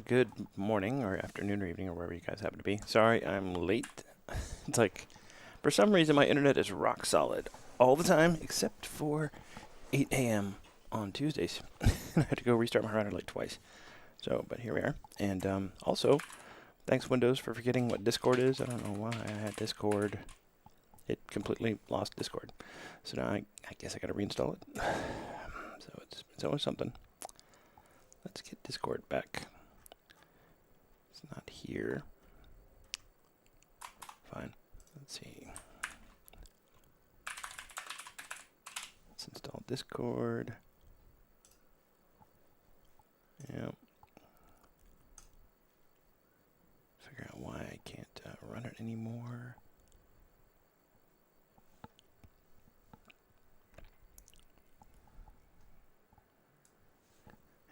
Good morning or afternoon or evening or wherever you guys happen to be. Sorry, I'm late. It's like, for some reason, my internet is rock solid all the time except for 8 a.m. on Tuesdays. I had to go restart my router like twice. So, but here we are. And also, thanks Windows for forgetting what Discord is. I don't know why I had Discord. It completely lost Discord. So now I guess I got to reinstall it. So it's always something. Let's get Discord back. It's not here. Fine. Let's see. Let's install Discord. Yep. Figure out why I can't run it anymore.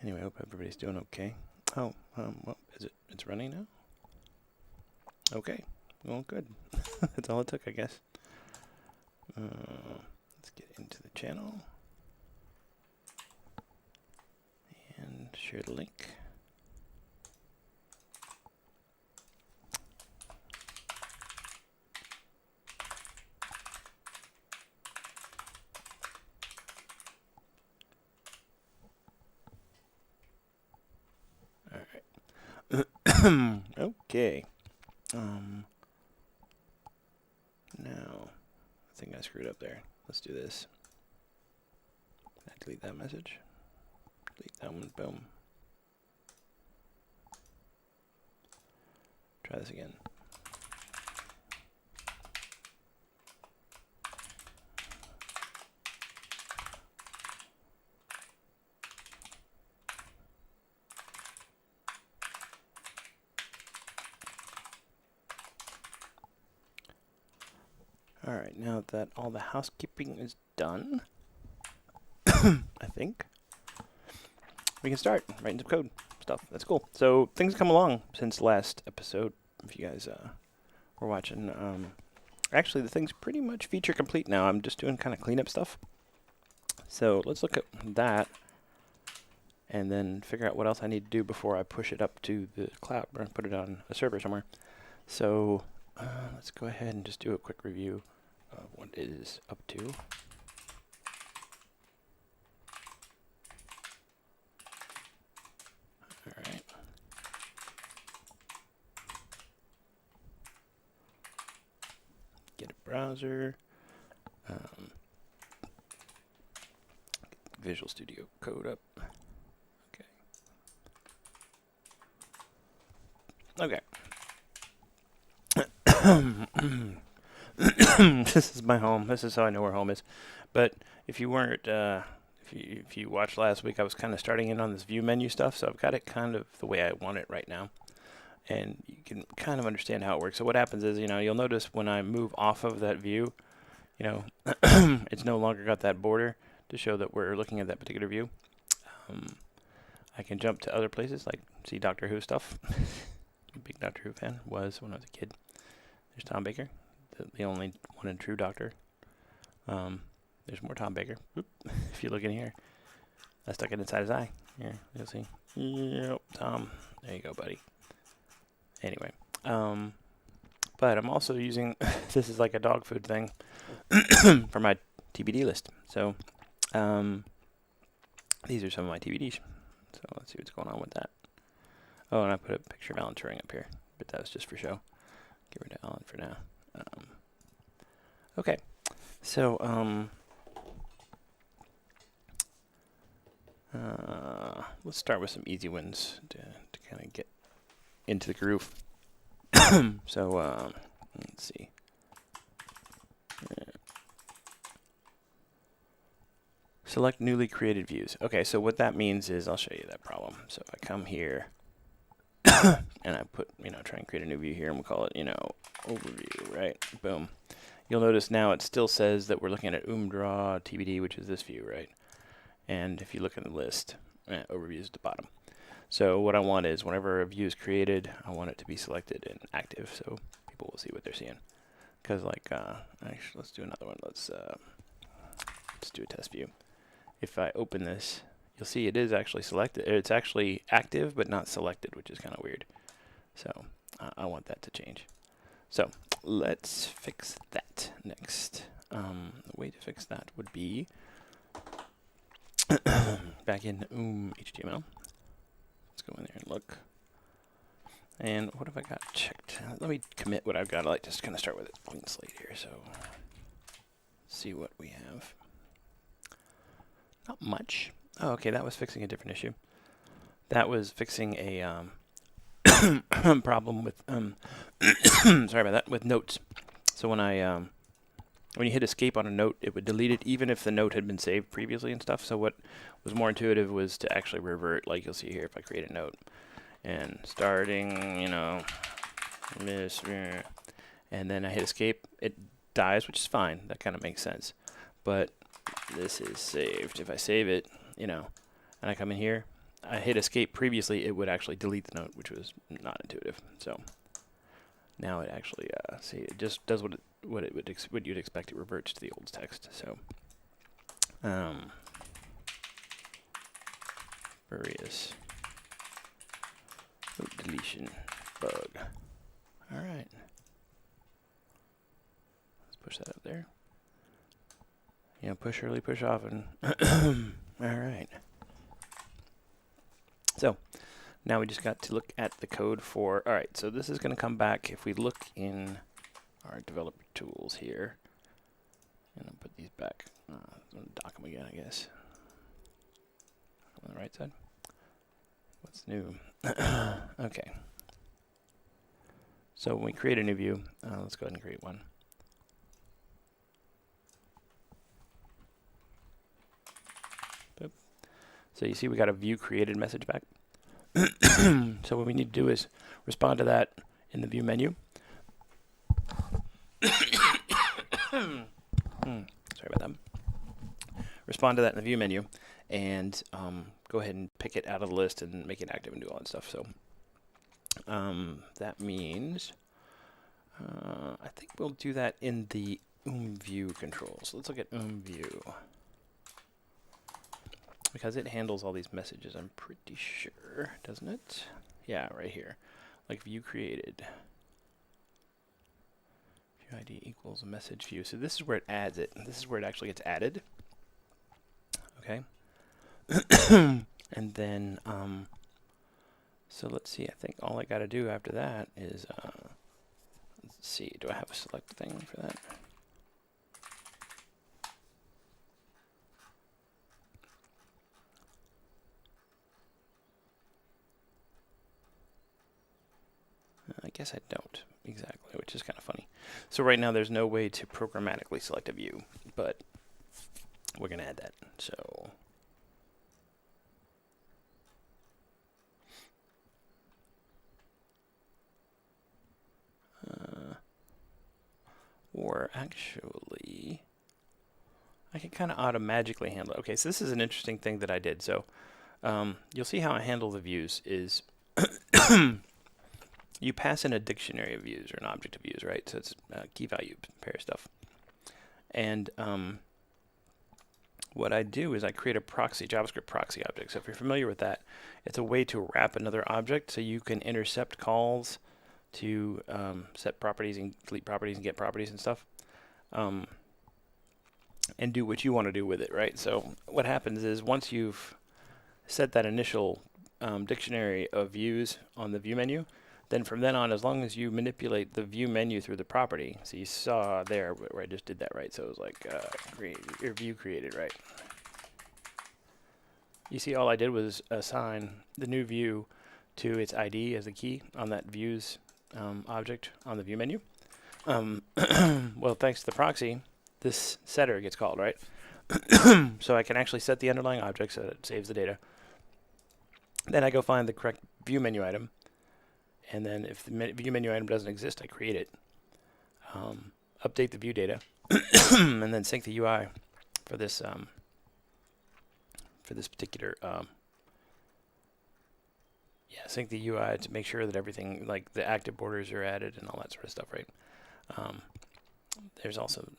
Anyway, I hope everybody's doing okay. Oh, well, is it? It's running now? Okay. Well, good. That's all it took, I guess. Let's get into the channel. And share the link. Okay. Now, I think I screwed up there. Let's do this. Delete that message. Delete that one. Boom. Try this again. Alright, now that all the housekeeping is done, I think, we can start writing some code stuff. That's cool. So things come along since last episode, if you guys were watching. Actually, the thing's pretty much feature complete now. I'm just doing kind of cleanup stuff. So let's look at that and then figure out what else I need to do before I push it up to the cloud or put it on a server somewhere. So let's go ahead and just do a quick review of what it is up to. Alright. Get a browser. Visual Studio Code up. Okay. This is my home. This is how I know where home is. But if you weren't, if you watched last week, I was kind of starting in on this view menu stuff. So I've got it kind of the way I want it right now, and you can kind of understand how it works. So what happens is, you'll notice when I move off of that view, it's no longer got that border to show that we're looking at that particular view. I can jump to other places, like see Doctor Who stuff. Big Doctor Who fan was when I was a kid. There's Tom Baker, the only one and true Doctor. There's more Tom Baker. Oop. If you look in here, I stuck it inside his eye. Here, you'll see. Yep, Tom. There you go, buddy. Anyway, but I'm also using this is like a dog food thing for my TBD list. So these are some of my TBDs. So let's see what's going on with that. Oh, and I put a picture of Alan Turing up here, but that was just for show. Get rid of Alan for now. Okay, so let's start with some easy wins to kind of get into the groove. So let's see. Select newly created views. Okay, so what that means is, I'll show you that problem. So if I come here and I put, try and create a new view here, and we'll call it, overview, right? Boom. You'll notice now it still says that we're looking at oomdraw TBD, which is this view, right? And if you look in the list, overview is at the bottom. So what I want is, whenever a view is created, I want it to be selected and active, so people will see what they're seeing. Because, actually, let's do another one. Let's do a test view. If I open this, you'll see it is actually selected. It's actually active, but not selected, which is kind of weird. So I want that to change. So let's fix that next. The way to fix that would be back in HTML. Let's go in there and look. And what have I got checked? Let me commit what I've got. I like to just kind of start with a clean slate here. So see what we have. Not much. Oh, okay, that was fixing a different issue. That was fixing a problem with sorry about that, with notes. So when you hit escape on a note, it would delete it even if the note had been saved previously and stuff. So what was more intuitive was to actually revert, like you'll see here if I create a note and starting, you know, and then I hit escape, it dies, which is fine. That kind of makes sense. But this is saved. If I save it, you know, and I come in here, I hit escape previously, it would actually delete the note, which was not intuitive. So now it actually, see, it just does what you'd expect. It reverts to the old text. So, various deletion bug. All right, let's push that up there. You know, push early, push often. All right. So now we just got to look at the code for, all right, so this is going to come back if we look in our developer tools here. And I'll put these back. I'm going to dock them again, I guess. On the right side. What's new? Okay. So when we create a new view, let's go ahead and create one. Boop. So you see we got a view created message back. So what we need to do is respond to that in the view menu. Sorry about that. Respond to that in the view menu and go ahead and pick it out of the list and make it active and do all that stuff. So that means I think we'll do that in the view controls. Let's look at view. Because it handles all these messages, I'm pretty sure, doesn't it? Yeah, right here. Like view created. View ID equals a message view. So this is where it adds it. This is where it actually gets added. Okay. And then, so let's see, I think all I got to do after that is, let's see, do I have a select thing for that? I guess I don't exactly, which is kind of funny. So right now there's no way to programmatically select a view, but we're going to add that. So or actually I can kind of automatically handle it. Okay, so this is an interesting thing that I did. So you'll see how I handle the views is you pass in a dictionary of views or an object of views, right? So it's key value pair stuff. And what I do is I create a proxy, JavaScript proxy object. So if you're familiar with that, it's a way to wrap another object so you can intercept calls to set properties and delete properties and get properties and stuff. And do what you want to do with it, right? So what happens is once you've set that initial dictionary of views on the view menu, then from then on, as long as you manipulate the view menu through the property, so you saw there where I just did that, right? So it was like create your view created, right? You see all I did was assign the new view to its ID as the key on that views object on the view menu. Well, thanks to the proxy, this setter gets called, right? So I can actually set the underlying object so that it saves the data. Then I go find the correct view menu item. And then if the view menu item doesn't exist, I create it. Update the view data. And then sync the UI for this particular sync the UI to make sure that everything, like the active borders are added and all that sort of stuff, right? There's also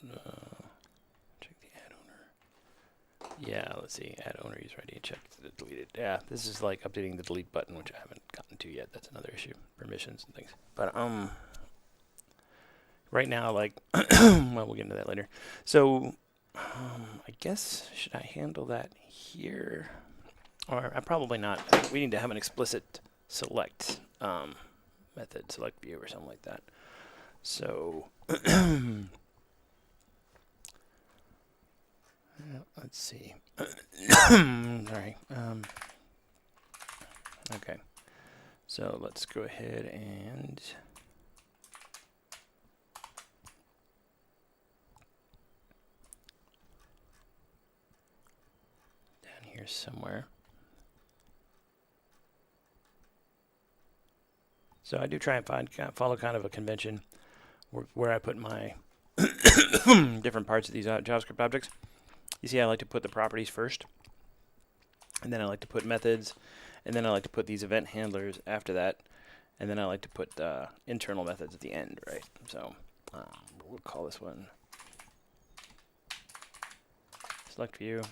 check the add owner. Yeah, let's see. Add owner user ID and check the deleted. Yeah, this is like updating the delete button, which I haven't gotten to yet. That's another issue. Permissions and things. But right now, like, well, we'll get into that later. So, I guess should I handle that here, or probably not. I think we need to have an explicit select method, select view, or something like that. So. Let's see. Sorry. Okay. So let's go ahead and down here somewhere. So I do try and follow kind of a convention where I put my different parts of these JavaScript objects. You see, I like to put the properties first, and then I like to put methods, and then I like to put these event handlers after that, and then I like to put internal methods at the end, right? So we'll call this one select view,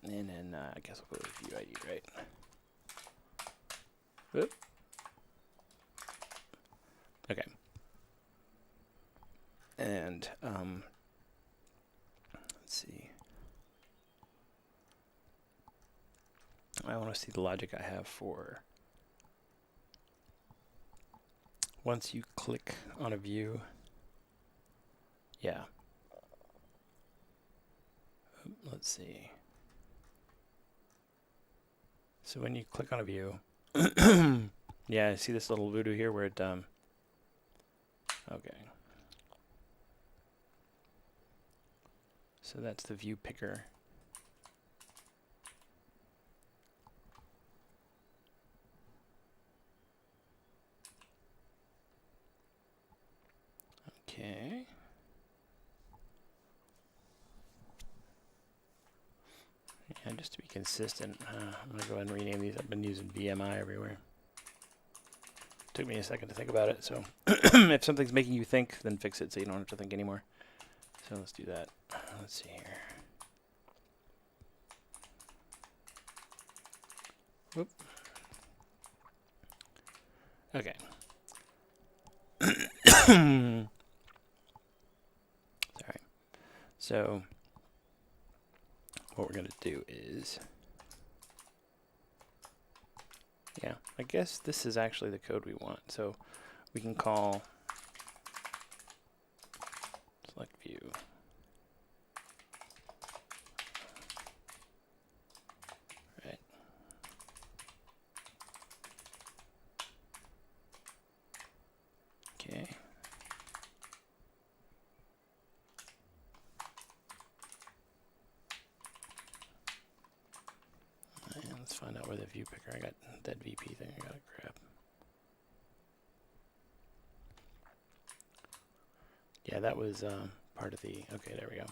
and then I guess we'll go with view ID, right? Whoop. Okay. And let's see. I want to see the logic I have for once you click on a view. Yeah. Let's see. So when you click on a view, yeah, see this little voodoo here where it okay. So that's the view picker. Okay. Yeah, just to be consistent, I'm going to go ahead and rename these. I've been using VMI everywhere. Took me a second to think about it, so if something's making you think, then fix it so you don't have to think anymore. So let's do that. Let's see here. Whoop. Okay. Sorry. So what we're going to do is, yeah, I guess this is actually the code we want. So we can call select view. Right. Okay. And let's find out where the view picker, I got that VP thing I gotta grab. Yeah, that was part of the, okay, there we go.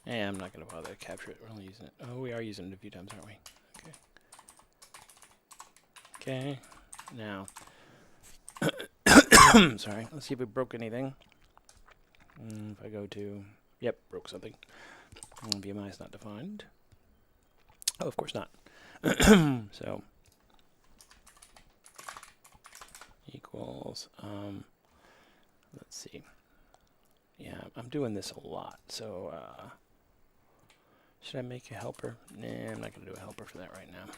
Yeah, I'm not going to bother to capture it. We're only using it. Oh, we are using it a few times, aren't we? Okay. Okay. Now, sorry. Let's see if we broke anything. If I go to, yep, broke something. VMI is not defined. Oh, of course not. So, equals, let's see. Yeah, I'm doing this a lot, so, should I make a helper? Nah, I'm not going to do a helper for that right now.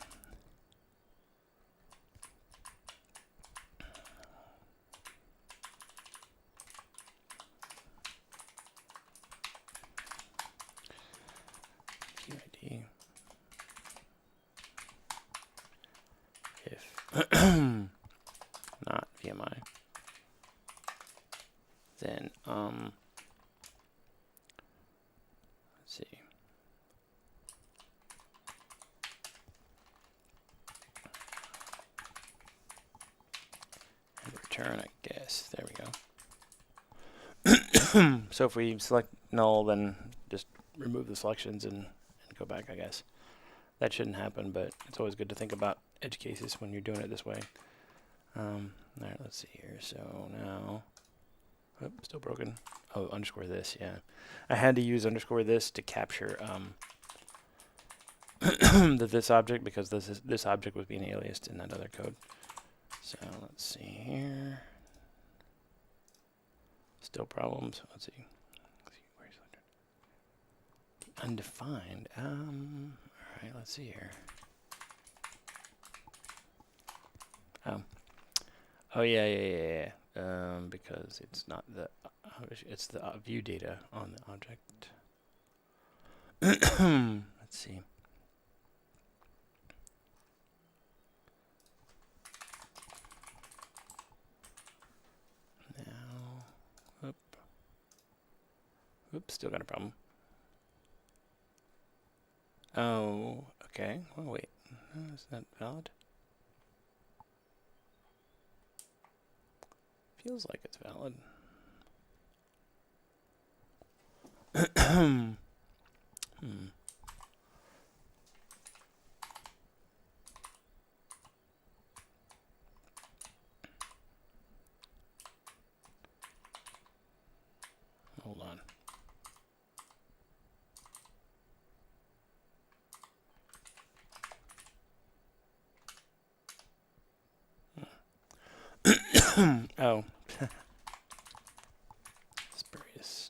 QID. If not VMI, then, let's see. Return, I guess. There we go. So if we select null, then just remove the selections and go back, I guess. That shouldn't happen, but it's always good to think about edge cases when you're doing it this way. All right, let's see here. So now, oh, still broken. Oh, underscore this, yeah. I had to use underscore this to capture this object because this object was being aliased in that other code. So let's see here. Still problems. Let's see. Where's undefined? All right, let's see here. Oh yeah. Because it's not the it's the view data on the object. Let's see. Now, oops, still got a problem. Oh, okay. Well, wait. Is that valid? Feels like it's valid. Hold on. Oh. Spurious.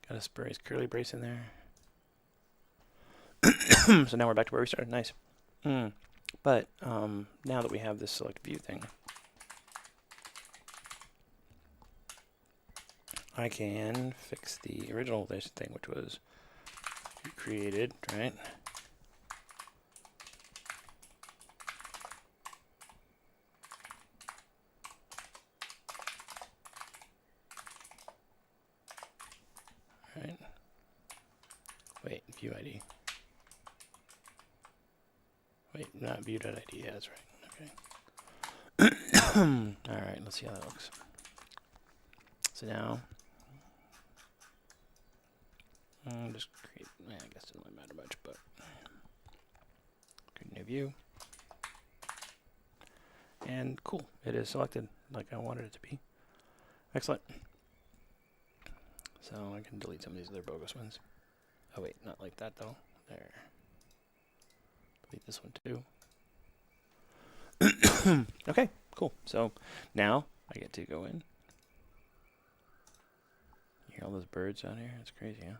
Got a spurious curly brace in there. So now we're back to where we started. Nice. But now that we have this select view thing, I can fix the original thing, which was created, right? Right. Wait, view ID. Wait, not view.id. Yeah, that's right. Okay. All right, let's see how that looks. So now, just create. I guess it doesn't matter much, but create a new view. And cool, it is selected like I wanted it to be. Excellent. So I can delete some of these other bogus ones. Oh wait, not like that though. There. Delete this one too. Okay, cool. So now I get to go in. You hear all those birds out here? It's crazy, huh?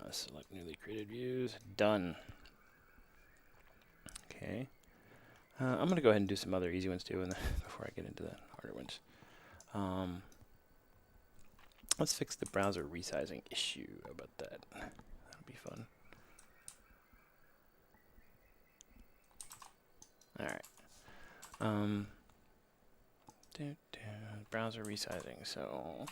Select newly created views. Done. Okay. I'm going to go ahead and do some other easy ones too and before I get into the harder ones. Let's fix the browser resizing issue. How about that? That'll be fun. All right. Browser resizing. So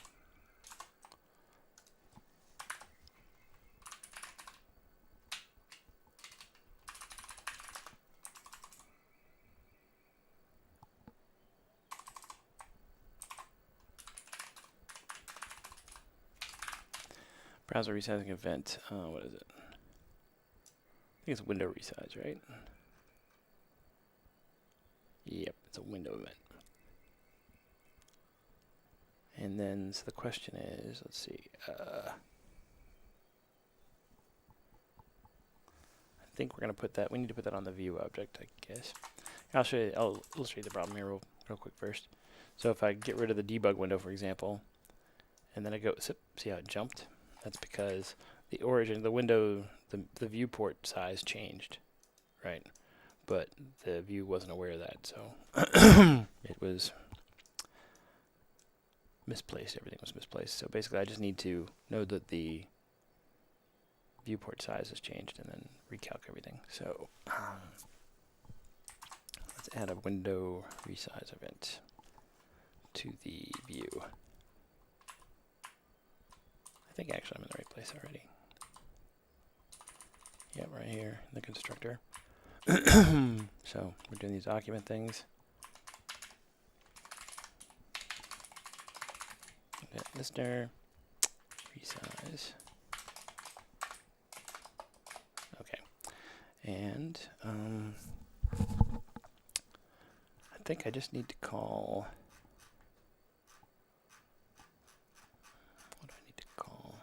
browser resizing event. What is it? I think it's window resize, right? Yep, it's a window event. And then so the question is, let's see. I think we're gonna put that. We need to put that on the view object, I guess. I'll show you. I'll illustrate the problem here real quick first. So if I get rid of the debug window, for example, and then I go, see how it jumped? That's because the origin, the window, the viewport size changed, right? But the view wasn't aware of that, so it was misplaced. Everything was misplaced. So basically, I just need to know that the viewport size has changed and then recalc everything. So let's add a window resize event to the view. I think actually I'm in the right place already. Yep, right here in the constructor. So we're doing these document things. Listener resize. Okay, and think I just need to call. What do I need to call?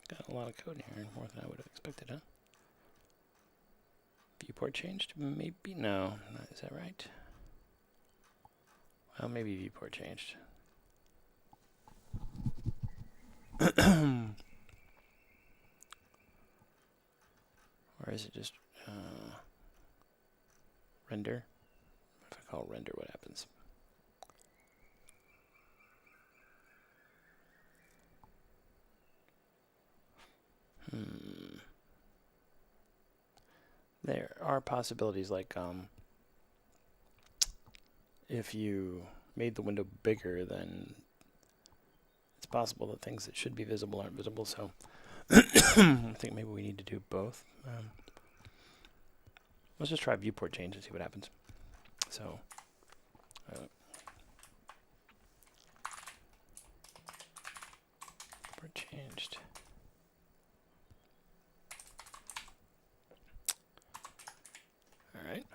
Got a lot of code in here, more than I would have expected, huh? Viewport changed? Maybe? No. Is that right? Well, maybe viewport changed. Or is it just render? If I call render, what happens? There are possibilities like if you made the window bigger, then it's possible that things that should be visible aren't visible. So I think maybe we need to do both. Let's just try viewport change and see what happens. So viewport changed. All right.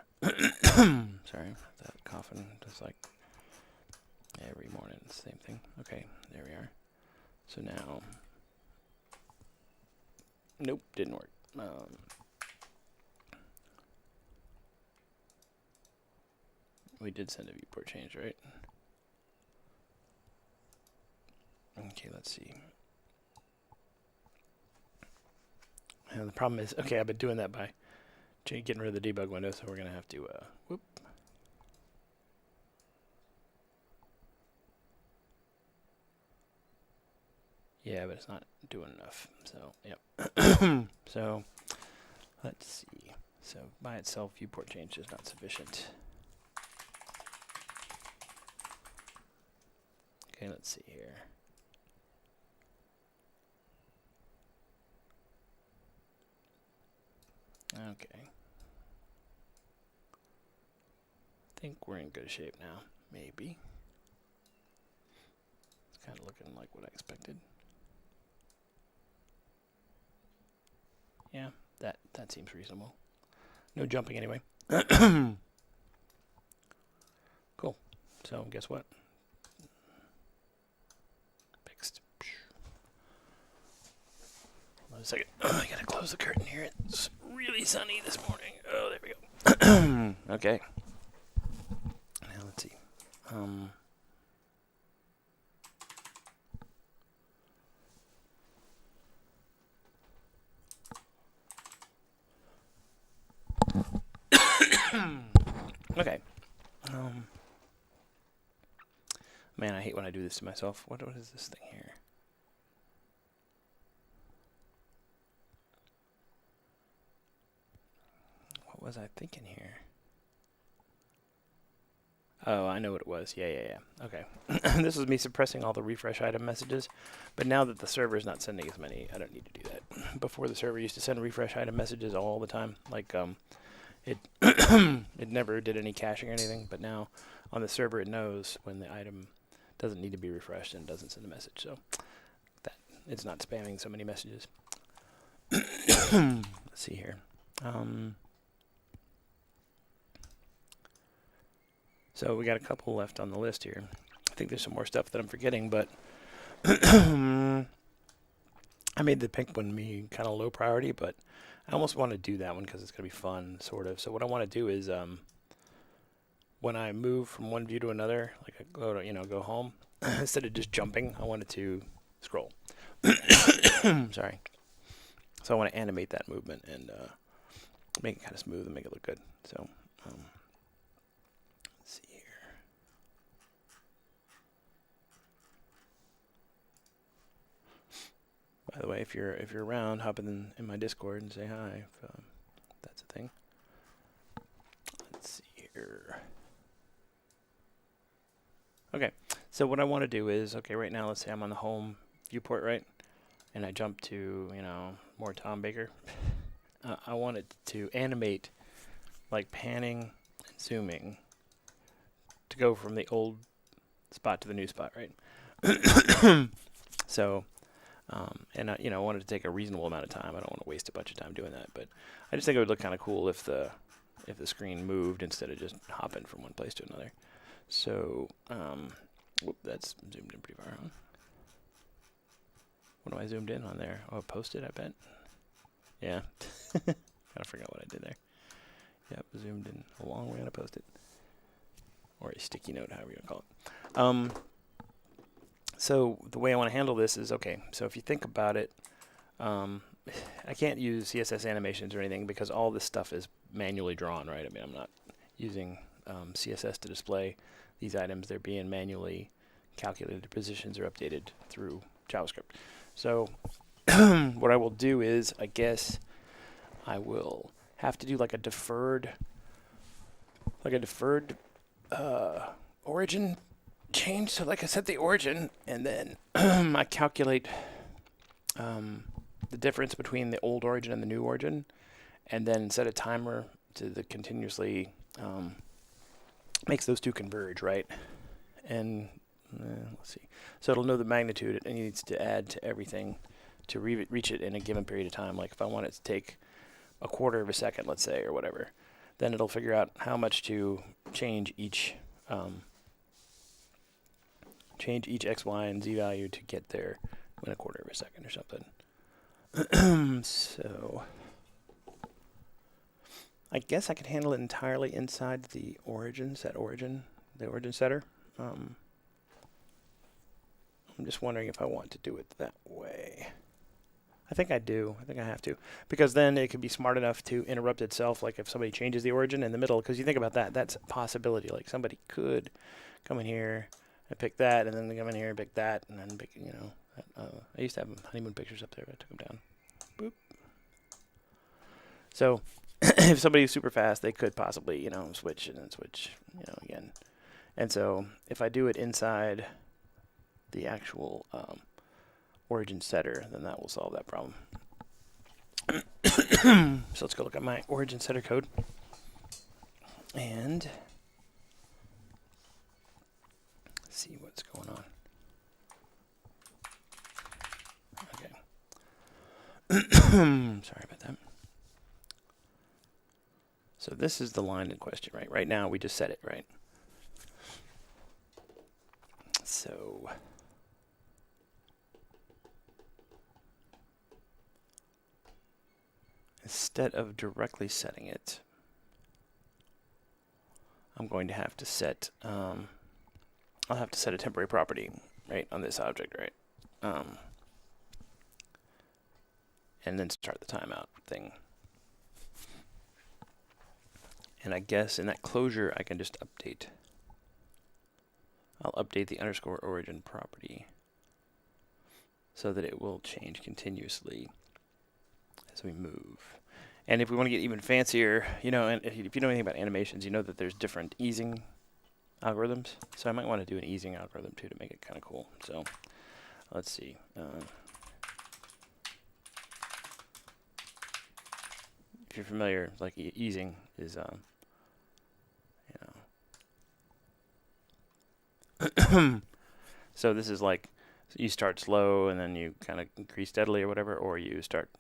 Sorry, that coughing just like every morning, same thing. Okay, there we are. So now, nope, didn't work. We did send a viewport change, right? Okay, let's see. And the problem is, okay, I've been doing that by getting rid of the debug window, so we're going to have to, whoop. Yeah, but it's not doing enough, so, yep. So, let's see. So, by itself, viewport change is not sufficient. Okay, let's see here. Okay. I think we're in good shape now, maybe. It's kind of looking like what I expected. Yeah, that seems reasonable. No jumping anyway. Cool. So guess what? Fixed. Hold on a second. I gotta close the curtain here. It's really sunny this morning. Oh, there we go. Okay. Now let's see. Okay. Man, I hate when I do this to myself. What is this thing here? What was I thinking here? Oh, I know what it was. Yeah. Okay. This was me suppressing all the refresh item messages, but now that the server is not sending as many, I don't need to do that. Before, the server used to send refresh item messages all the time. Like, it it never did any caching or anything, but now on the server it knows when the item doesn't need to be refreshed and doesn't send a message, so that it's not spamming so many messages. Let's see here. So we got a couple left on the list here. I think there's some more stuff that I'm forgetting, but I made the pink one me kind of low priority, but I almost want to do that one because it's going to be fun, sort of. So what I want to do is when I move from one view to another, like I go to, go home, instead of just jumping, I wanted to scroll. Sorry. So I want to animate that movement and make it kind of smooth and make it look good. So let's see here. By the way, if you're around, hop in my Discord and say hi. If that's a thing. Let's see here. Okay, so what I want to do is, okay, right now, let's say I'm on the home viewport, right? And I jump to, more Tom Baker. I want it to animate, like panning and zooming, to go from the old spot to the new spot, right? So, and I wanted to take a reasonable amount of time. I don't want to waste a bunch of time doing that, but I just think it would look kind of cool if the screen moved instead of just hopping from one place to another. So, whoop, that's zoomed in pretty far, huh? What am I zoomed in on there? Oh, posted, I bet. Yeah. Gotta figure out what I did there. Yep, zoomed in a long way on a post-it. Or a sticky note, however you call it. So the way I want to handle this is, okay, so if you think about it, I can't use CSS animations or anything because all this stuff is manually drawn, right? I mean, I'm not using CSS to display these items. They're being manually calculated. The positions are updated through JavaScript. So what I will do is, I guess I will have to do like a deferred origin change. So like I set the origin and then I calculate the difference between the old origin and the new origin, and then set a timer to the continuously makes those two converge, right? And let's see. So it'll know the magnitude it needs to add to everything to reach it in a given period of time. Like if I want it to take a quarter of a second, let's say, or whatever, then it'll figure out how much to change each x, y, and z value to get there in a quarter of a second or something. So I guess I could handle it entirely inside the origin setter. I'm just wondering if I want to do it that way. I think I do. I think I have to. Because then it could be smart enough to interrupt itself, like if somebody changes the origin in the middle. Because you think about that, that's a possibility. Like somebody could come in here and pick that, and then they come in here and pick that, and then pick, I used to have honeymoon pictures up there, but I took them down. Boop. So if somebody's super fast, they could possibly, switch and then switch, again. And so if I do it inside the actual origin setter, then that will solve that problem. So let's go look at my origin setter code. And see what's going on. Okay. Sorry about that. So this is the line in question, right? Right now we just set it, right? So instead of directly setting it, I'm going to have to set, I'll have to set a temporary property, right, on this object, right? And then start the timeout thing. And I guess in that closure, I can just update. I'll update the underscore origin property so that it will change continuously as we move. And if we want to get even fancier, and if you know anything about animations, you know that there's different easing algorithms. So I might want to do an easing algorithm too to make it kind of cool. So let's see. If you're familiar, like easing is, so this is like you start slow and then you kind of increase steadily or whatever, or you start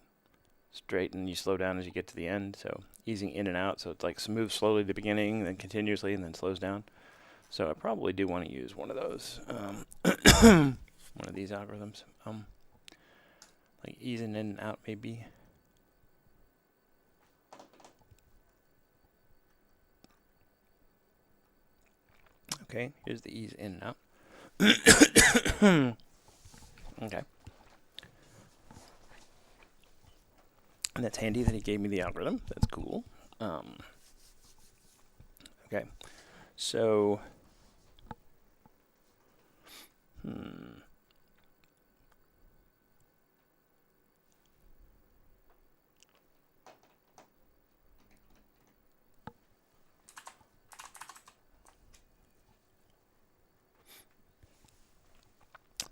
straight and you slow down as you get to the end. So easing in and out, so it's like moves slowly at the beginning, then continuously, and then slows down. So I probably do want to use one of those, one of these algorithms, like easing in and out maybe. Okay, here's the ease in and out. Okay. And that's handy that he gave me the algorithm. That's cool. Okay. So,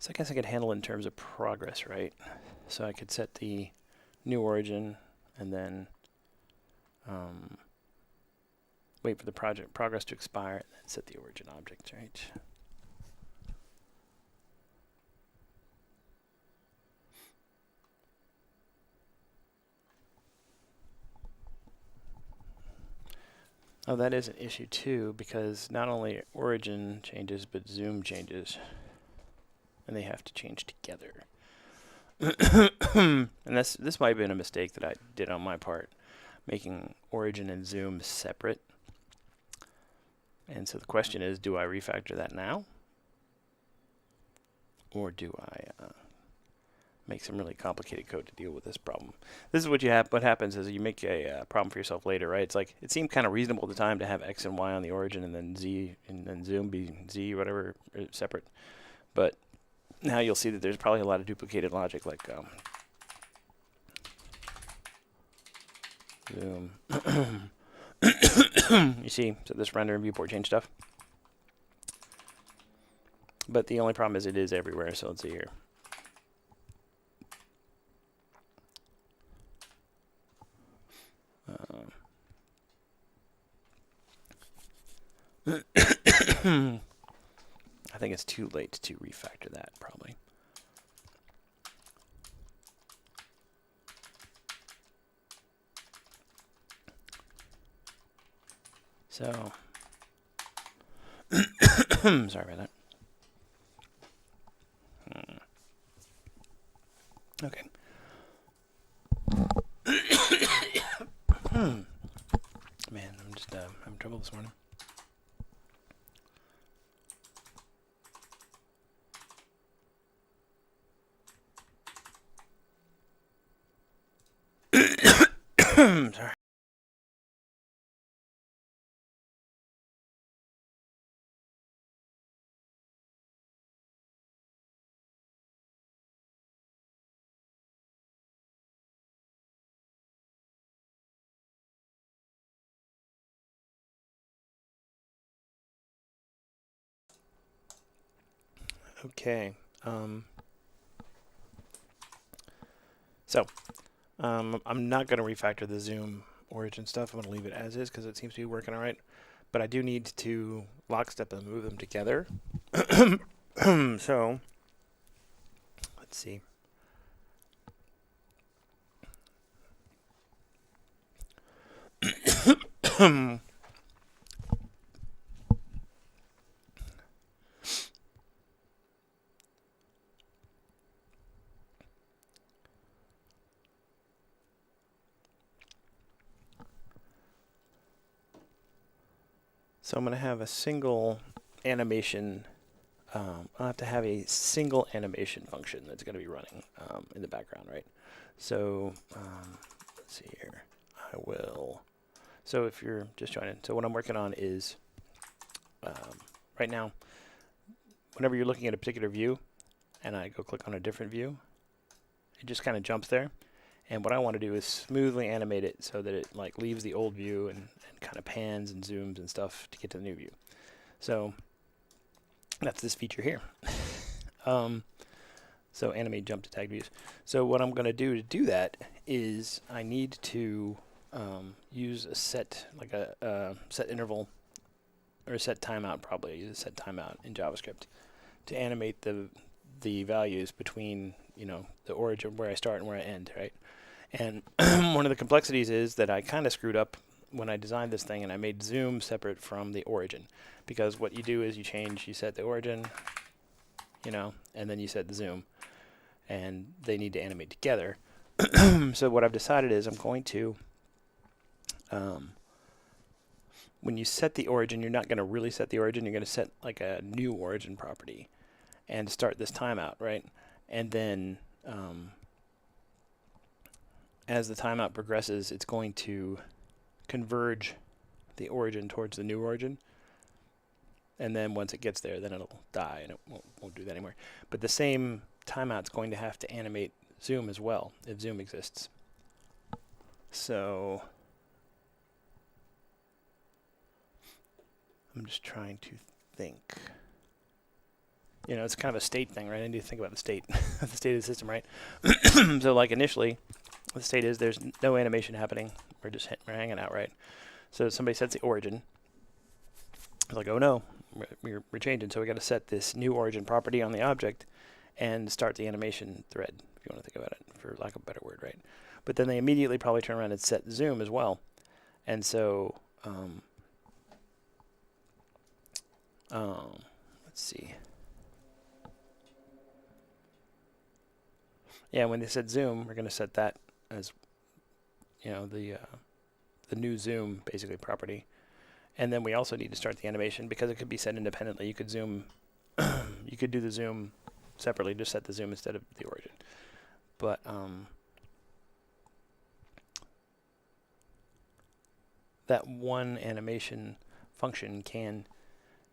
So I guess I could handle it in terms of progress, right? So I could set the new origin and then wait for the project progress to expire and then set the origin object, right? Oh, that is an issue too, because not only origin changes, but zoom changes. And they have to change together. And this might have been a mistake that I did on my part, making origin and zoom separate. And so the question is, do I refactor that now? Or do I make some really complicated code to deal with this problem? This is what you have. What happens is you make a problem for yourself later, right? It's like, it seemed kind of reasonable at the time to have X and Y on the origin and then Z and then zoom be Z, whatever, separate. But now you'll see that there's probably a lot of duplicated logic, like zoom. You see, so this render and viewport change stuff. But the only problem is it is everywhere, so let's see here. I think it's too late to refactor that, probably. So, sorry about that. Okay. Man, I'm just having trouble this morning. Sorry. Okay. I'm not going to refactor the zoom origin stuff. I'm going to leave it as is because it seems to be working all right. But I do need to lockstep and move them together. So, let's see. So I'm going to have a single animation. I'll have to have a single animation function that's going to be running in the background, right? So let's see here. I will. So if you're just joining, so what I'm working on is right now, whenever you're looking at a particular view, and I go click on a different view, it just kind of jumps there. And what I want to do is smoothly animate it so that it like leaves the old view and kind of pans and zooms and stuff to get to the new view. So that's this feature here. So animate jump to tag views. So what I'm going to do that is I need to use a set, like a set interval or a set timeout, probably. I use a set timeout in JavaScript to animate the values between, you know, the origin where I start and where I end, right? And one of the complexities is that I kind of screwed up when I designed this thing and I made zoom separate from the origin. Because what you do is you set the origin, you know, and then you set the zoom. And they need to animate together. So what I've decided is I'm going to, when you set the origin, you're not going to really set the origin. You're going to set like a new origin property and start this timeout, right? And then as the timeout progresses, it's going to converge the origin towards the new origin. And then once it gets there, then it'll die and it won't do that anymore. But the same timeout's going to have to animate zoom as well, if zoom exists. So I'm just trying to think. You know, it's kind of a state thing, right? I need to think about the state, the state of the system, right? So like initially, the state is there's no animation happening. We're just we're hanging out, right? So somebody sets the origin. It's like, oh no, we're changing. So we got to set this new origin property on the object and start the animation thread, if you want to think about it, for lack of a better word, right? But then they immediately probably turn around and set zoom as well. And so Let's see. Yeah, when they said zoom, we're going to set that as, you know, the new zoom basically property. And then we also need to start the animation because it could be set independently. You could zoom, you could do the zoom separately, just set the zoom instead of the origin. But that one animation function can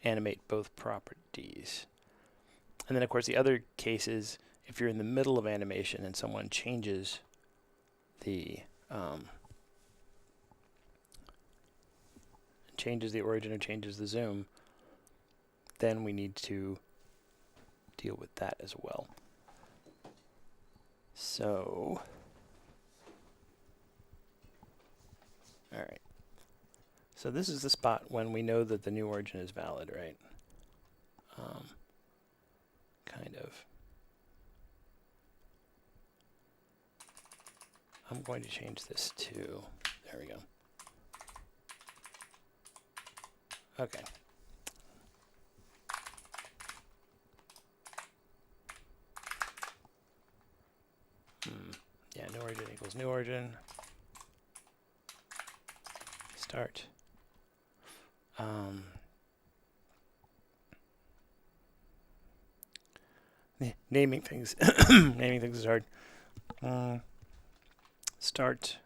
animate both properties. And then of course the other case is if you're in the middle of animation and someone changes the origin or changes the zoom, then we need to deal with that as well. So, all right. So this is the spot when we know that the new origin is valid, right? Kind of. I'm going to change this to, there we go. Okay. Yeah, new origin equals new origin. Start. Naming things. Naming things is hard. Start.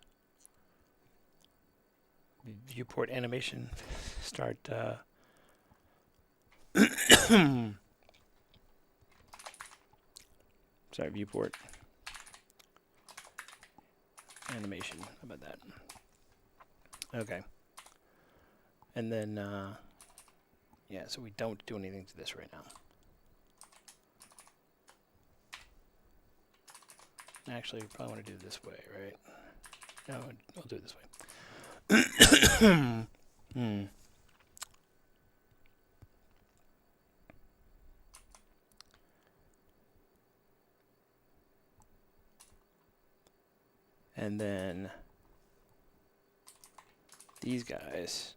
Viewport animation. Start. Sorry, viewport animation. How about that? Okay. And then, yeah, so we don't do anything to this right now. Actually, we probably want to do it this way, right? No, I'll do it this way. And then these guys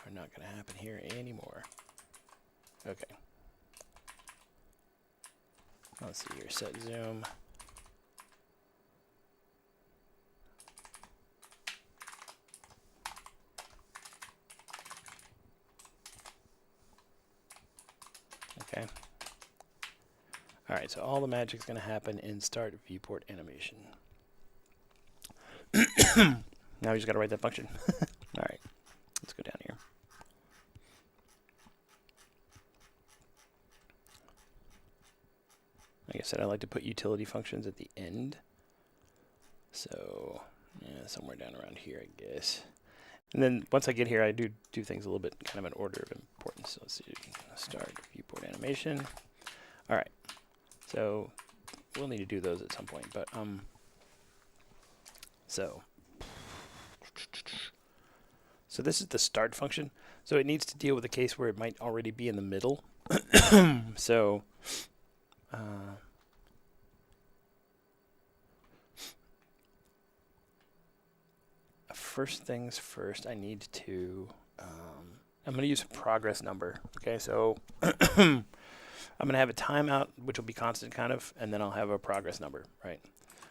are not going to happen here anymore. Okay. Let's see here, set zoom. Okay. All right, so all the magic's going to happen in start viewport animation. Now we just got to write that function. All right, let's go down here. Like I said, I like to put utility functions at the end. So, yeah, somewhere down around here, I guess. And then once I get here, I do things a little bit kind of in order of importance. So let's see, start viewport animation. All right, so we'll need to do those at some point, but so this is the start function. So it needs to deal with a case where it might already be in the middle. So first things first, I need to, I'm going to use a progress number. Okay, so I'm going to have a timeout, which will be constant kind of, and then I'll have a progress number, right,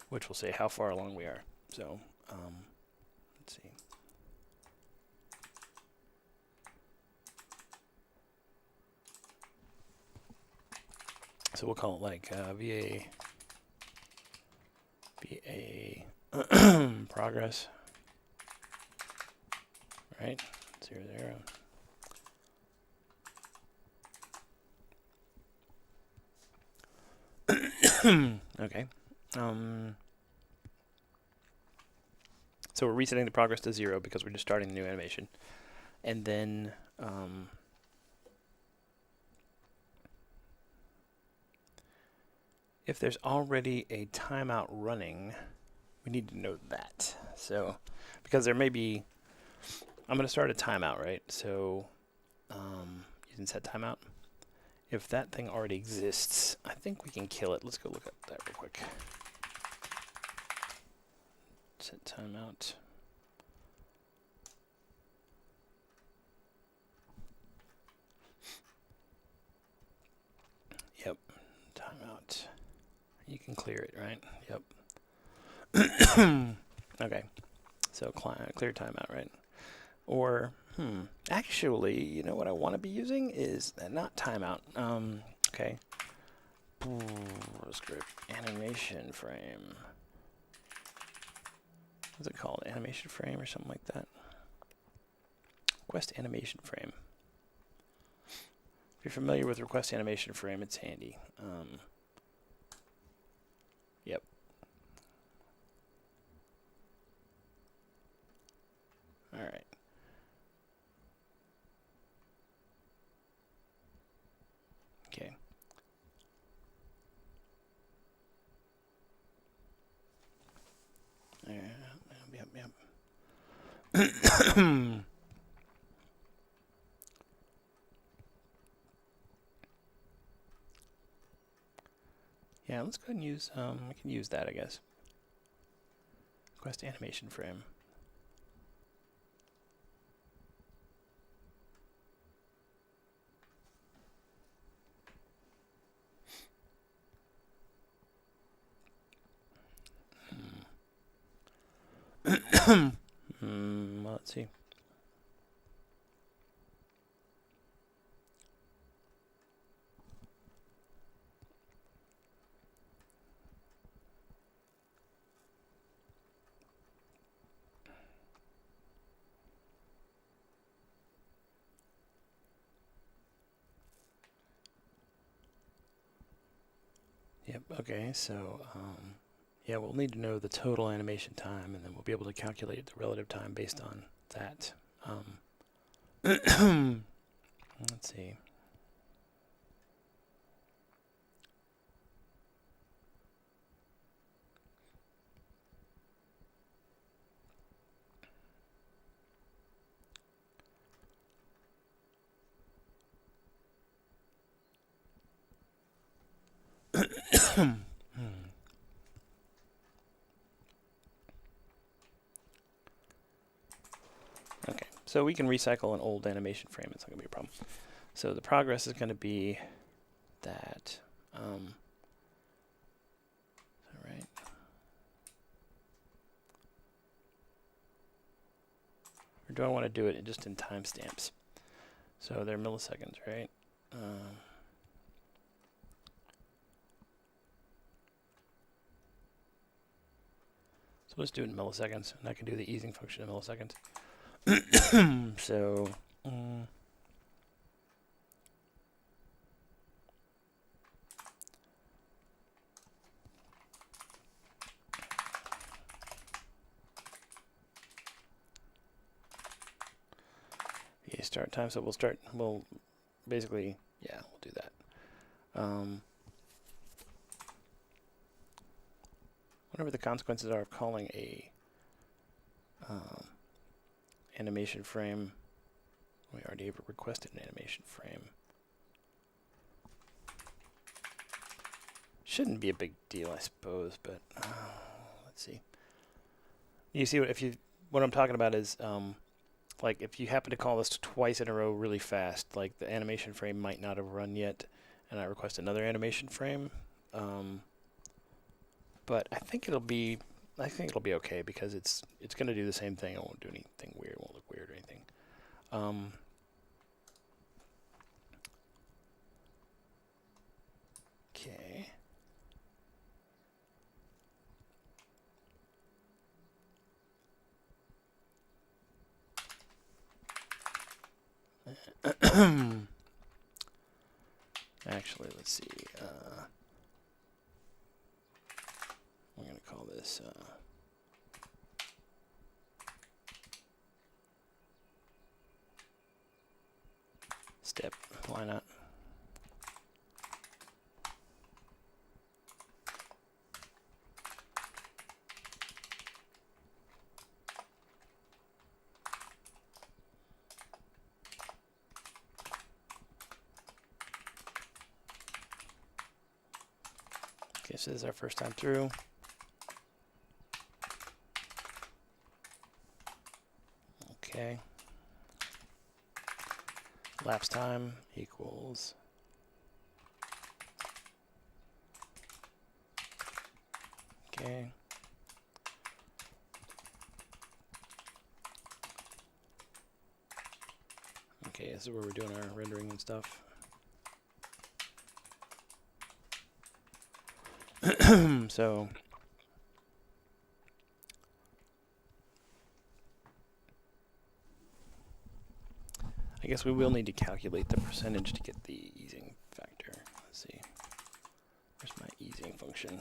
which will say how far along we are. So let's see. So we'll call it like VA progress, right? 0, 0. Okay. So we're resetting the progress to 0 because we're just starting the new animation. And then if there's already a timeout running, we need to note that. So because there may be, I'm going to start a timeout, right? So you can set timeout. If that thing already exists, I think we can kill it. Let's go look at that real quick. Set timeout. Yep. Timeout. You can clear it, right? Yep. Okay. So clear timeout, right? Or, actually, you know what I want to be using is not timeout. Okay. Script animation frame. What's it called? Animation frame or something like that? Request animation frame. If you're familiar with request animation frame, it's handy. Yep. All right. Okay. Yep. Yeah, let's go ahead and use, we can use that, I guess. Request animation frame. Well, let's see. Yep, okay, so, yeah, we'll need to know the total animation time, and then we'll be able to calculate the relative time based on that. Let's see. Okay, so we can recycle an old animation frame. It's not going to be a problem. So the progress is going to be that. Is that right? Or do I want to do it just in timestamps? So they're milliseconds, right? So let's do it in milliseconds, and I can do the easing function in milliseconds. So, yeah, start time. So we'll basically, yeah, we'll do that. Whatever the consequences are of calling a animation frame. We already requested an animation frame. Shouldn't be a big deal, I suppose, but let's see. You see, what I'm talking about is like if you happen to call this twice in a row really fast, like the animation frame might not have run yet, and I request another animation frame. But I think it'll be okay because it's going to do the same thing. It won't do anything weird. It won't look weird or anything. Okay. Actually, let's see. I'm going to call this step. Why not? Okay, so this is our first time through. Okay. Lapse time equals Okay. Okay, this is where we're doing our rendering and stuff. So I guess we will need to calculate the percentage to get the easing factor. Let's see. Where's my easing function?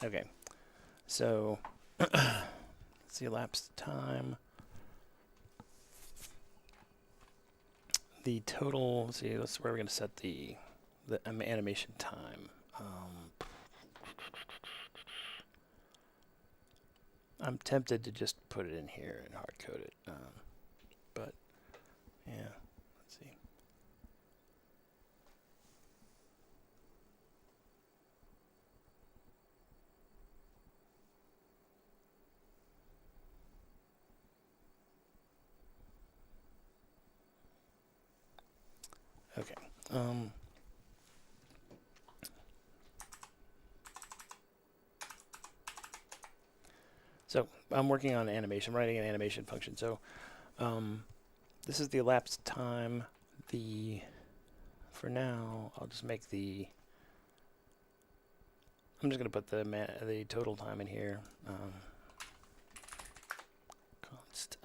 Okay, so let's see, elapsed time. The total, let's see, where are we going to set the animation time? I'm tempted to just put it in here and hard code it, but yeah, let's see. Okay. So I'm working on animation, writing an animation function. So this is the elapsed time. For now, I'll just make I'm just going to put the total time in here. Const.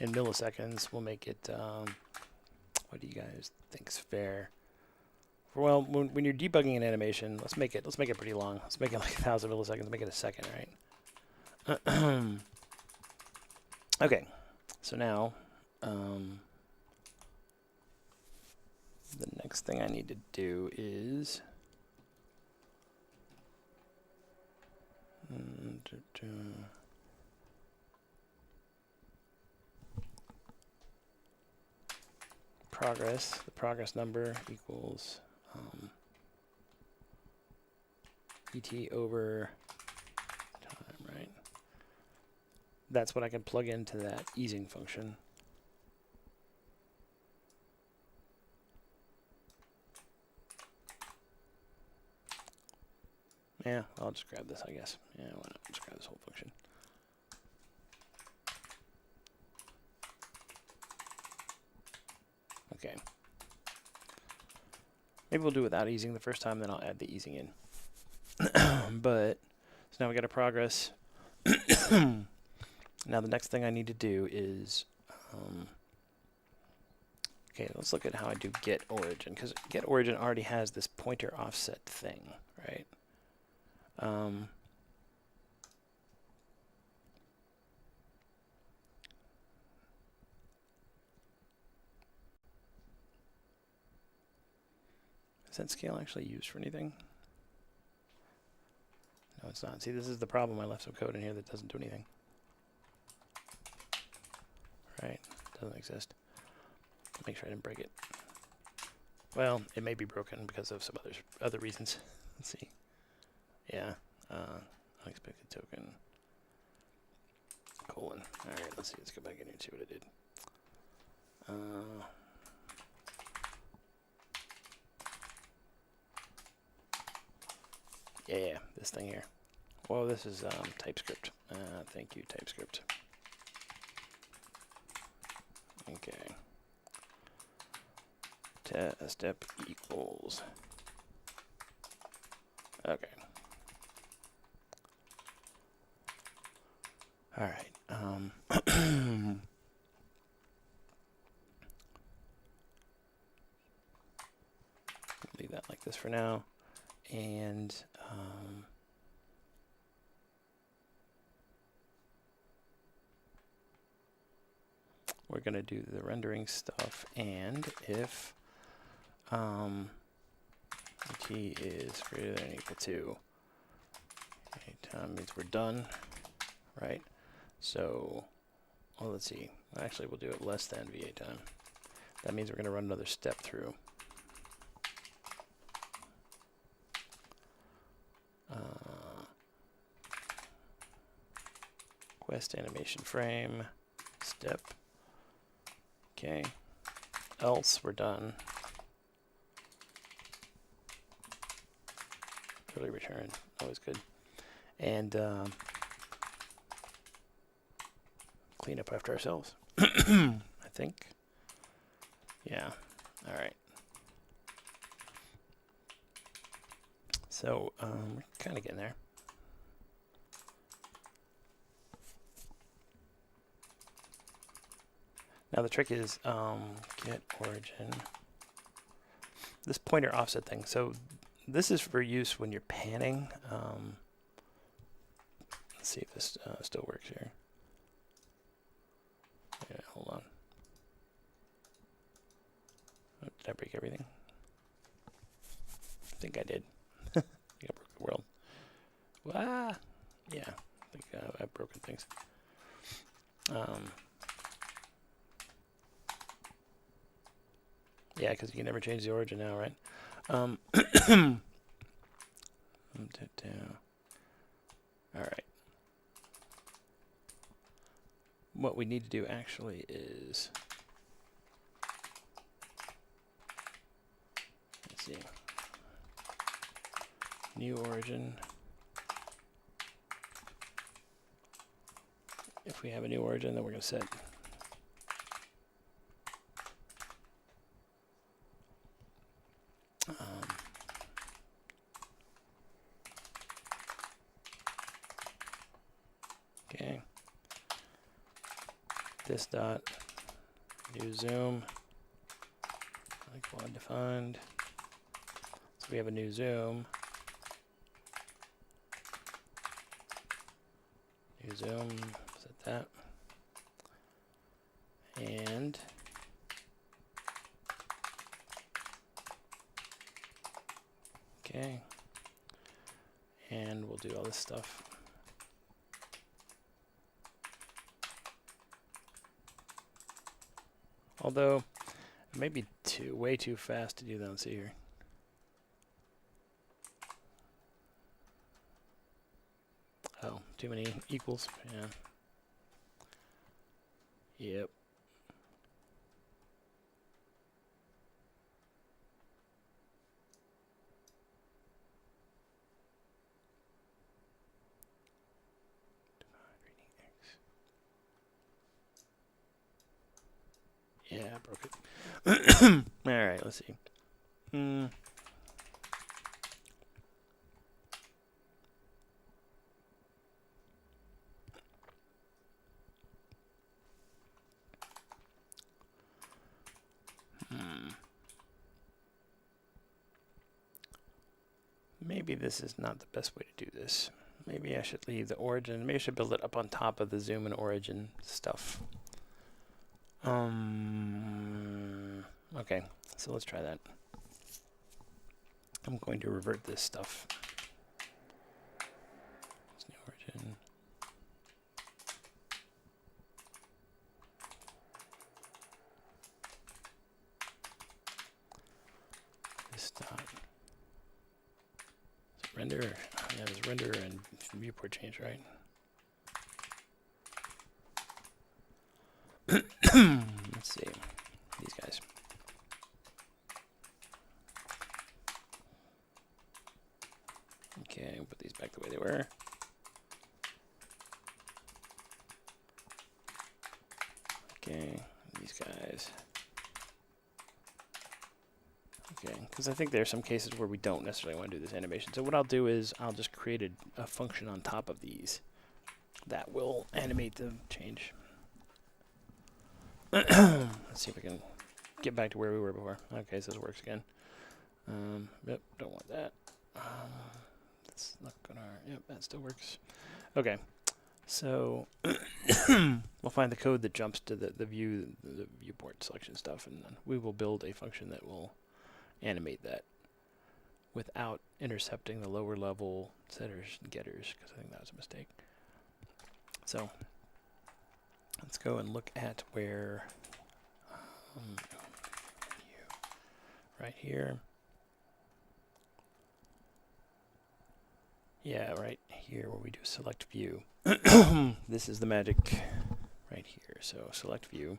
In milliseconds, we'll make it, what do you guys think's fair? Well, when you're debugging an animation, let's make it pretty long. Let's make it like 1,000 milliseconds. Make it a second, right? Okay, so now the next thing I need to do is progress. The progress number equals ET over time, right? That's what I can plug into that easing function. Yeah, I'll just grab this, I guess. Yeah, why not? Just grab this whole function. Okay. Maybe we'll do it without easing the first time, then I'll add the easing in. But, so now we got a progress. Now the next thing I need to do is, okay, let's look at how I do get origin, because get origin already has this pointer offset thing, right? Is that scale actually used for anything? No, it's not. See, this is the problem. I left some code in here that doesn't do anything. Right? Doesn't exist. Make sure I didn't break it. Well, it may be broken because of some other reasons. Let's see. Yeah. Unexpected token. Colon. Alright, let's see. Let's go back in here and see what it did. Yeah, this thing here. Whoa, this is TypeScript. Thank you, TypeScript. Okay. Step equals. Okay. All right. Leave that like this for now. And we're going to do the rendering stuff. And if t is greater than or equal to, okay, time means we're done, right? So, well, let's see. Actually, we'll do it less than VA time. That means we're going to run another step through. request animation frame step. Okay, else we're done. Early return, always good. And clean up after ourselves. I think. Yeah. All right. So we're kind of getting there. Now the trick is get origin. This pointer offset thing. So this is for use when you're panning. Let's see if this still works here. Yeah, hold on. Oh, did I break everything? I think I did. I think I broke the world. Ah, yeah. I think I've broken things. Yeah, because you can never change the origin now, right? All right. What we need to do actually is, let's see, new origin. If we have a new origin, then we're going to set okay. This dot new zoom equal undefined. So we have a new zoom. New zoom, set that. And okay. And we'll do all this stuff. Although it may be way too fast to do that. Let's see here. Oh, too many equals. Yeah. Yep. Yeah, I broke it. All right, let's see. Maybe this is not the best way to do this. Maybe I should leave the origin. Maybe I should build it up on top of the zoom and origin stuff. Okay, so let's try that. I'm going to revert this stuff. It's new origin. This dot. Render. Yeah, there's render and viewport change, right? Let's see. These guys. Okay, put these back the way they were. Okay, these guys. Okay, because I think there are some cases where we don't necessarily want to do this animation. So what I'll do is I'll just create a function on top of these that will animate the change. Let's see if we can get back to where we were before. Okay, so this works again. Yep, don't want that. Let's look on our, yep, that still works. Okay, so we'll find the code that jumps to the viewport selection stuff, and then we will build a function that will animate that without intercepting the lower level setters and getters, because I think that was a mistake. So let's go and look at where right here. Yeah, right here where we do select view. This is the magic right here. So select view.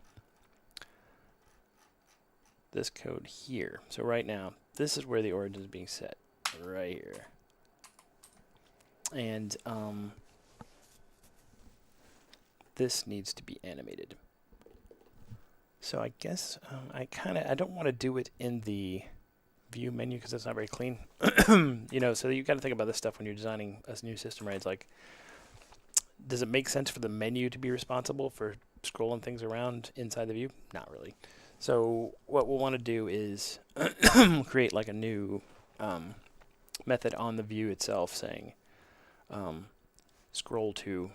This code here. So right now, this is where the origin is being set. Right here. And this needs to be animated. So I guess I don't want to do it in the view menu because it's not very clean. You know, so you got to think about this stuff when you're designing a new system, right? It's like, does it make sense for the menu to be responsible for scrolling things around inside the view? Not really. So what we'll want to do is create like a new method on the view itself saying scroll to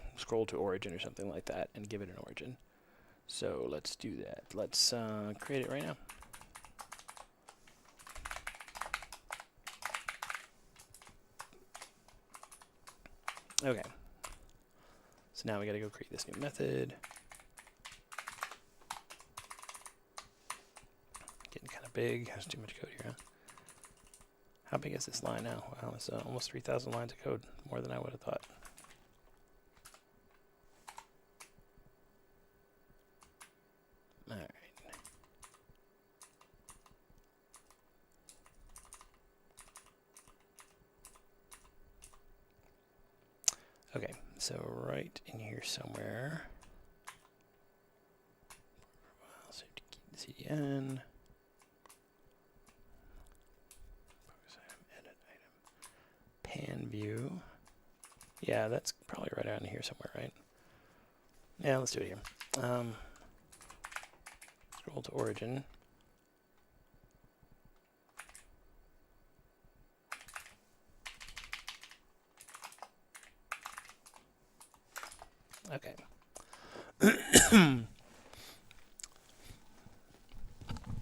origin or something like that and give it an origin. So let's do that. Let's create it right now. Okay. So now we got to go create this new method. Getting kind of big. There's too much code here, huh? How big is this line now? Wow, it's almost 3,000 lines of code. More than I would have thought. All right. Okay, so right in here somewhere. So CDN. Focus item, edit item. Pan view. Yeah, that's probably right around here somewhere, right? Yeah, let's do it here. Scroll to origin. Okay.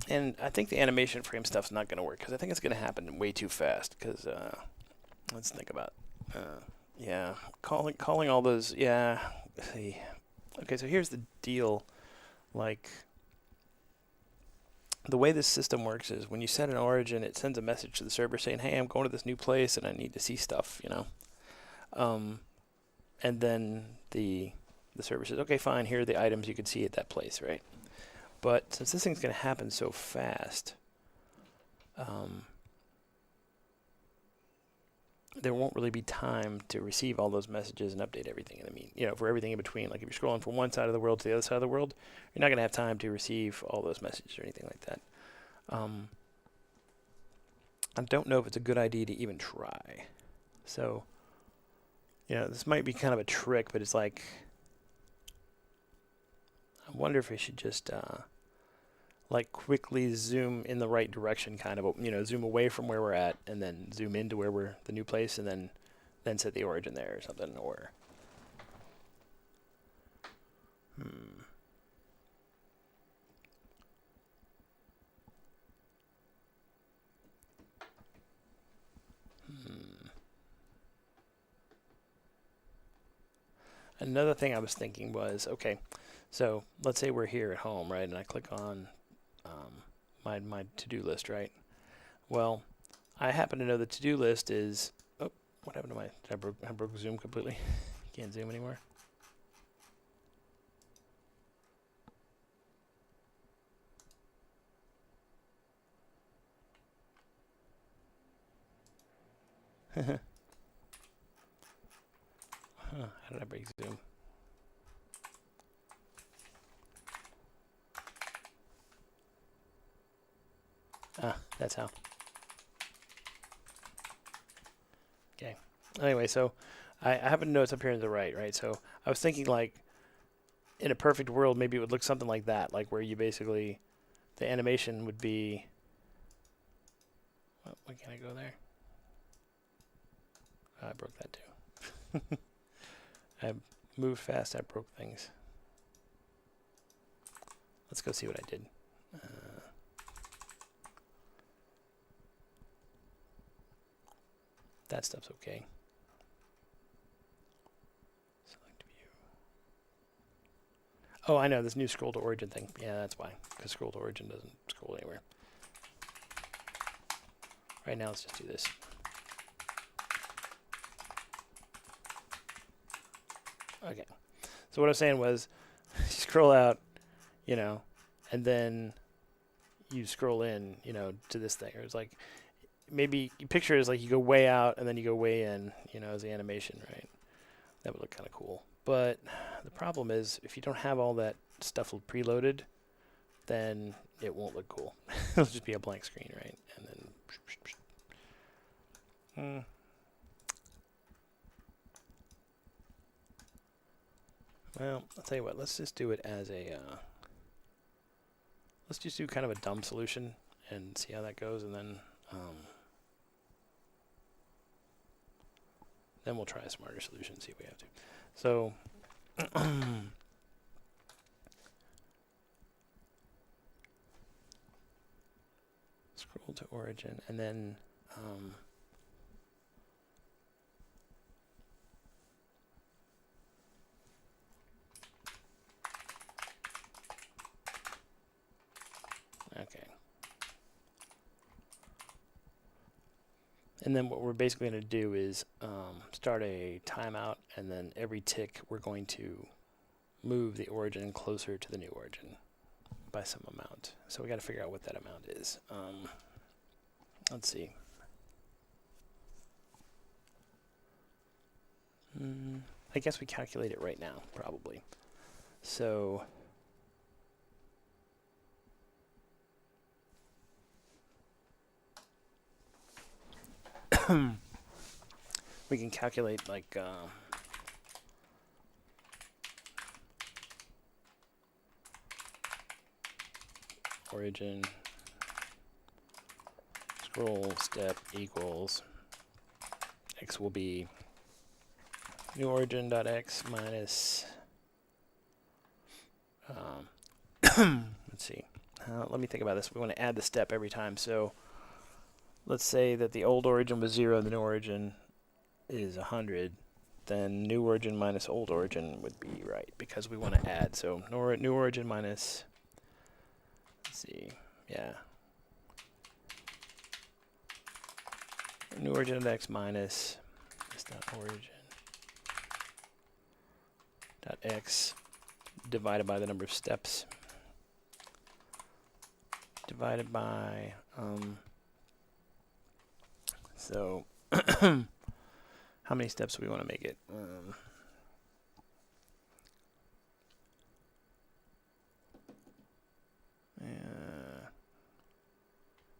And I think the animation frame stuff's not going to work because I think it's going to happen way too fast. Because let's think about, yeah, calling all those. Yeah. Let's see. Okay, so here's the deal. Like, the way this system works is when you set an origin, it sends a message to the server saying, "Hey, I'm going to this new place and I need to see stuff," you know. And then the server says, "Okay, fine. Here are the items you can see at that place," right? But since this thing's going to happen so fast, there won't really be time to receive all those messages and update everything. You know, for everything in between. Like if you're scrolling from one side of the world to the other side of the world, you're not going to have time to receive all those messages or anything like that. I don't know if it's a good idea to even try. So, you know, this might be kind of a trick, but it's like, I wonder if I should just like quickly zoom in the right direction, kind of, you know, zoom away from where we're at and then zoom into where we're the new place and then set the origin there or something, or Another thing I was thinking was, okay, so let's say we're here at home, right, and I click on my to-do list, right? Well, I happen to know the to-do list is, oh, what happened to my, I broke Zoom completely. Can't zoom anymore. How did I break Zoom? That's how. Okay. Anyway, so I happen to know it's up here to the right? So I was thinking, like, in a perfect world, maybe it would look something like that, like where you basically, the animation would be, well, why can't I go there? I broke that too. I moved fast, I broke things. Let's go see what I did. That stuff's okay. Select view. Oh, I know, this new scroll to origin thing. Yeah, that's why, because scroll to origin doesn't scroll anywhere. Right now, let's just do this. Okay. So what I was saying was, you scroll out, you know, and then you scroll in, you know, to this thing. Or it's like, maybe you picture it as like you go way out and then you go way in, you know, as the animation, right? That would look kind of cool. But the problem is, if you don't have all that stuff preloaded, then it won't look cool. It'll just be a blank screen, right? And then... Well, I'll tell you what, let's just do it as a... let's just do kind of a dumb solution and see how that goes, and then we'll try a smarter solution, see if we have to. So... scroll to origin, and then... okay. And then what we're basically going to do is start a timeout, and then every tick we're going to move the origin closer to the new origin by some amount. So we got to figure out what that amount is. Let's see. I guess we calculate it right now, probably. So... we can calculate like origin scroll step equals x will be new origin dot x minus let's see, let me think about this. We want to add the step every time, so let's say that the old origin was 0, the new origin is 100, then new origin minus old origin would be right, because we want to add. So new origin minus, let's see, yeah, new origin of x minus this dot origin dot x divided by the number of steps divided by so how many steps do we want to make it?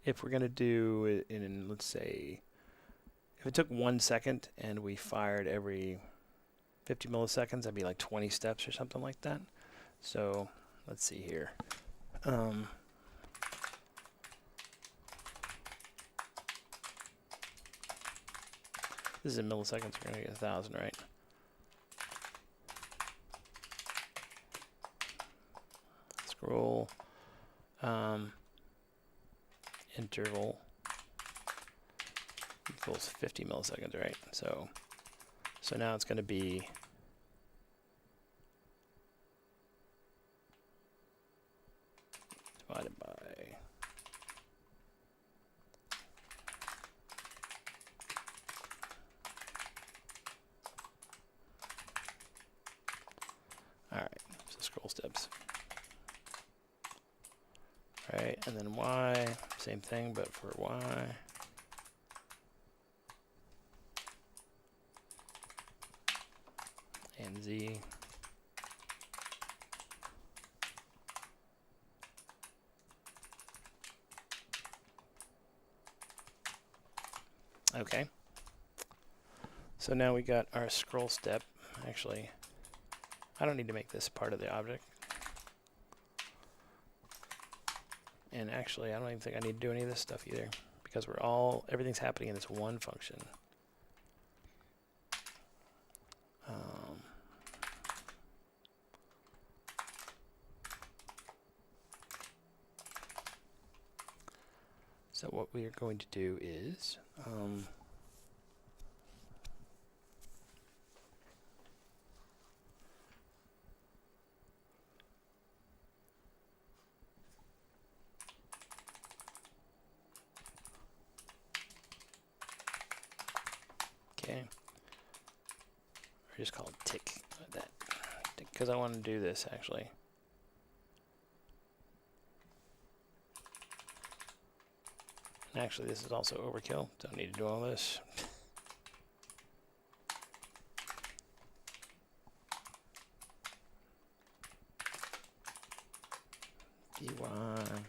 If we're going to do it in, let's say, if it took 1 second and we fired every 50 milliseconds, that'd be like 20 steps or something like that. So let's see here. This is in milliseconds, we're going to get 1,000, right? Scroll, interval equals 50 milliseconds, right? So now it's going to be divided by scroll steps. Right, and then y, same thing, but for y. And z. Okay. So now we got our scroll step. Actually, I don't need to make this part of the object. And actually, I don't even think I need to do any of this stuff either, because everything's happening in this one function. So what we are going to do is okay. or just call it tick, that, because I want to do this actually. And actually, this is also overkill. Don't need to do all this. D1.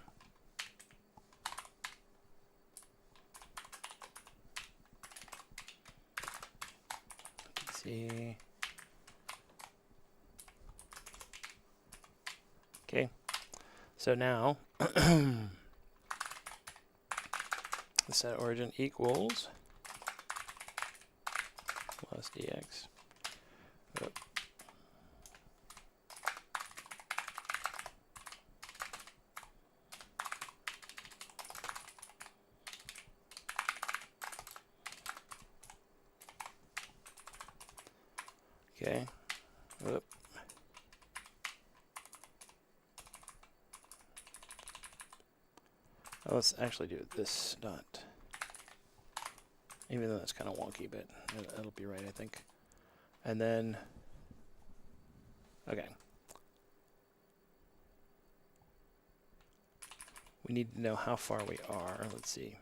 See. Okay. So now the set origin equals plus dx. Oh. Okay. Whoop. Oh, let's actually do this dot. Even though that's kind of wonky, but it'll be right, I think. And then, okay. We need to know how far we are. Let's see.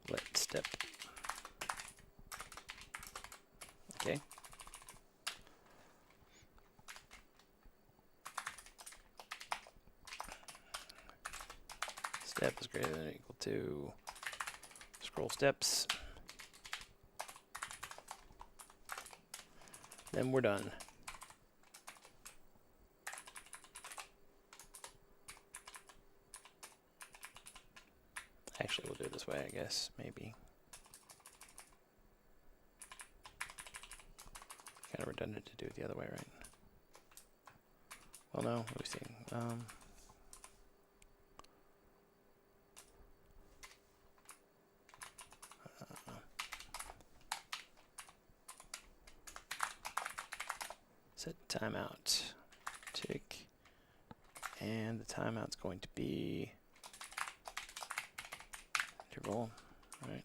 Let step. Okay. Step is greater than or equal to scroll steps. Then we're done. Actually, we'll do it this way, I guess, maybe. Kind of redundant to do it the other way, right? Well, no, what are we seeing? Set timeout, tick, and the timeout's going to be interval, right?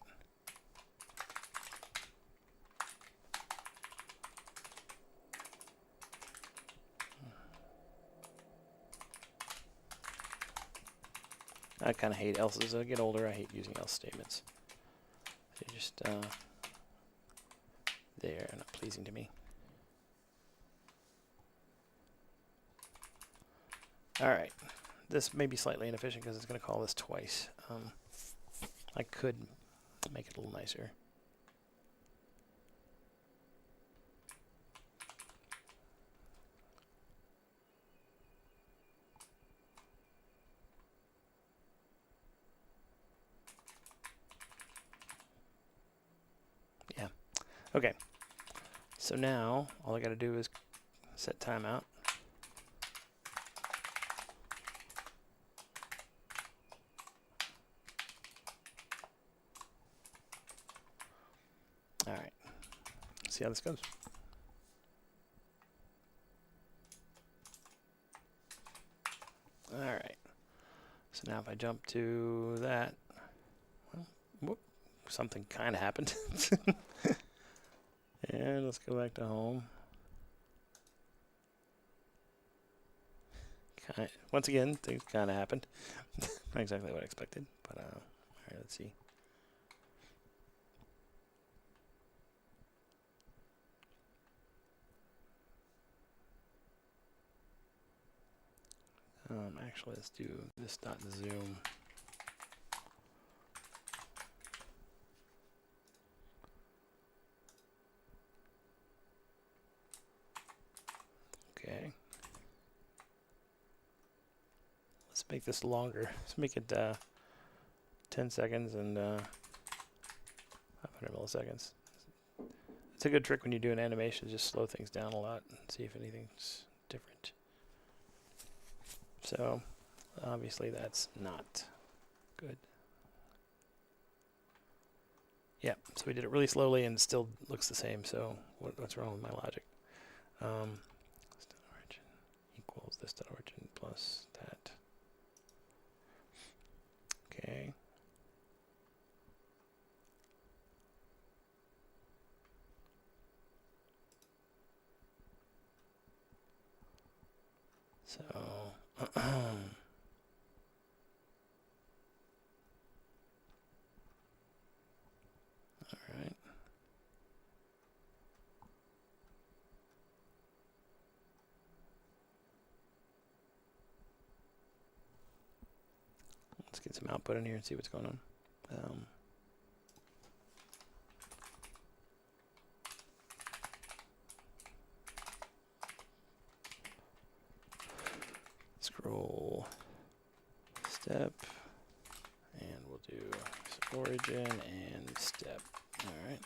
I kind of hate else's. As I get older, I hate using else statements. They're just they're not pleasing to me. All right, this may be slightly inefficient because it's going to call this twice. I could make it a little nicer. Yeah. Okay. So now all I got to do is set timeout. All right. See how this goes. All right. So now if I jump to that, well, whoop, something kind of happened. And let's go back to home. Once again, things kind of happened. Not exactly what I expected, but all right, let's see. Actually, let's do this dot zoom. Okay. Let's make this longer. Let's make it 10 seconds and 500 milliseconds. It's a good trick when you do an animation, just slow things down a lot and see if anything's different. So, obviously that's not good. Yeah, so we did it really slowly and it still looks the same, so what's wrong with my logic? This dot origin equals this dot origin plus that. Okay. So, all right. Let's get some output in here and see what's going on. Scroll step, and we'll do origin and step. All right.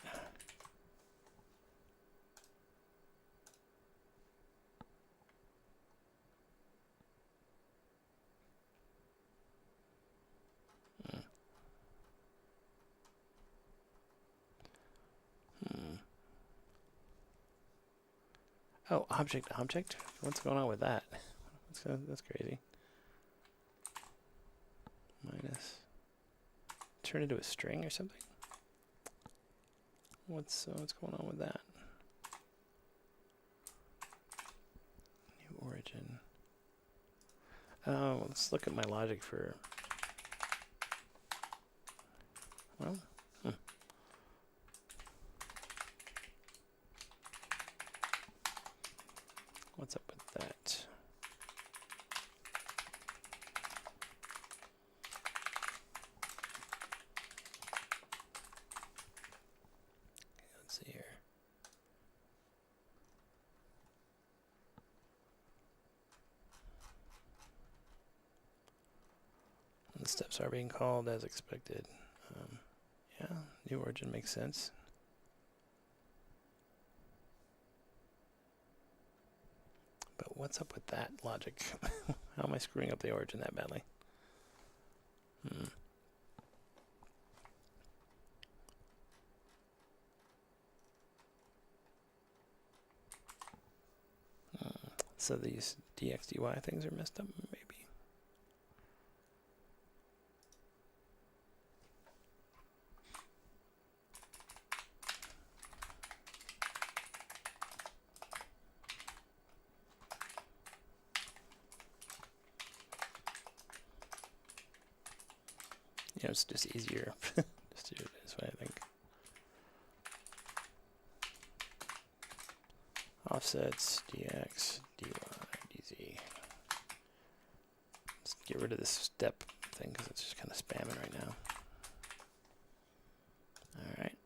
Oh, object. What's going on with that? That's crazy. Minus. Turn into a string or something? What's going on with that? New origin. Oh, let's look at my logic for. Well. What's up with that? Let's see here. And the steps are being called as expected. Yeah, new origin makes sense. But what's up with that logic? How am I screwing up the origin that badly? So these dx, dy things are messed up, maybe. Yeah, it's just easier just to do it this way, I think. Offsets, dx, dy, dz. Let's get rid of this step thing because it's just kind of spamming right now. All right.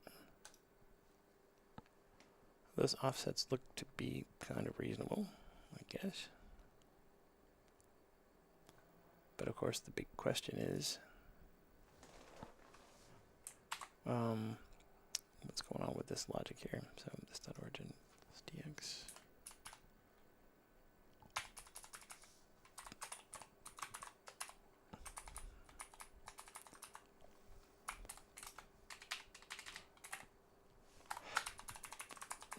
Those offsets look to be kind of reasonable, I guess. But of course, the big question is, what's going on with this logic here? So this dot origin is dx.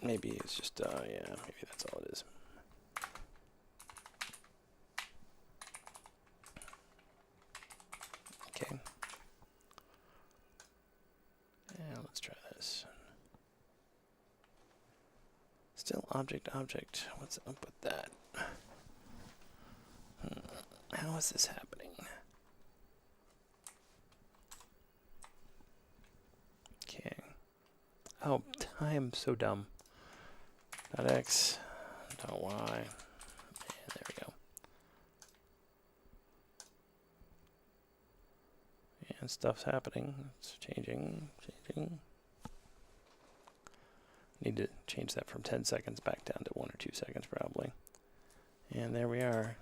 Maybe it's just, yeah, maybe that's all it is. Okay. Yeah, let's try this. Still object. What's up with that? How is this happening? Okay. Oh, I'm so dumb. Dot x, dot y, and there we go. And stuff's happening. It's changing. Need to change that from 10 seconds back down to 1 or 2 seconds probably. And there we are.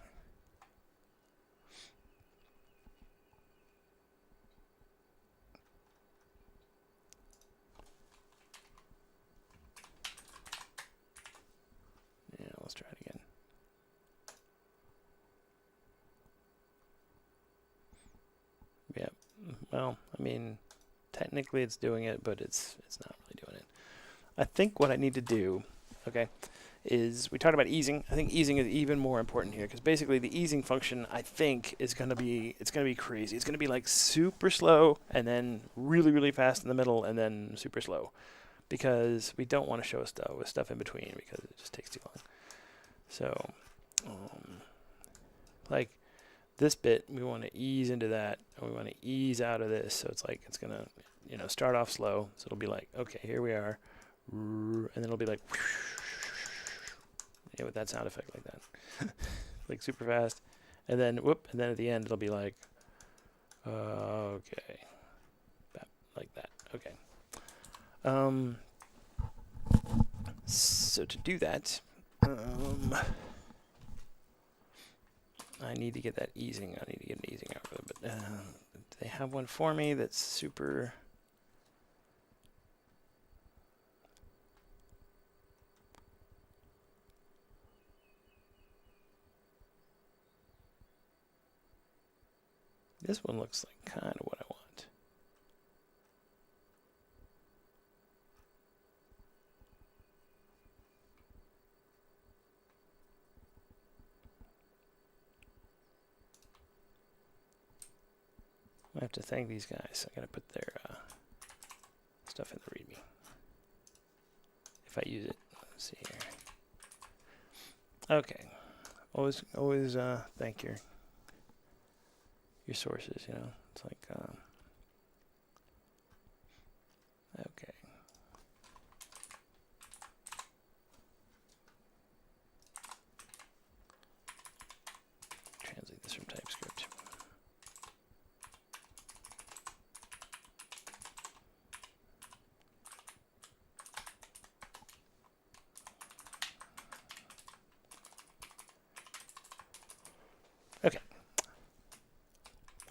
Yeah, let's try it again. Yep. Well, I mean, technically it's doing it, but it's not really doing it. I think what I need to do, okay, is we talked about easing. I think easing is even more important here because basically the easing function, I think, is going to be, it's going to be crazy. It's going to be like super slow and then really, really fast in the middle and then super slow because we don't want to show stuff with stuff in between because it just takes too long. So Like this bit, we want to ease into that, and we want to ease out of this. So it's like it's gonna, you know, start off slow. So it'll be like, okay, here we are, and then it'll be like, yeah, with that sound effect like that, like super fast, and then whoop, and then at the end it'll be like, okay, like that. Okay. So to do that, I need to get that easing. I need to get an easing out of it, but they have one for me that's super. This one looks like kind of what I want. I have to thank these guys. I gotta put their stuff in the README. If I use it, let's see here. Okay, always thank your sources. You know, it's like okay. Translate this from TypeScript. Okay.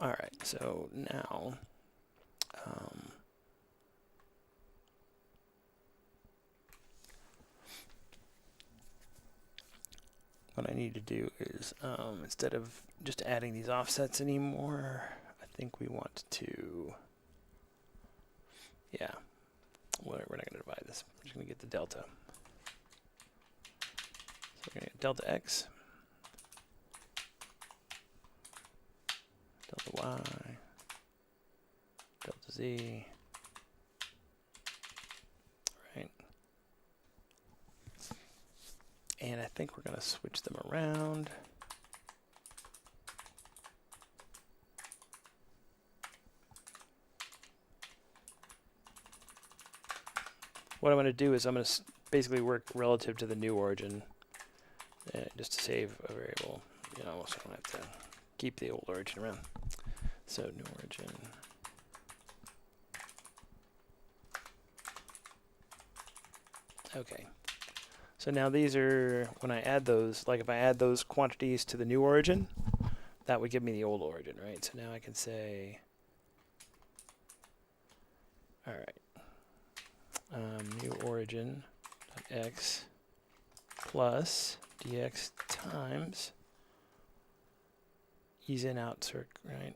All right. So now, what I need to do is instead of just adding these offsets anymore, I think we want to. Yeah. We're not going to divide this. We're just going to get the delta. So we're going to get delta x. Delta y, delta z, right? And I think we're going to switch them around. What I'm going to do is I'm going to basically work relative to the new origin, just to save a variable. You know, so I don't have to keep the old origin around. So new origin. Okay. So now these are, when I add those, like if I add those quantities to the new origin, that would give me the old origin, right? So now I can say, all right, new origin x plus dx times ease in out circ, right?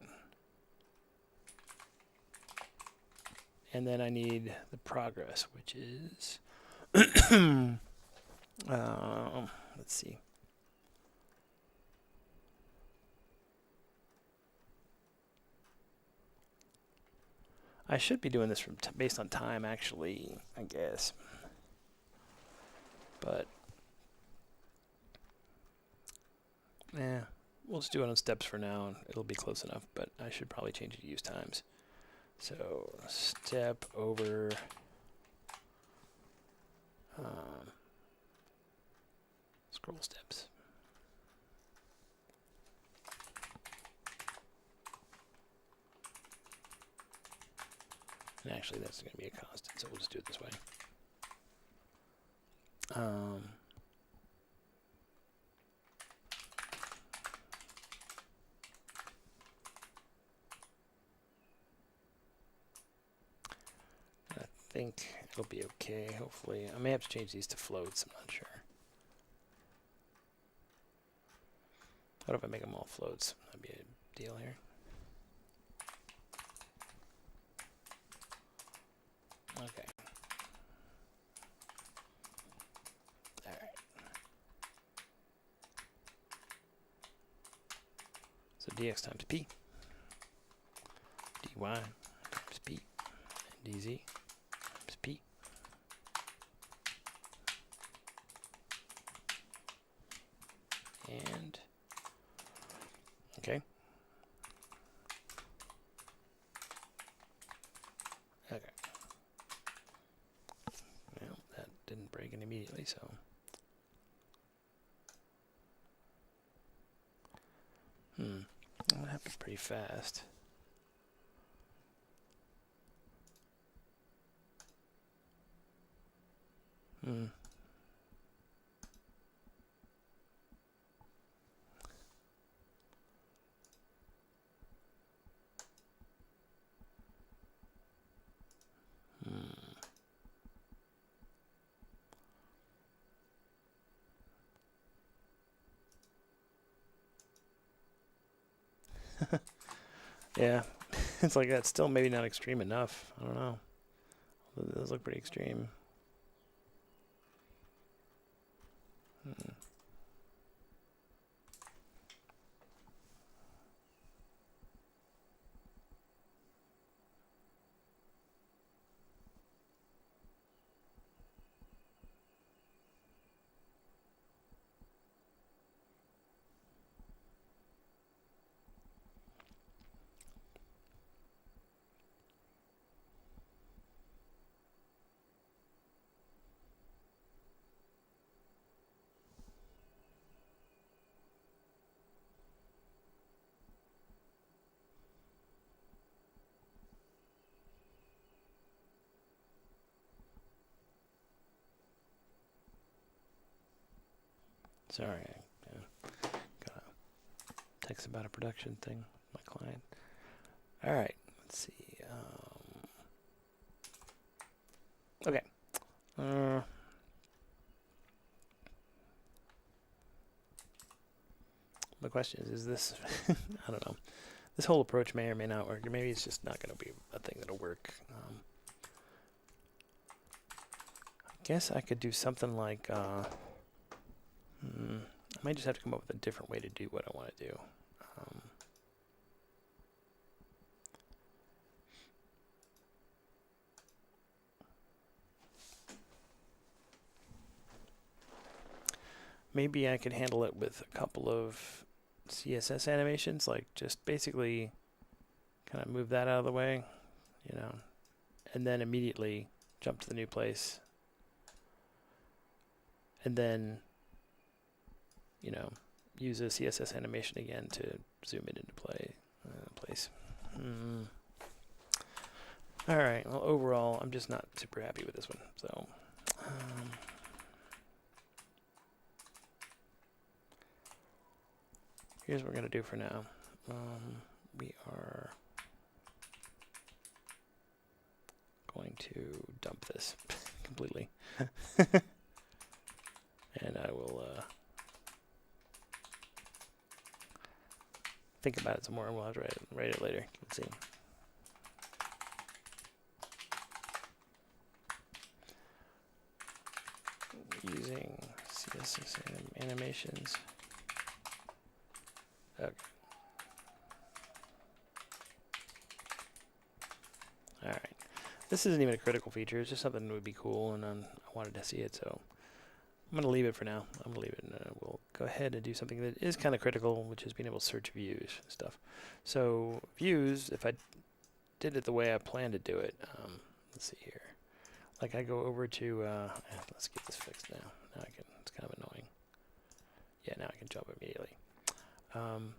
And then I need the progress, which is, let's see. I should be doing this from based on time, actually, I guess. But, we'll just do it on steps for now, and it'll be close enough, but I should probably change it to use times. So step over scroll steps. And actually that's going to be a constant, so we'll just do it this way. I think it'll be okay, hopefully. I may have to change these to floats, I'm not sure. What if I make them all floats? That'd be a deal here. Okay. All right. So dx times p, dy times p, and dz times p. And Okay. Okay. Well, that didn't break it immediately, so. That happened pretty fast. Yeah, it's like that's still maybe not extreme enough. I don't know. Those look pretty extreme. Sorry, I got a text about a production thing, my client. All right, let's see. Okay. My question is this, I don't know. This whole approach may or may not work, or maybe it's just not going to be a thing that'll work. I guess I could do something like, I might just have to come up with a different way to do what I want to do. Maybe I could handle it with a couple of CSS animations, like just basically kind of move that out of the way, you know, and then immediately jump to the new place. And then, you know, use a CSS animation again to zoom it into place. All right, well, overall, I'm just not super happy with this one, so. Here's what we're going to do for now. We are going to dump this completely. And I will think about it some more, and we'll have to write it later. Let's see. Using CSS animations. Okay. All right. This isn't even a critical feature. It's just something that would be cool, and I wanted to see it, so I'm going to leave it for now. I'm going to leave it, and we'll go ahead and do something that is kind of critical, which is being able to search views and stuff. So views, if I did it the way I planned to do it, let's see here. Like I go over to, let's get this fixed now. Now I can, it's kind of annoying. Yeah, now I can jump immediately.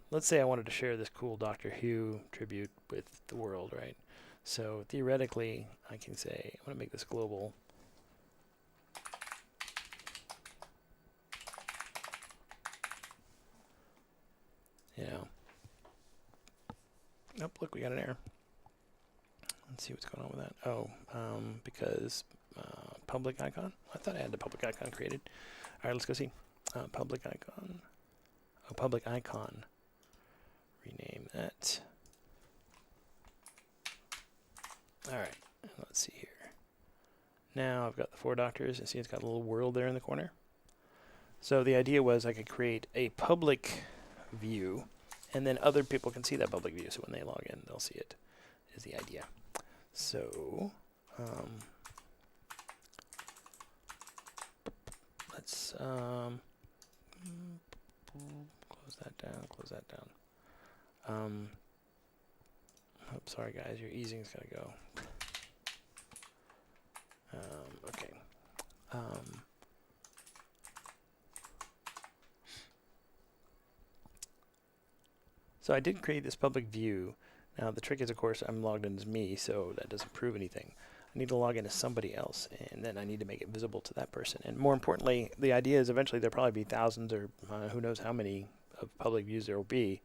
Let's say I wanted to share this cool Doctor Who tribute with the world, right? So theoretically, I can say, I want to make this global. You know. Nope, look, we got an error. Let's see what's going on with that. Oh, because public icon? I thought I had the public icon created. All right, let's go see. Public icon. Oh, public icon. Rename that. All right, let's see here. Now I've got the 4 doctors, and see it's got a little world there in the corner. So the idea was I could create a public view, and then other people can see that public view. So when they log in, they'll see it, is the idea. So let's close that down, close that down. Oh, sorry guys, your easing's gotta go. Okay. So I did create this public view. Now the trick is, of course, I'm logged in as me, so that doesn't prove anything. I need to log in as somebody else, and then I need to make it visible to that person. And more importantly, the idea is eventually there'll probably be thousands or who knows how many of public views there will be.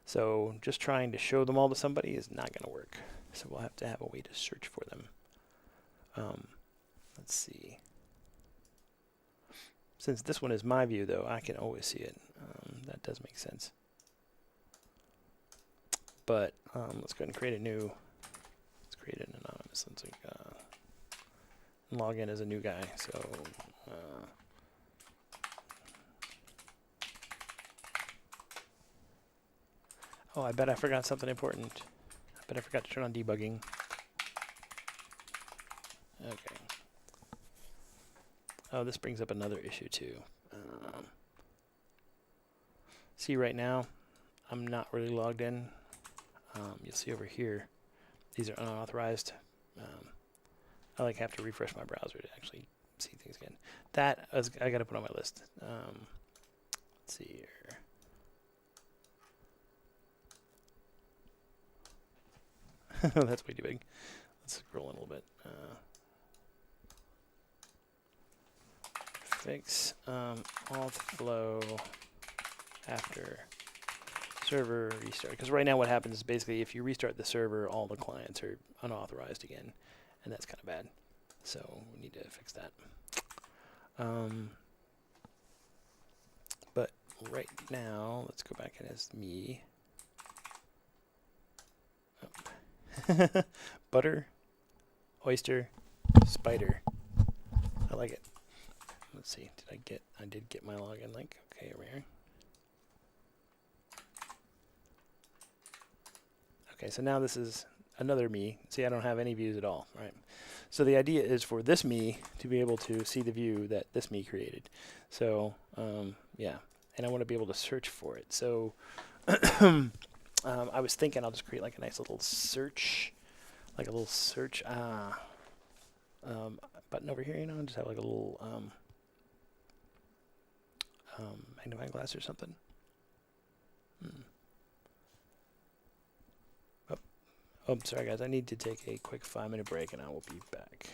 So just trying to show them all to somebody is not going to work. So we'll have to have a way to search for them. Let's see. Since this one is my view, though, I can always see it. That does make sense. But let's go ahead and create a new. Let's create an anonymous. Let's log in as a new guy. So. Oh, I bet I forgot something important. I bet I forgot to turn on debugging. Okay. Oh, this brings up another issue too. See right now, I'm not really logged in. You'll see over here, these are unauthorized. I have to refresh my browser to actually see things again. That I got to put on my list. Let's see here. That's way too big. Let's scroll in a little bit. Fix auth flow after server restart. Because right now what happens is basically if you restart the server, all the clients are unauthorized again. And that's kind of bad. So we need to fix that. But right now, let's go back in as me. Oh. Butter, oyster, spider. I like it. Let's see. I did get my login link. Okay, over here. Okay, so now this is another me. See, I don't have any views at all, right? So the idea is for this me to be able to see the view that this me created. So, yeah, and I want to be able to search for it. So I was thinking I'll just create like a nice little search, button over here, you know, and just have like a little magnifying glass or something. Oh, sorry guys, I need to take a quick 5-minute break and I will be back.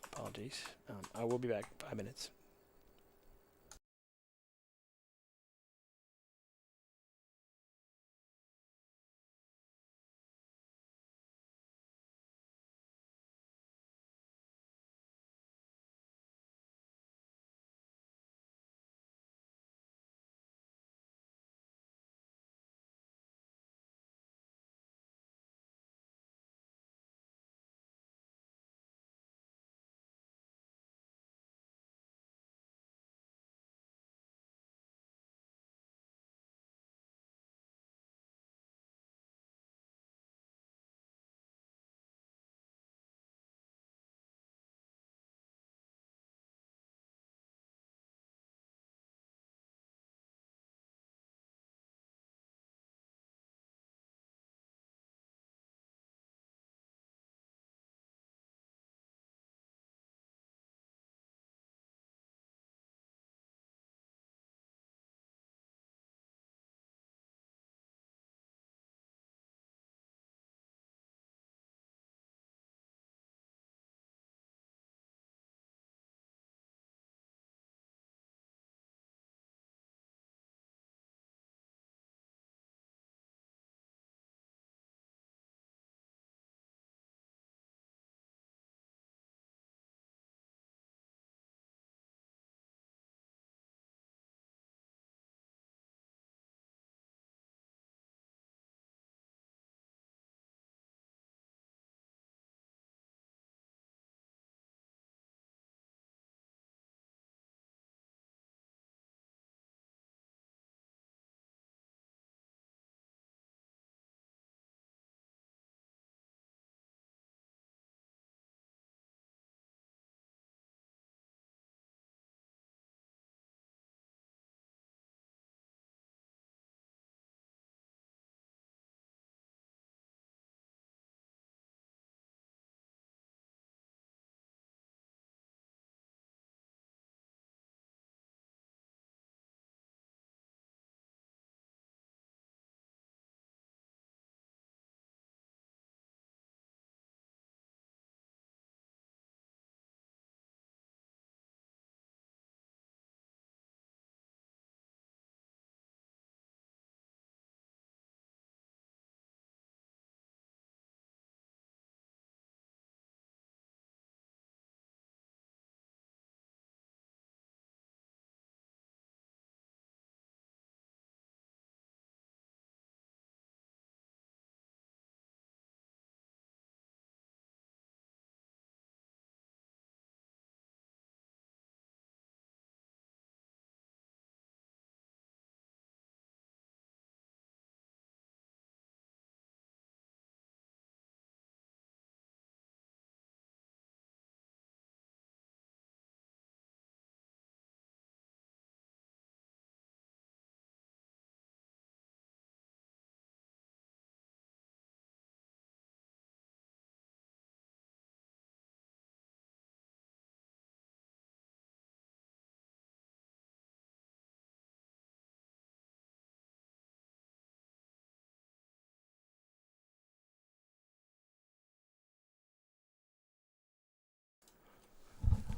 Apologies. I will be back in 5 minutes.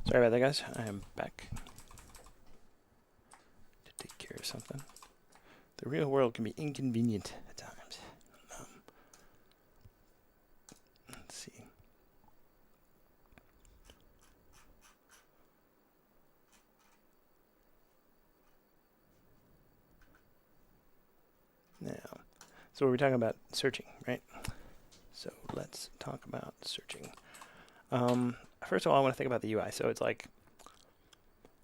Sorry about that, guys. I am back to take care of something. The real world can be inconvenient at times. Let's see. Now, so we're talking about searching, right? So let's talk about searching. First of all, I want to think about the UI. So it's like,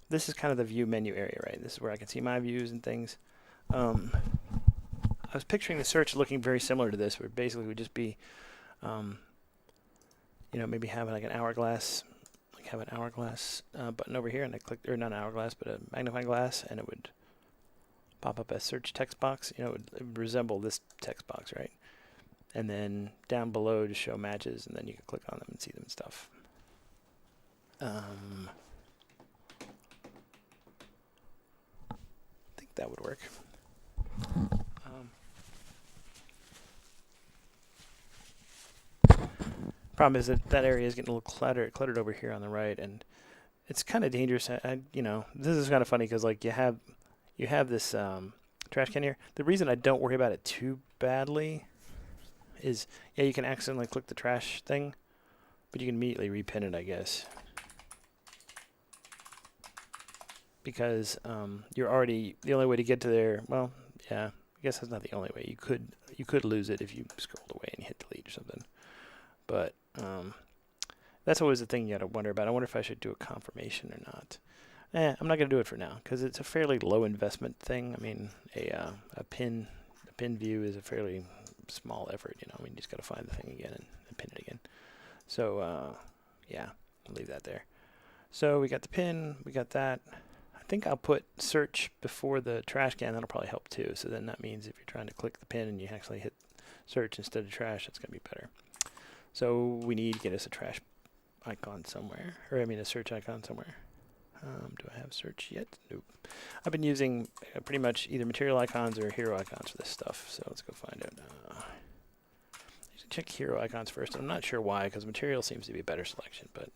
this is kind of the view menu area, right? This is where I can see my views and things. I was picturing the search looking very similar to this, where basically would just be, you know, maybe having like an hourglass, button over here, and I click, or not an hourglass, but a magnifying glass, and it would pop up a search text box. You know, it would resemble this text box, right? And then down below to show matches, and then you can click on them and see them and stuff. I think that would work. Problem is that area is getting a little cluttered over here on the right, and it's kind of dangerous. You know, this is kind of funny because like you have this trash can here. The reason I don't worry about it too badly is, yeah, you can accidentally click the trash thing, but you can immediately repin it, I guess. Because you're already, the only way to get to there, well, yeah, I guess that's not the only way. You could lose it if you scrolled away and you hit delete or something. But that's always the thing you got to wonder about. I wonder if I should do a confirmation or not. I'm not going to do it for now because it's a fairly low investment thing. I mean, a pin view is a fairly small effort. You know, I mean, you just got to find the thing again and pin it again. So yeah, I'll leave that there. So we got the pin, we got that. I think I'll put search before the trash can. That'll probably help too. So then that means if you're trying to click the pin and you actually hit search instead of trash, that's going to be better. So we need to get us a trash icon somewhere, or I mean a search icon somewhere. Do I have search yet? Nope. I've been using pretty much either material icons or hero icons for this stuff. So let's go find it. Check hero icons first. I'm not sure why, because material seems to be a better selection, but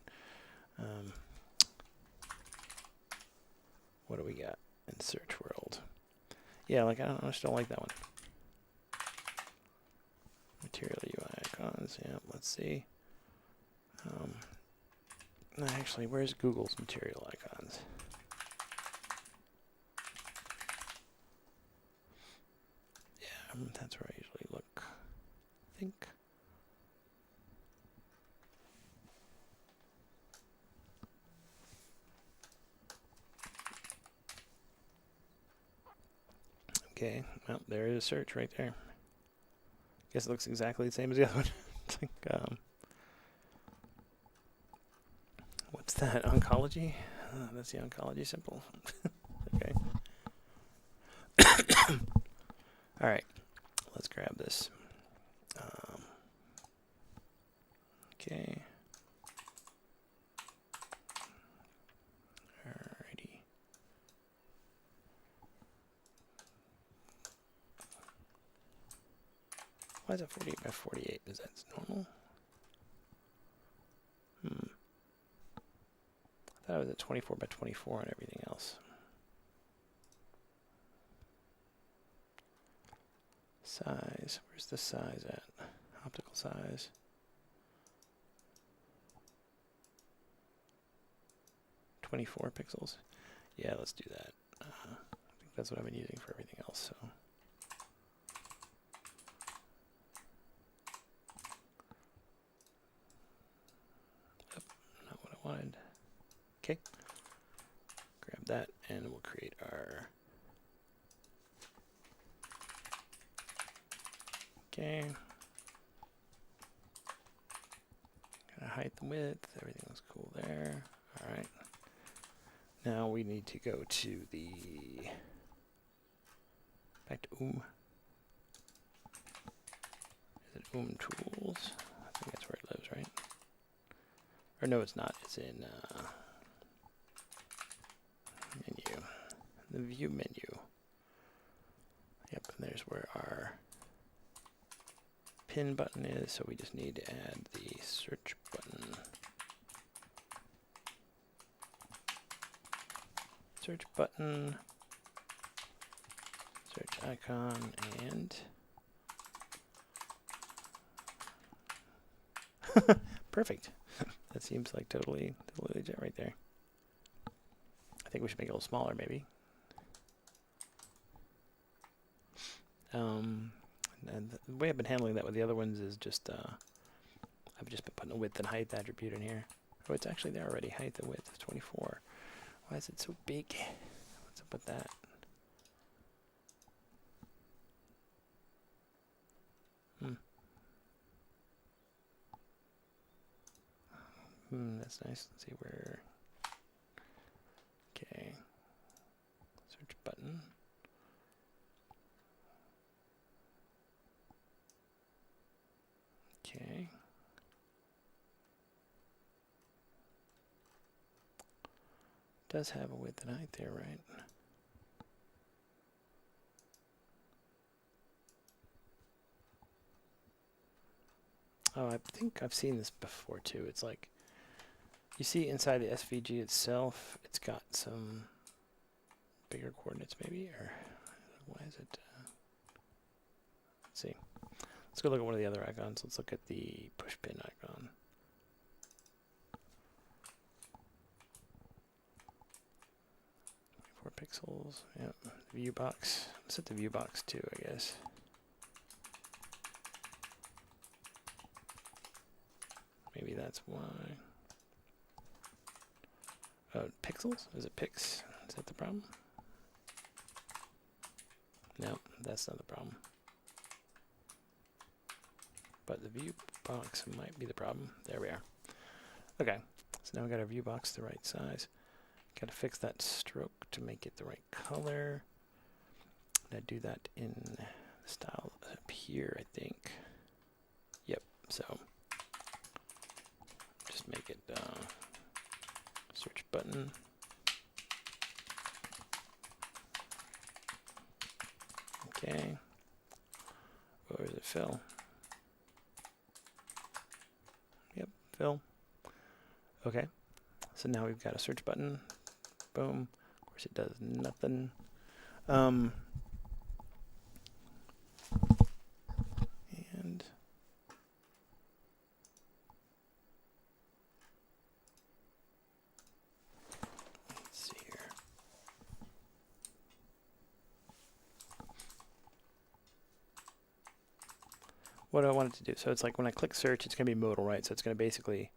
what do we got in search world? Yeah, like I just don't like that one. Material UI icons. Yeah, let's see. Actually, where's Google's material icons? Yeah, that's where I usually look. I think. Okay, well, there is search right there. Guess it looks exactly the same as the other one. It's like, what's that? Oncology? That's the oncology symbol. Okay. All right, let's grab this. Okay. Alrighty. Why is it 48 by 48? Is that normal? I thought it was at 24 by 24 and everything else. Size. Where's the size at? Optical size. (24 pixels). Yeah, let's do that. I think that's what I've been using for everything else. So. Yep, not what I wanted. Okay. Grab that, and we'll create our. Okay. Gonna height and width. Everything looks cool there. All right. Now we need to go to the back to Is it tools? I think that's where it lives, right? Or no, it's not. It's in menu. The view menu. Yep, and there's where our pin button is, so we just need to add the search button. search button, search icon, and perfect. That seems like totally legit right there. I think we should make it a little smaller, maybe. And the way I've been handling that with the other ones is just I've just been putting a width and height attribute in here. Oh, it's actually there already. Height and width is 24. Why is it so big? What's up with that? That's nice. Let's see where. Okay. Search button. Okay. Does have a width and height there, right? Oh, I think I've seen this before too. It's like, you see inside the SVG itself, it's got some bigger coordinates maybe, or why is it? Let's see. Let's go look at one of the other icons. Let's look at the push pin icon. Pixels. Yep. View box. Set the view box too, I guess. Maybe that's why. Pixels? Is it pix? Is that the problem? No, that's not the problem. But the view box might be the problem. There we are. Okay, so now we got our view box the right size. Got to fix that stroke to make it the right color. And I do that in the style up here, I think. Yep, so just make it search button. Okay. Where is it? Fill. Yep, fill. Okay. So now we've got a search button. Boom. Of course, it does nothing. And let's see here. What do I want it to do? So it's like when I click search, it's going to be modal, right? So it's going to basically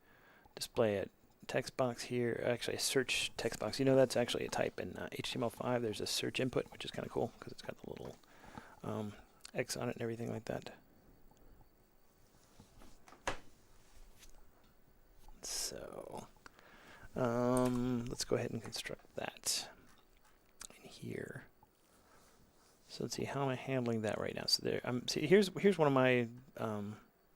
display a text box here, actually a search text box. You know, that's actually a type in HTML5. There's a search input, which is kind of cool because it's got the little X on it and everything like that. So let's go ahead and construct that in here. So let's see, how am I handling that right now? So there, see, here's one of my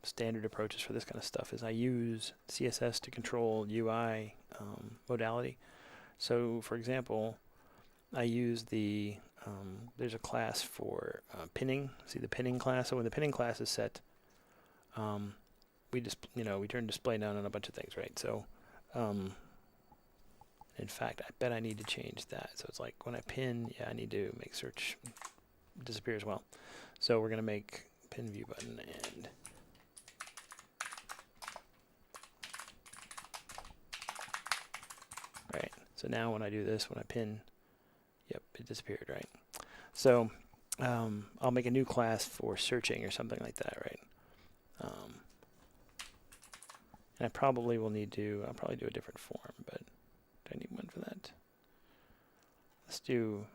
standard approaches for this kind of stuff is I use CSS to control UI modality. So for example, I use the there's a class for pinning. See the pinning class. So when the pinning class is set, we just we turn display down on a bunch of things, right? So in fact, I bet I need to change that. So it's like when I pin, yeah, I need to make search disappear as well. So we're gonna make pin view button and right. So now when I do this, when I pin, yep, it disappeared, right? So I'll make a new class for searching or something like that, right? And I probably will need to, I'll probably do a different form, but do I need one for that? Let's do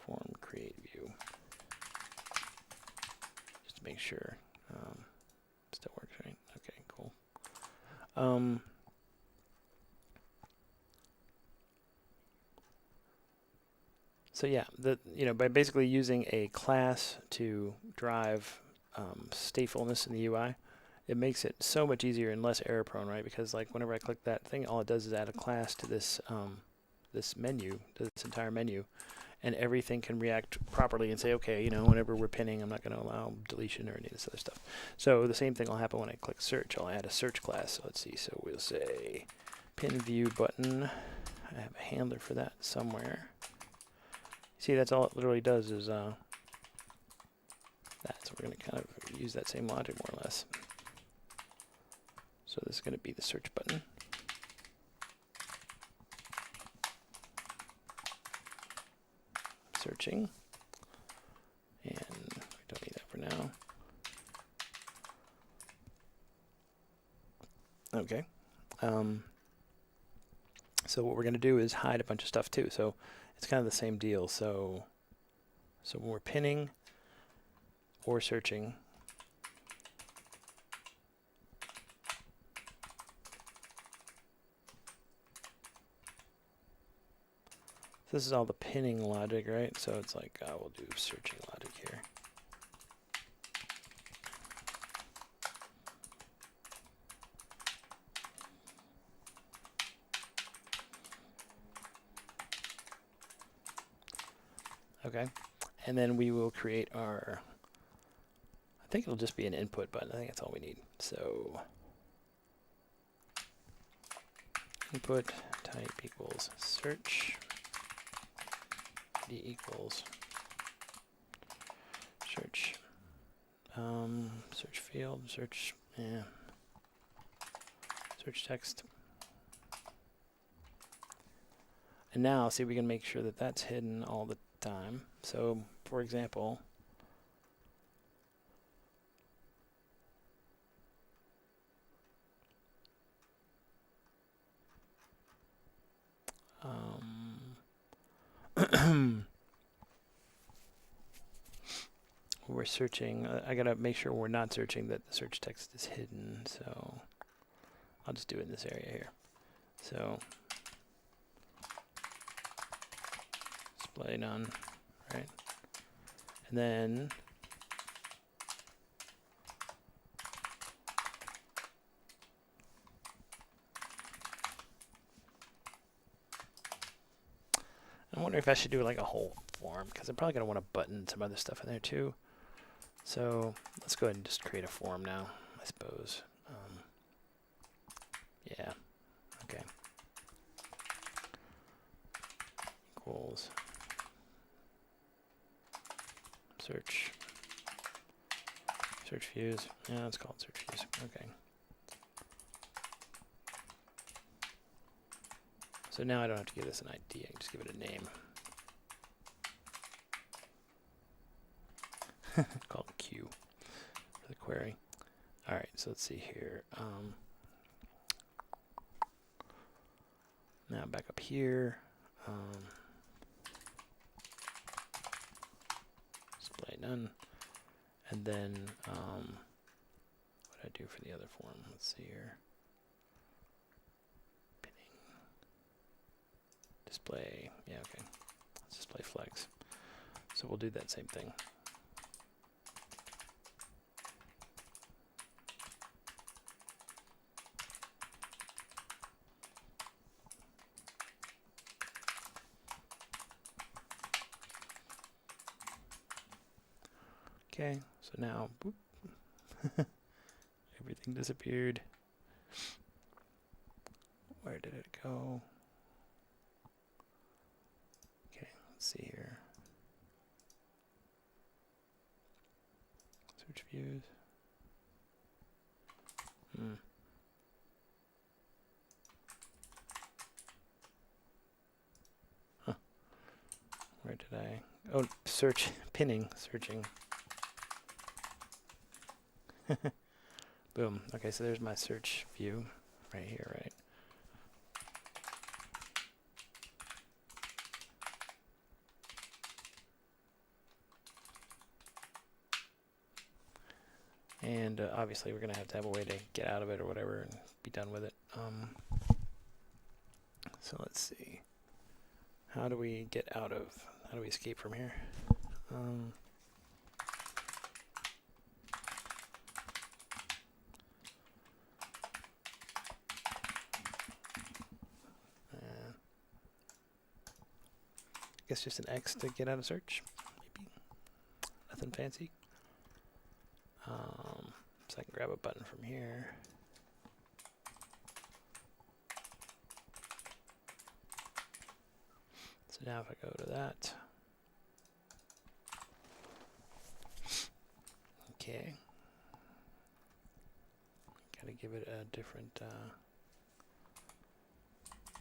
form create view. Just to make sure it still works, right? Okay, cool. So yeah, by basically using a class to drive statefulness in the UI, it makes it so much easier and less error prone, right? Because like whenever I click that thing, all it does is add a class to this this menu, to this entire menu, and everything can react properly and say, okay, whenever we're pinning, I'm not going to allow deletion or any of this other stuff. So the same thing will happen when I click search. I'll add a search class. So let's see. So we'll say pin view button. I have a handler for that somewhere. See, that's all it literally does is that. So we're going to kind of use that same logic more or less. So this is going to be the search button. Searching. And we don't need that for now. Okay. So what we're going to do is hide a bunch of stuff too. So it's kind of the same deal. So when we're pinning or searching, this is all the pinning logic, right? So it's like, we'll do searching logic here. Okay, and then we will create our, I think it'll just be an input button. I think that's all we need. So input type equals search, ID equals search, search field, search, search text. And now, see, we can make sure that that's hidden all the time. So, for example, we're searching. I gotta make sure we're not searching that the search text is hidden. So I'll just do it in this area here. So display none, right? And then I'm wondering if I should do like a whole form, because I'm probably going to want to button some other stuff in there too. So let's go ahead and just create a form now, I suppose. Yeah, okay. Equals search views. Yeah, it's called search views. Okay. So now I don't have to give this an ID, I can just give it a name. Called Q for the query. Alright, so let's see here. Now back up here. Display none. And then what did I do for the other form? Let's see here. Display, yeah, okay. Let's display flex. So we'll do that same thing. Okay, so now, boop, everything disappeared. Where did it go? Okay, let's see here. Search views. Huh. Where did I? Oh, search, pinning, searching. Boom. Okay, so there's my search view right here, right? And obviously we're going to have a way to get out of it or whatever and be done with it. So let's see. How do we get out of, how do we escape from here? I guess just an X to get out of search, maybe. Nothing fancy. So I can grab a button from here. So now if I go to that, Okay. Got to give it a different.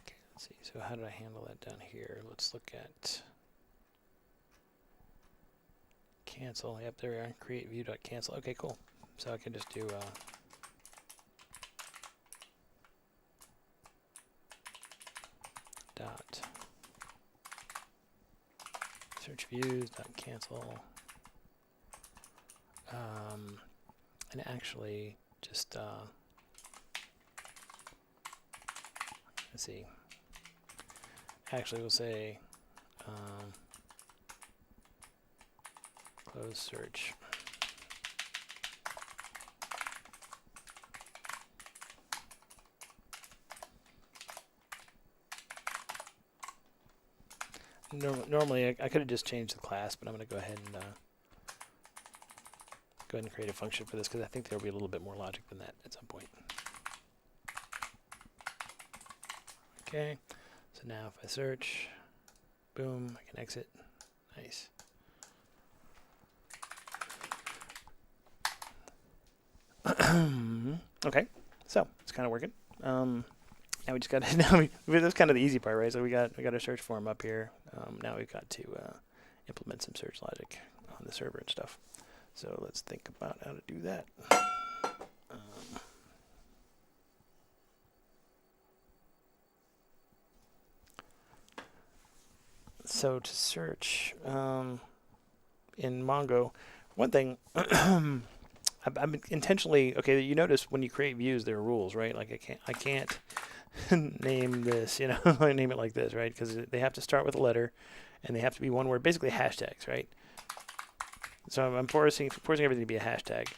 Okay, let's see. So how did I handle that down here? Let's look at cancel. Yep, there we are. Create view.cancel. Okay, cool. So I can just do dot search views dot cancel. And actually just let's see. Actually, we'll say close search. Normally, I could have just changed the class, but I'm going to go ahead and create a function for this because I think there will be a little bit more logic than that at some point. Okay, so now if I search, boom, I can exit. Nice. Okay, so it's kind of working. Now we just got to, that's kind of the easy part, right? So we got a search form up here. Now we've got to implement some search logic on the server and stuff. So let's think about how to do that. So to search in Mongo, one thing I'm intentionally okay. You notice when you create views, there are rules, right? Like I can't name this, you know, name it like this, right? Because they have to start with a letter, and they have to be one word, basically hashtags, right? So I'm forcing everything to be a hashtag.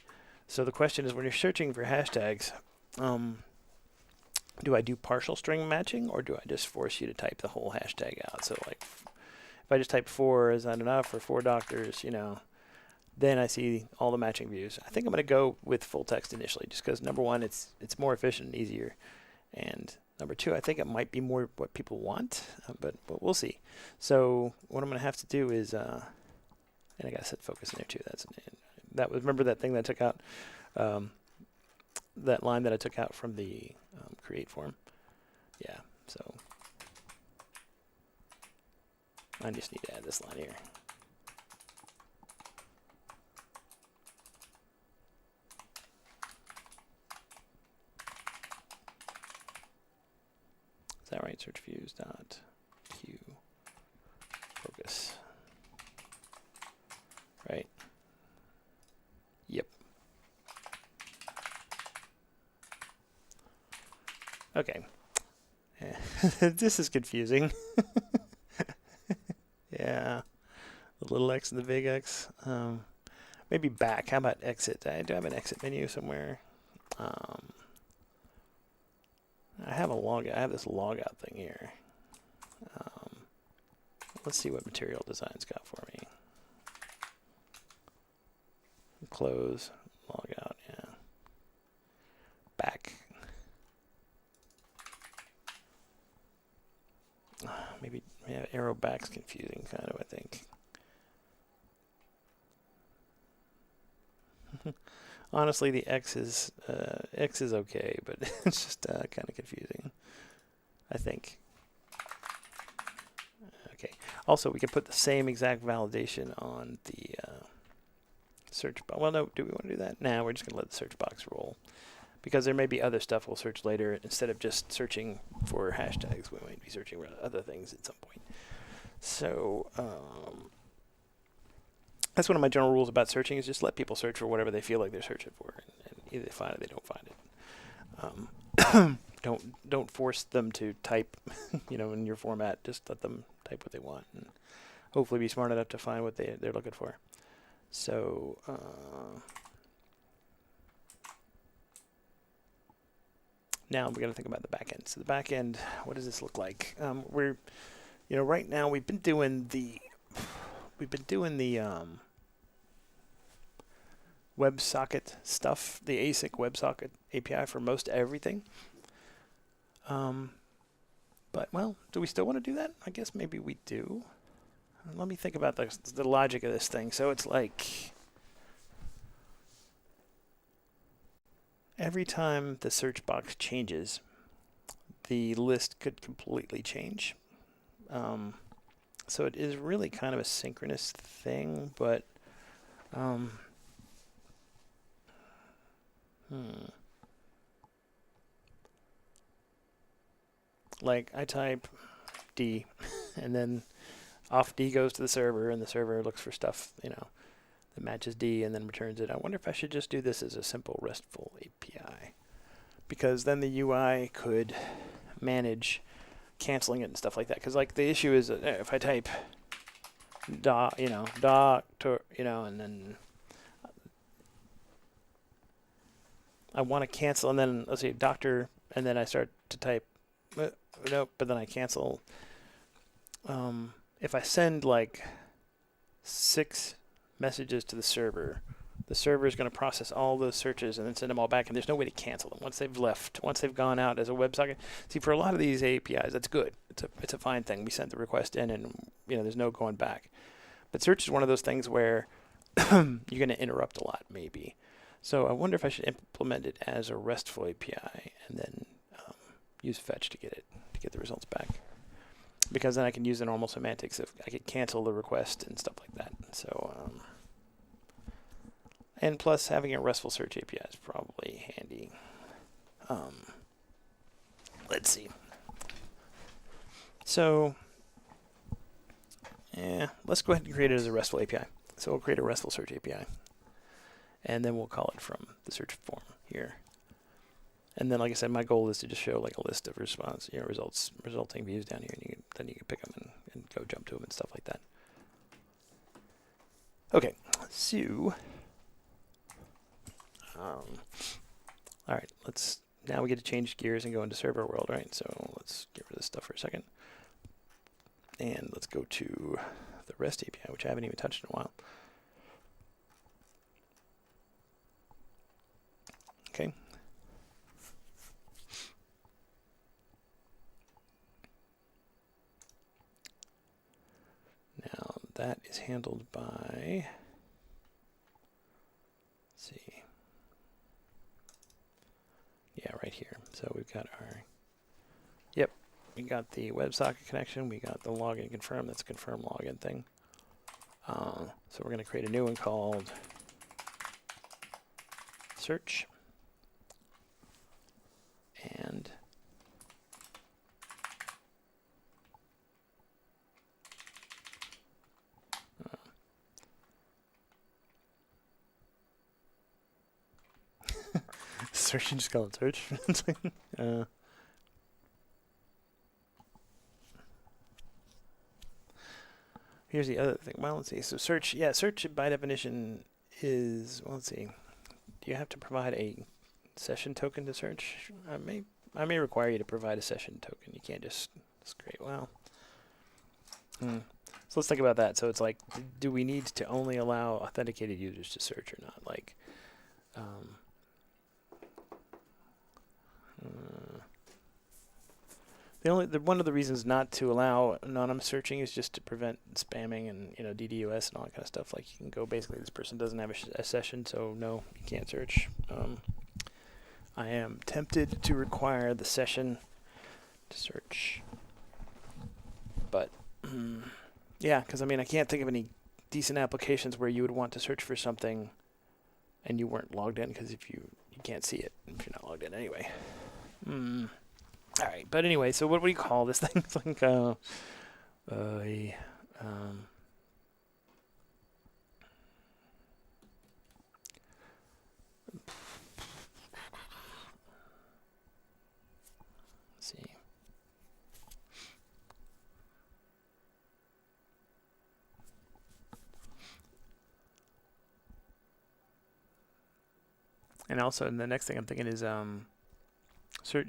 So the question is, when you're searching for hashtags, do I do partial string matching, or do I just force you to type the whole hashtag out? So like, if I just type 4, is that enough, or 4 doctors, you know, then I see all the matching views. I think I'm going to go with full text initially, just because number one, it's more efficient and easier, and number two, I think it might be more what people want, but we'll see. So what I'm going to have to do is, and I got to set focus in there too. That was, remember that thing that I took out, that line that I took out from the create form. Yeah. So I just need to add this line here. Is that right? Search views dot q focus. Right. Yep. Okay. This is confusing. Yeah. The little x and the big X. Maybe back. How about exit? I do have an exit menu somewhere. I have this logout thing here. Let's see what Material Design's got for me. Close, logout, yeah. Back. Maybe arrow back's confusing, kind of, I think. Honestly, the X is okay, but it's just kind of confusing, I think. Okay. Also, we can put the same exact validation on the search box. Well, no, do we want to do that? Nah, we're just going to let the search box roll, because there may be other stuff we'll search later. Instead of just searching for hashtags, we might be searching for other things at some point. So that's one of my general rules about searching, is just let people search for whatever they feel like they're searching for, and either they find it or they don't find it. Don't force them to type, you know, in your format. Just let them type what they want, and hopefully be smart enough to find what they're looking for. So now we're going to think about the back end. So the back end, what does this look like? We're, you know, right now we've been doing the WebSocket stuff, the async WebSocket API for most everything. But, well, do we still want to do that? I guess maybe we do. Let me think about the logic of this thing. So it's like, every time the search box changes, the list could completely change. So it is really kind of a synchronous thing, but like I type D, and then off D goes to the server, and the server looks for stuff, that matches D and then returns it. I wonder if I should just do this as a simple RESTful API, because then the UI could manage canceling it and stuff like that. Because like the issue is that if I type doctor, and then I want to cancel, and then let's see, doctor, and then I start to type nope, but then I cancel. If I send like 6 messages to the server is going to process all those searches and then send them all back, and there's no way to cancel them once they've gone out as a WebSocket. See, for a lot of these APIs, that's good. It's a fine thing. We sent the request in, and there's no going back. But search is one of those things where you're going to interrupt a lot, maybe. So I wonder if I should implement it as a RESTful API and then use fetch to get the results back. Because then I can use the normal semantics of I could cancel the request and stuff like that. So, and plus having a RESTful search API is probably handy. Let's see. So, let's go ahead and create it as a RESTful API. So we'll create a RESTful search API, and then we'll call it from the search form here. And then, like I said, my goal is to just show like a list of resulting views down here, and then you can pick them and go jump to them and stuff like that. Okay, so all right, now we get to change gears and go into server world, right? So let's get rid of this stuff for a second, and let's go to the REST API, which I haven't even touched in a while. Okay. Now that is handled by, let's see, yeah, right here. So we've got we got the WebSocket connection, we got the login confirm, that's a confirm login thing. So we're going to create a new one called search, and search, and just call it search. Here's the other thing. Well, let's see. So search by definition is, well, let's see. Do you have to provide a session token to search? I may require you to provide a session token. You can't just create. Well, so let's think about that. So it's like, do we need to only allow authenticated users to search or not? Like, one of the reasons not to allow anonymous searching is just to prevent spamming and DDoS and all that kind of stuff. Like, you can go, basically, this person doesn't have a session, so no, you can't search. I am tempted to require the session to search, but yeah, because I can't think of any decent applications where you would want to search for something and you weren't logged in, because if you can't see it if you're not logged in anyway. All right, but anyway, so what do we call this thing? It's like let's see. And also, the next thing I'm thinking is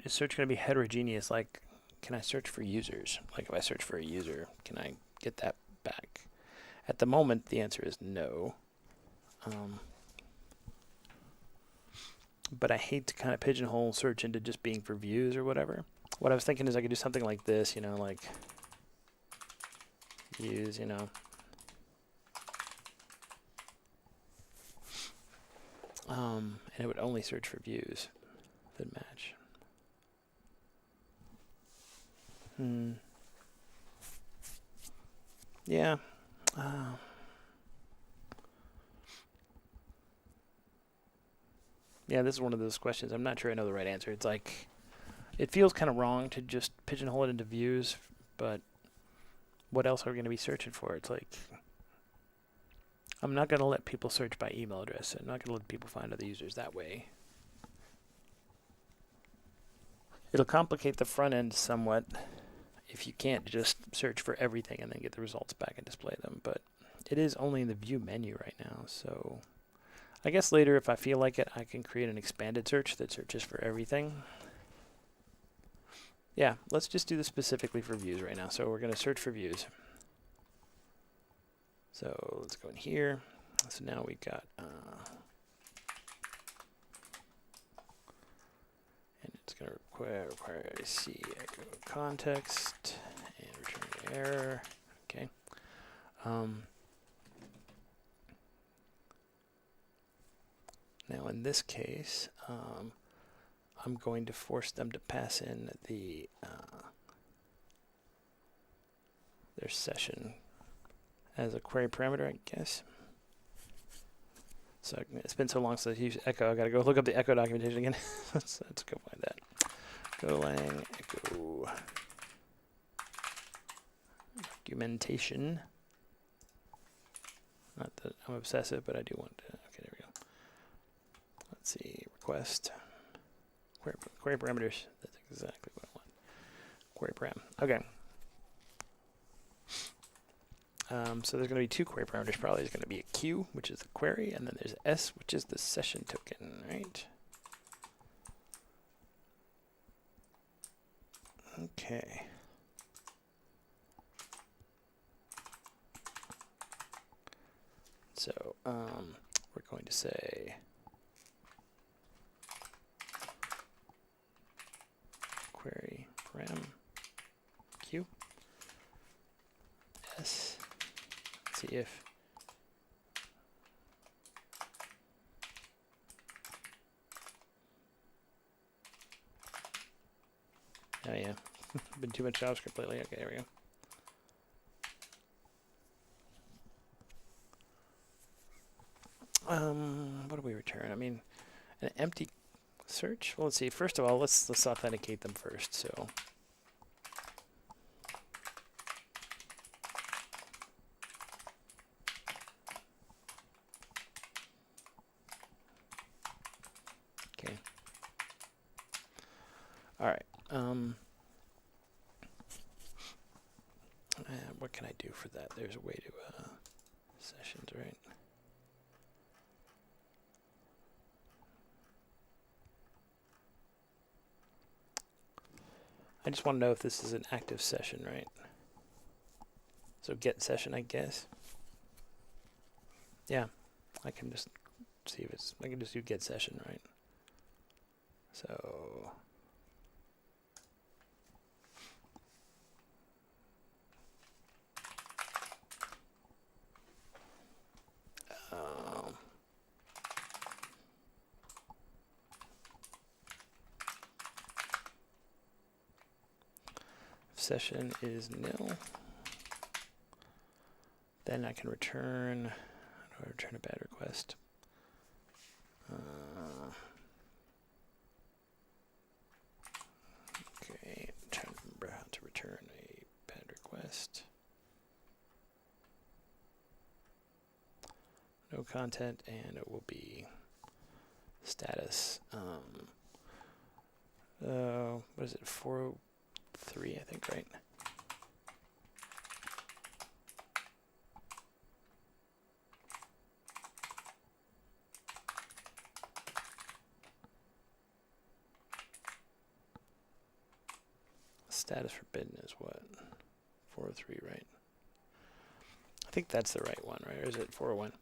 is search going to be heterogeneous? Like, can I search for users? Like, if I search for a user, can I get that back? At the moment, the answer is no. But I hate to kind of pigeonhole search into just being for views or whatever. What I was thinking is I could do something like this, like views, And it would only search for views that match. Yeah. Yeah, this is one of those questions. I'm not sure I know the right answer. It's like, it feels kind of wrong to just pigeonhole it into views, but what else are we going to be searching for? It's like, I'm not going to let people search by email address. I'm not going to let people find other users that way. It'll complicate the front end somewhat if you can't just search for everything and then get the results back and display them. But it is only in the view menu right now, so I guess later if I feel like it, I can create an expanded search that searches for everything. Yeah, let's just do this specifically for views right now. So we're going to search for views. So let's go in here. So now we've got, and it's going to require a C echo context and return the error. Okay. Now in this case, I'm going to force them to pass in the their session as a query parameter, I guess. So it's been so long since I used echo, I gotta go look up the echo documentation again. Let's go find that. Golang echo documentation. Not that I'm obsessive, but I do want to. Okay, there we go. Let's see, request. Query parameters. That's exactly what I want. Query param. Okay. So there's going to be two query parameters. Probably there's going to be a Q, which is the query, and then there's S, which is the session token, right? Okay. So we're going to say query param Q S. Let's see if oh yeah, been too much JavaScript lately. Okay, there we go. What do we return? I mean, an empty search. Well, let's see. First of all, let's authenticate them first. So. Okay. All right. What can I do for that? There's a way to sessions, right? I just want to know if this is an active session, right? So get session, I guess. Yeah, I can just see if it's, I can just do get session, right? So if session is nil, then I can return, how do I return a bad request? Okay, I'm trying to remember how to return a bad request. No content, and it will be status. What is it? 403, I think, right? Status forbidden is what? 403, right? I think that's the right one, right? Or is it 401?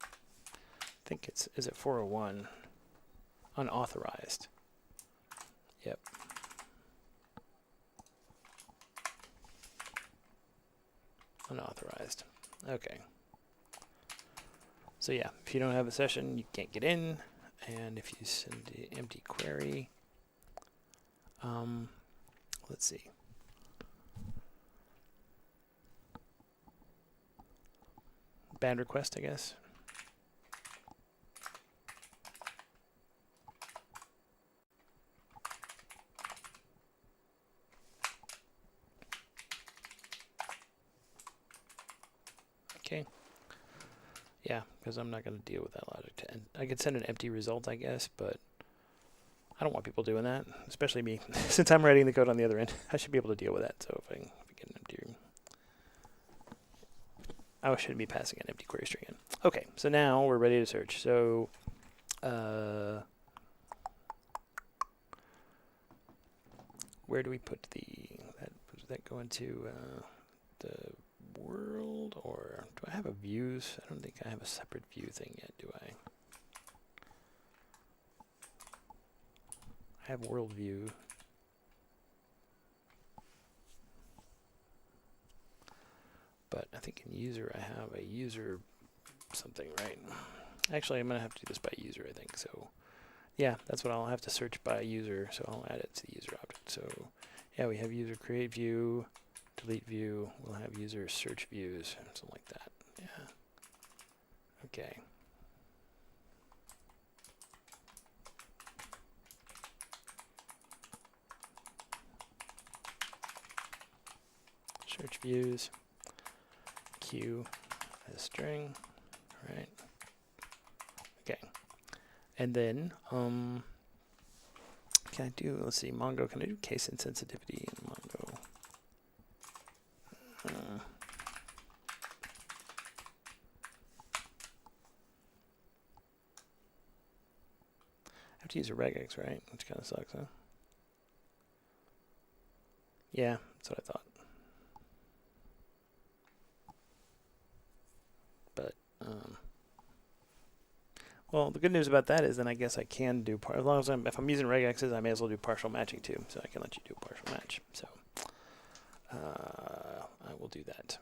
I think it's, is it 401? Unauthorized. Yep. Unauthorized. Okay. So yeah, if you don't have a session, you can't get in. And if you send the empty query, let's see. Bad request, I guess. Okay. Yeah, because I'm not going to deal with that logic. I could send an empty result, I guess, but I don't want people doing that, especially me. Since I'm writing the code on the other end, I should be able to deal with that. So if I get an empty, I shouldn't be passing an empty query string in. Okay, so now we're ready to search. So where do we put the, does that go into the world, or do I have a views? I don't think I have a separate view thing yet, do I? I have world view. But I think in user I have a user something, right? Actually, I'm going to have to do this by user, I think. So yeah, that's what I'll have to search by user. So I'll add it to the user object. So yeah, we have user create view, delete view. We'll have user search views, something like that. Yeah. Okay. Search views, q as string, right? Okay. And then, can I do, let's see, Mongo, can I do case insensitivity in Mongo? I have to use a regex, right? Which kind of sucks, huh? Yeah, that's what I thought. But, well, the good news about that is then I guess I can do, as long as if I'm using regexes, I may as well do partial matching too. So I can let you do partial match. So I will do that.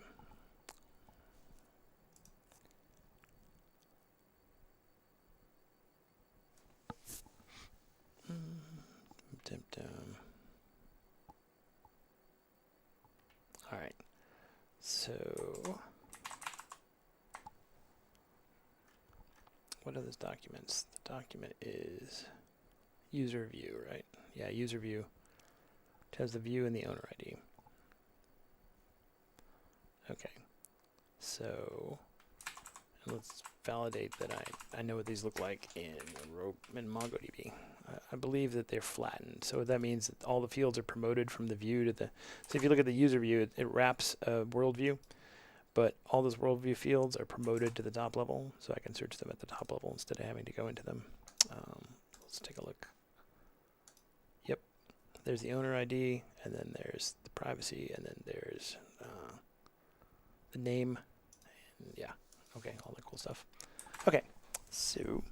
All right. So what are those documents? The document is user view, right? Yeah, user view. It has the view and the owner ID. Okay. So let's validate that I know what these look like in MongoDB. I believe that they're flattened. So that means that all the fields are promoted from the view to the, so if you look at the user view, it wraps a world view, but all those world view fields are promoted to the top level. So I can search them at the top level instead of having to go into them. Let's take a look. Yep. There's the owner ID, and then there's the privacy, and then there's the name. And yeah. Okay, all the cool stuff. Okay, so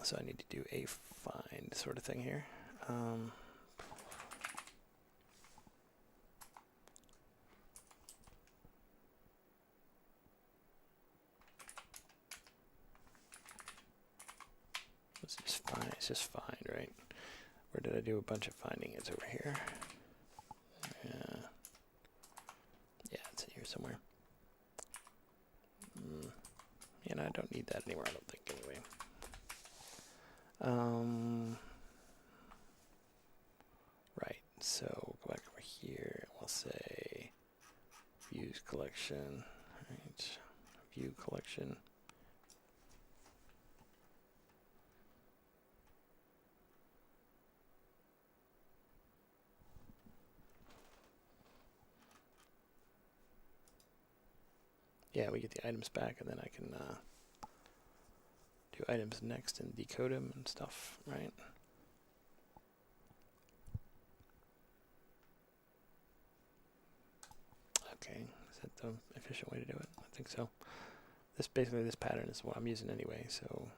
so I need to do a find sort of thing here. It's just find, right? Where did I do a bunch of finding? It's over here. Yeah, it's in here somewhere. Yeah, no, I don't need that anymore, I don't think, anyway. Right, so we'll go back over here. We'll say views collection, right? View collection. Yeah, we get the items back, and then I can do items next and decode them and stuff, right? Okay, Is that the efficient way to do it? I think so. Basically this pattern is what I'm using anyway, so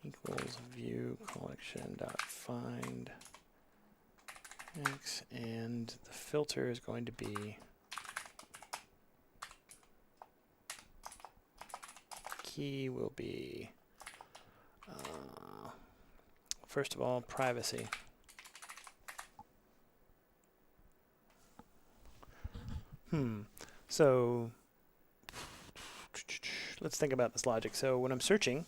equals view collection dot find x, and the filter is going to be key will be first of all privacy. So let's think about this logic. So when I'm searching,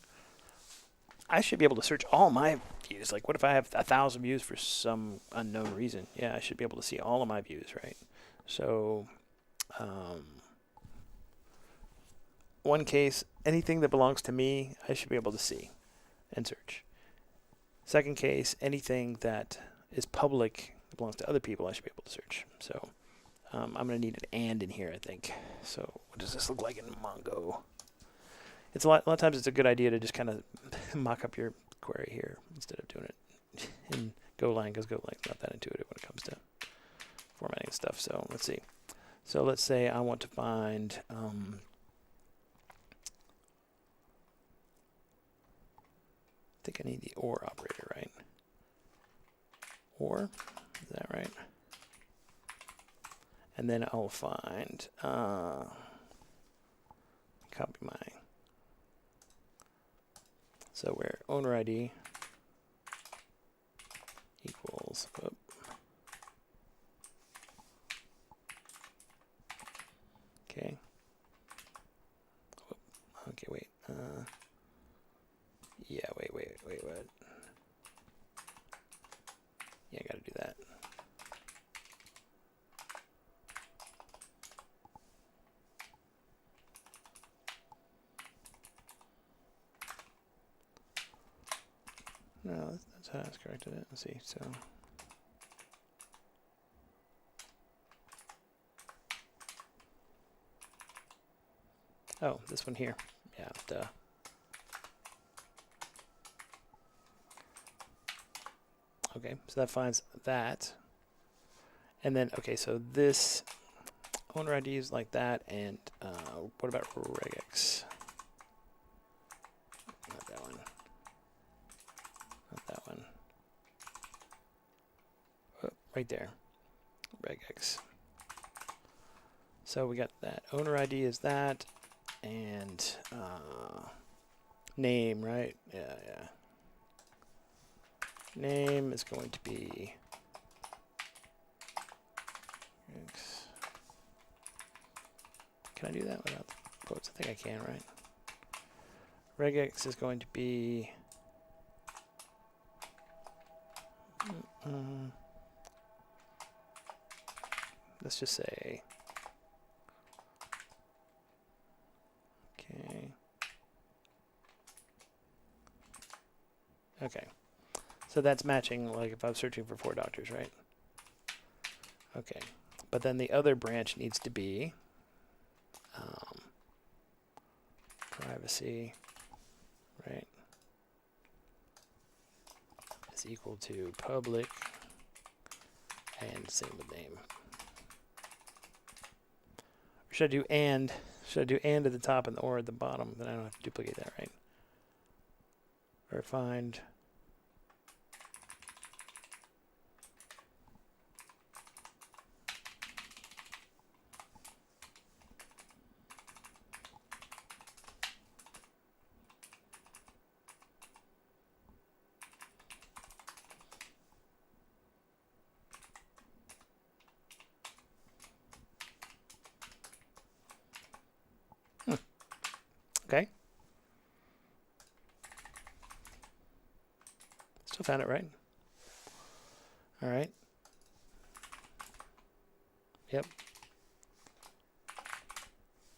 I should be able to search all my views. Like, what if I have 1,000 views for some unknown reason? Yeah, I should be able to see all of my views, right? So, one case, anything that belongs to me, I should be able to see and search. Second case, anything that is public that belongs to other people, I should be able to search. So, I'm going to need an and in here, I think. So, what does this look like in Mongo? It's a lot of times it's a good idea to just kind of mock up your query here instead of doing it in Golang, because Golang's not that intuitive when it comes to formatting stuff. So let's see. So let's say I want to find I think I need the OR operator, right? OR, is that right? And then I'll find copy my. So where owner ID equals, okay. Okay, wait. Yeah, wait, what? Yeah, I gotta do that. No, that's how it's corrected it. Let's see. So, oh, this one here. Yeah, duh. Okay, so that finds that. And then, okay, so this owner ID is like that. And what about regex? Not that one. Not that one. Oh, right there. Regex. So we got that. Owner ID is that. And name, right? Yeah. Name is going to be X. Can I do that without the quotes? I think I can, right? Regex is going to be let's just say okay. So that's matching, like if I was searching for 4 doctors, right? Okay. But then the other branch needs to be privacy, right? Is equal to public and same with name. Or should I do and? Should I do and at the top and the or at the bottom? Then I don't have to duplicate that, right? Or find. Okay. Still found it, right? All right. Yep.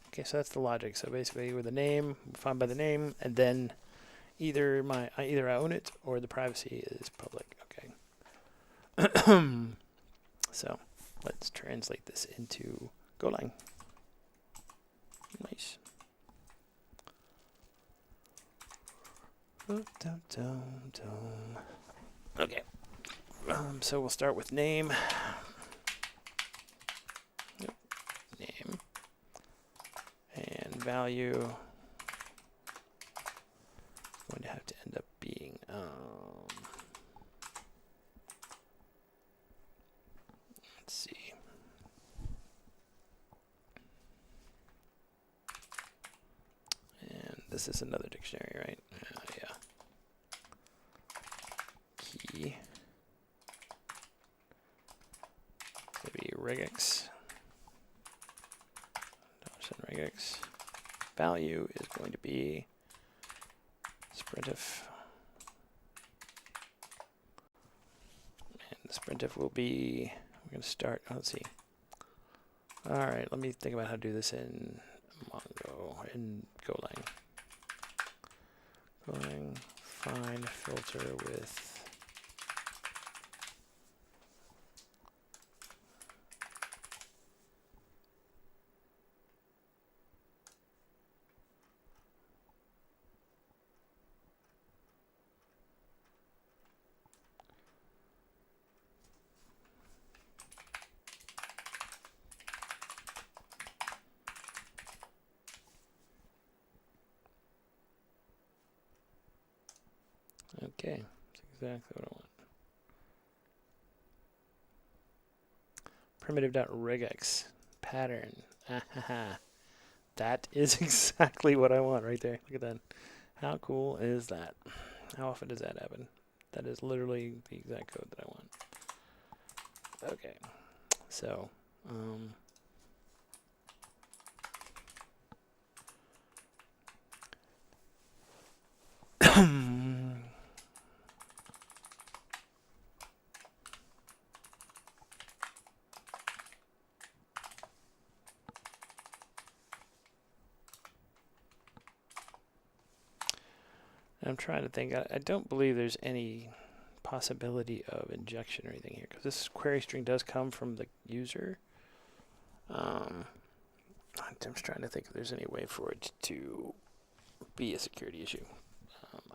Okay, so that's the logic. So basically, with the name, find by the name, and then either I own it or the privacy is public. Okay. So let's translate this into Golang. Nice. Okay. So we'll start with name. Yep. Name. And value. Going to have to end up being let's see. And this is another dictionary, right? Yeah. Key. Maybe regex. $regex. Value is going to be sprintf. And the sprintf will be, we're going to start, let's see. All right, let me think about how to do this in Mongo, in Golang. Golang, find filter with okay, that's exactly what I want. Primitive.regex pattern. That is exactly what I want right there. Look at that. How cool is that? How often does that happen? That is literally the exact code that I want. Okay, so I'm trying to think. I don't believe there's any possibility of injection or anything here, because this query string does come from the user. I'm just trying to think if there's any way for it to be a security issue.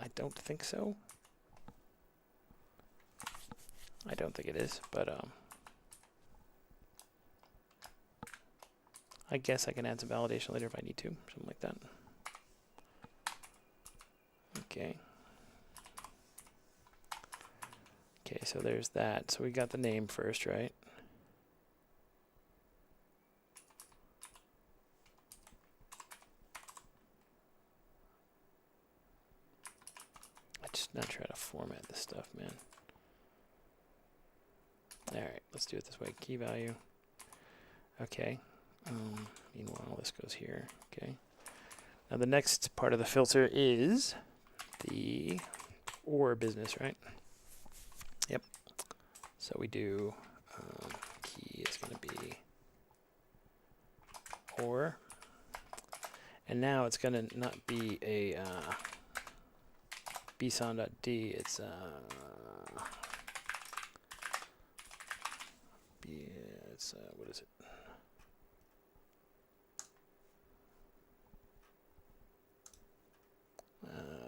I don't think so. I don't think it is, but I guess I can add some validation later if I need to, something like that. Okay. Okay, so there's that. So we got the name first, right? I'm just not trying to format this stuff, man. All right, let's do it this way. Key value. Okay. Meanwhile, this goes here. Okay. Now the next part of the filter is the OR business, right? Yep. So we do key is going to be OR. And now it's going to not be a bson.d, it's what is it?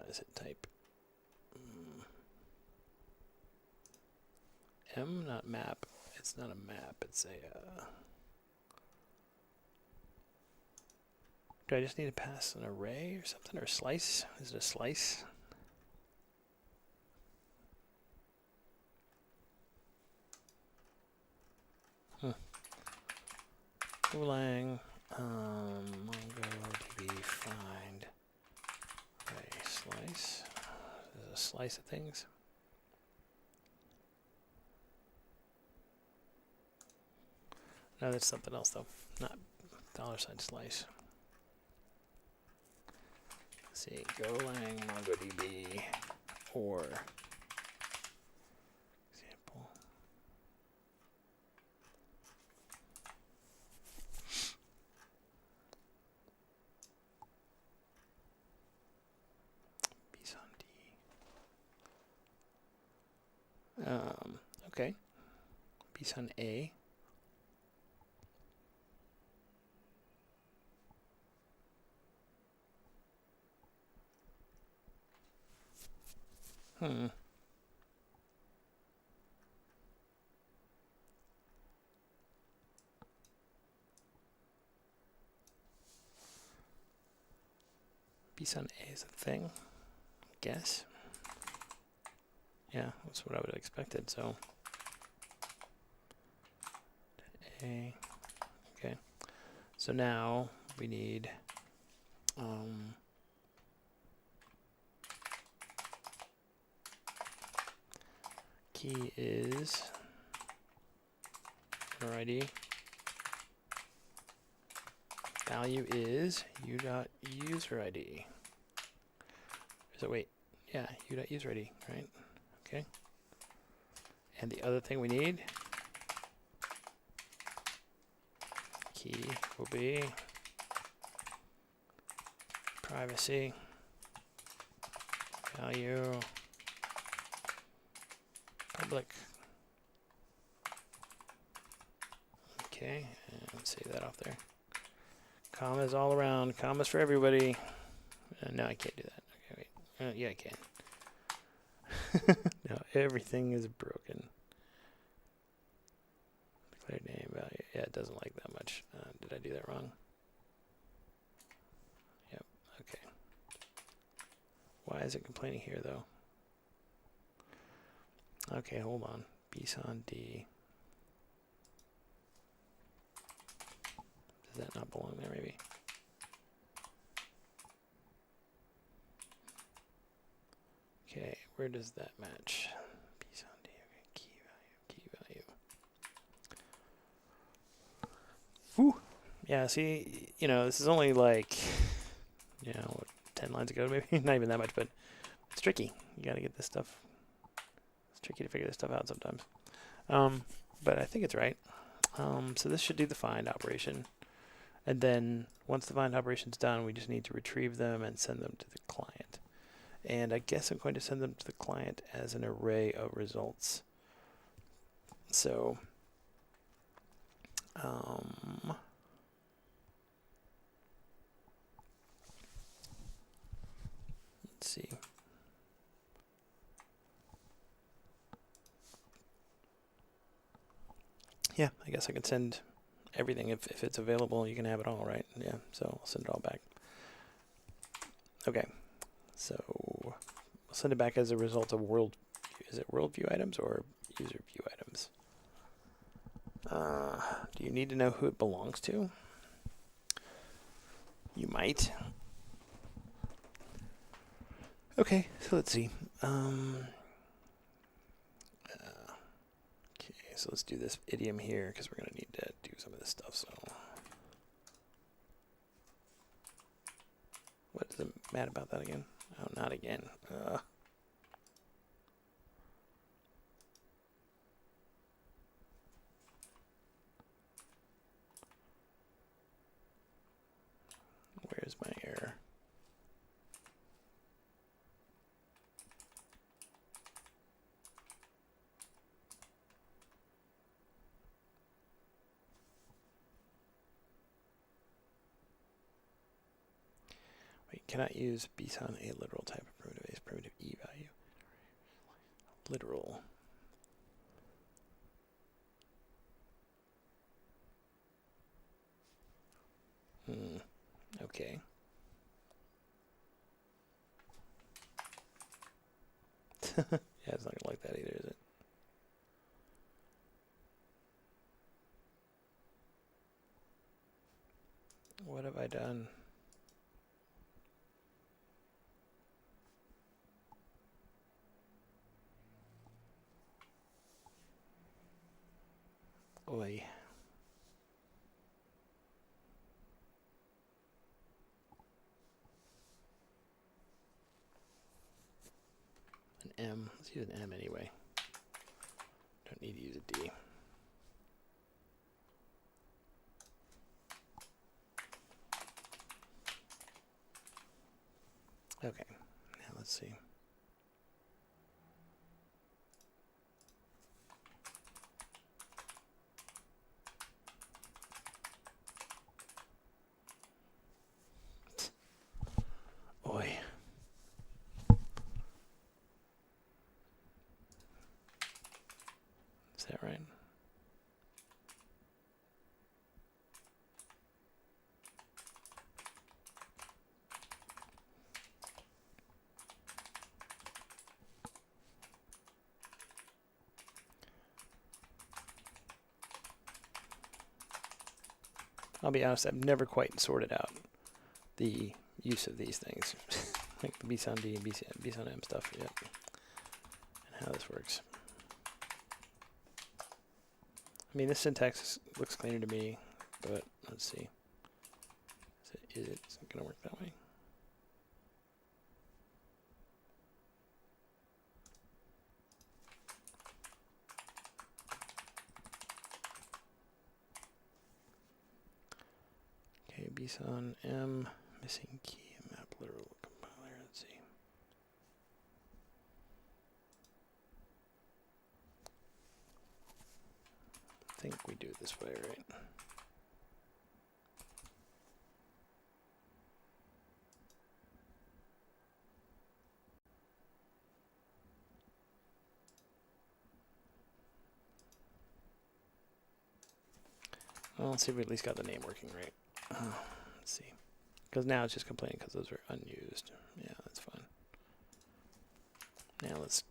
Is it type M, not map? It's not a map, it's a do I just need to pass an array or something, or a slice? Is it a slice? Golang, MongoDB find a slice. Is it a slice of things? No, that's something else though, not $sign slice. Let's see, Golang, MongoDB, or example. Okay. Bson A. piece on A is a thing, I guess. Yeah, that's what I would have expected, so. A, okay. So now we need, key is ID. Value is u.userID. So wait, yeah, u.userID, right? Okay. And the other thing we need, key will be privacy value public. Okay, and save that off there. Commas all around, commas for everybody. No, I can't do that. Okay, wait. Yeah, I can. No, everything is broken. Declared name value. Yeah, it doesn't like that much. Did I do that wrong? Yep. Okay. Why is it complaining here though? Okay, hold on. Piece on D. Does that not belong there, maybe? Okay, where does that match? Piece on D. Okay, key value. Whew. Yeah, see, you know, this is only like, you know, what, 10 lines ago, maybe? Not even that much, but it's tricky. You gotta get this stuff. It's tricky to figure this stuff out sometimes. But I think it's right. So this should do the find operation. And then once the find operation's done, we just need to retrieve them and send them to the client. And I guess I'm going to send them to the client as an array of results. So, let's see. Yeah, I guess I can send everything if it's available. You can have it all, right? Yeah, so I'll send it all back. Okay, so we'll send it back as a result of world. Is it world view items or user view items? Do you need to know who it belongs to? You might. Okay, so let's see. Okay, so let's do this idiom here because we're going to need to do some of this stuff. So, what is it mad about that again? Oh, not again. Where's my error? Wait, cannot use bson a literal type of primitive is primitive e value. Literal. Okay. Yeah, it's not gonna like that either, is it? What have I done? Oi. An M. Let's use an M anyway. Don't need to use a D. Okay, now let's see. Oi. Is that right? I'll be honest, I've never quite sorted out the use of these things, like the bson D and bson M stuff yet, and how this works. I mean, this syntax looks cleaner to me, but let's see. Is it going to work that way? Okay, bson M, missing key, map literal compiler. Let's see. I think we do it this way, right? Well, let's see if we at least got the name working right. Let's see. Because now it's just complaining because those are unused. Yeah, that's fine. Now let's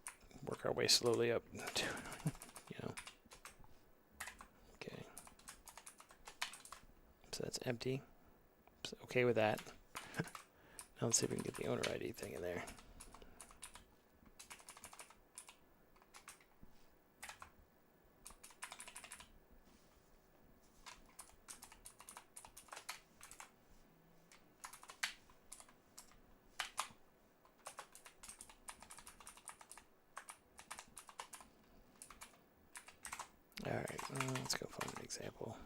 work our way slowly up to, you know. Okay. So that's empty. So okay with that. Now let's see if we can get the owner ID thing in there. Alright, let's go find an example.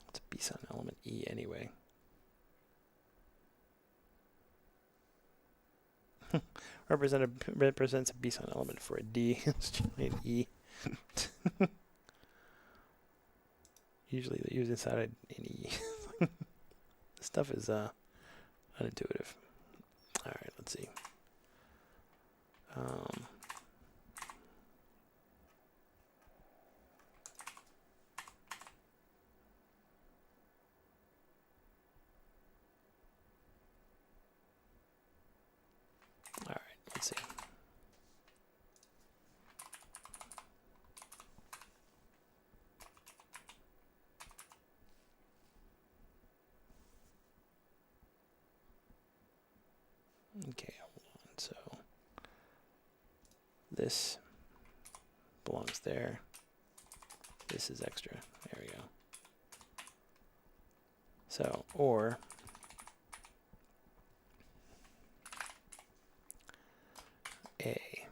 It's a bson element E anyway. Represents a bson element for a D. It's generally an E. Usually they use inside an E. This stuff is unintuitive. Alright, let's see. Alright, let's see. Okay, hold on. So this belongs there. This is extra. There we go. So, or A.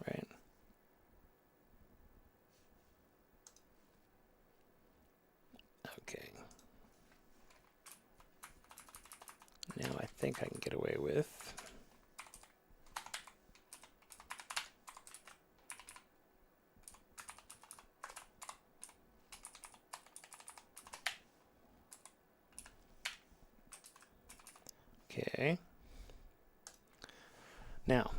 Right? Okay. Now I think I can get away with okay. Now,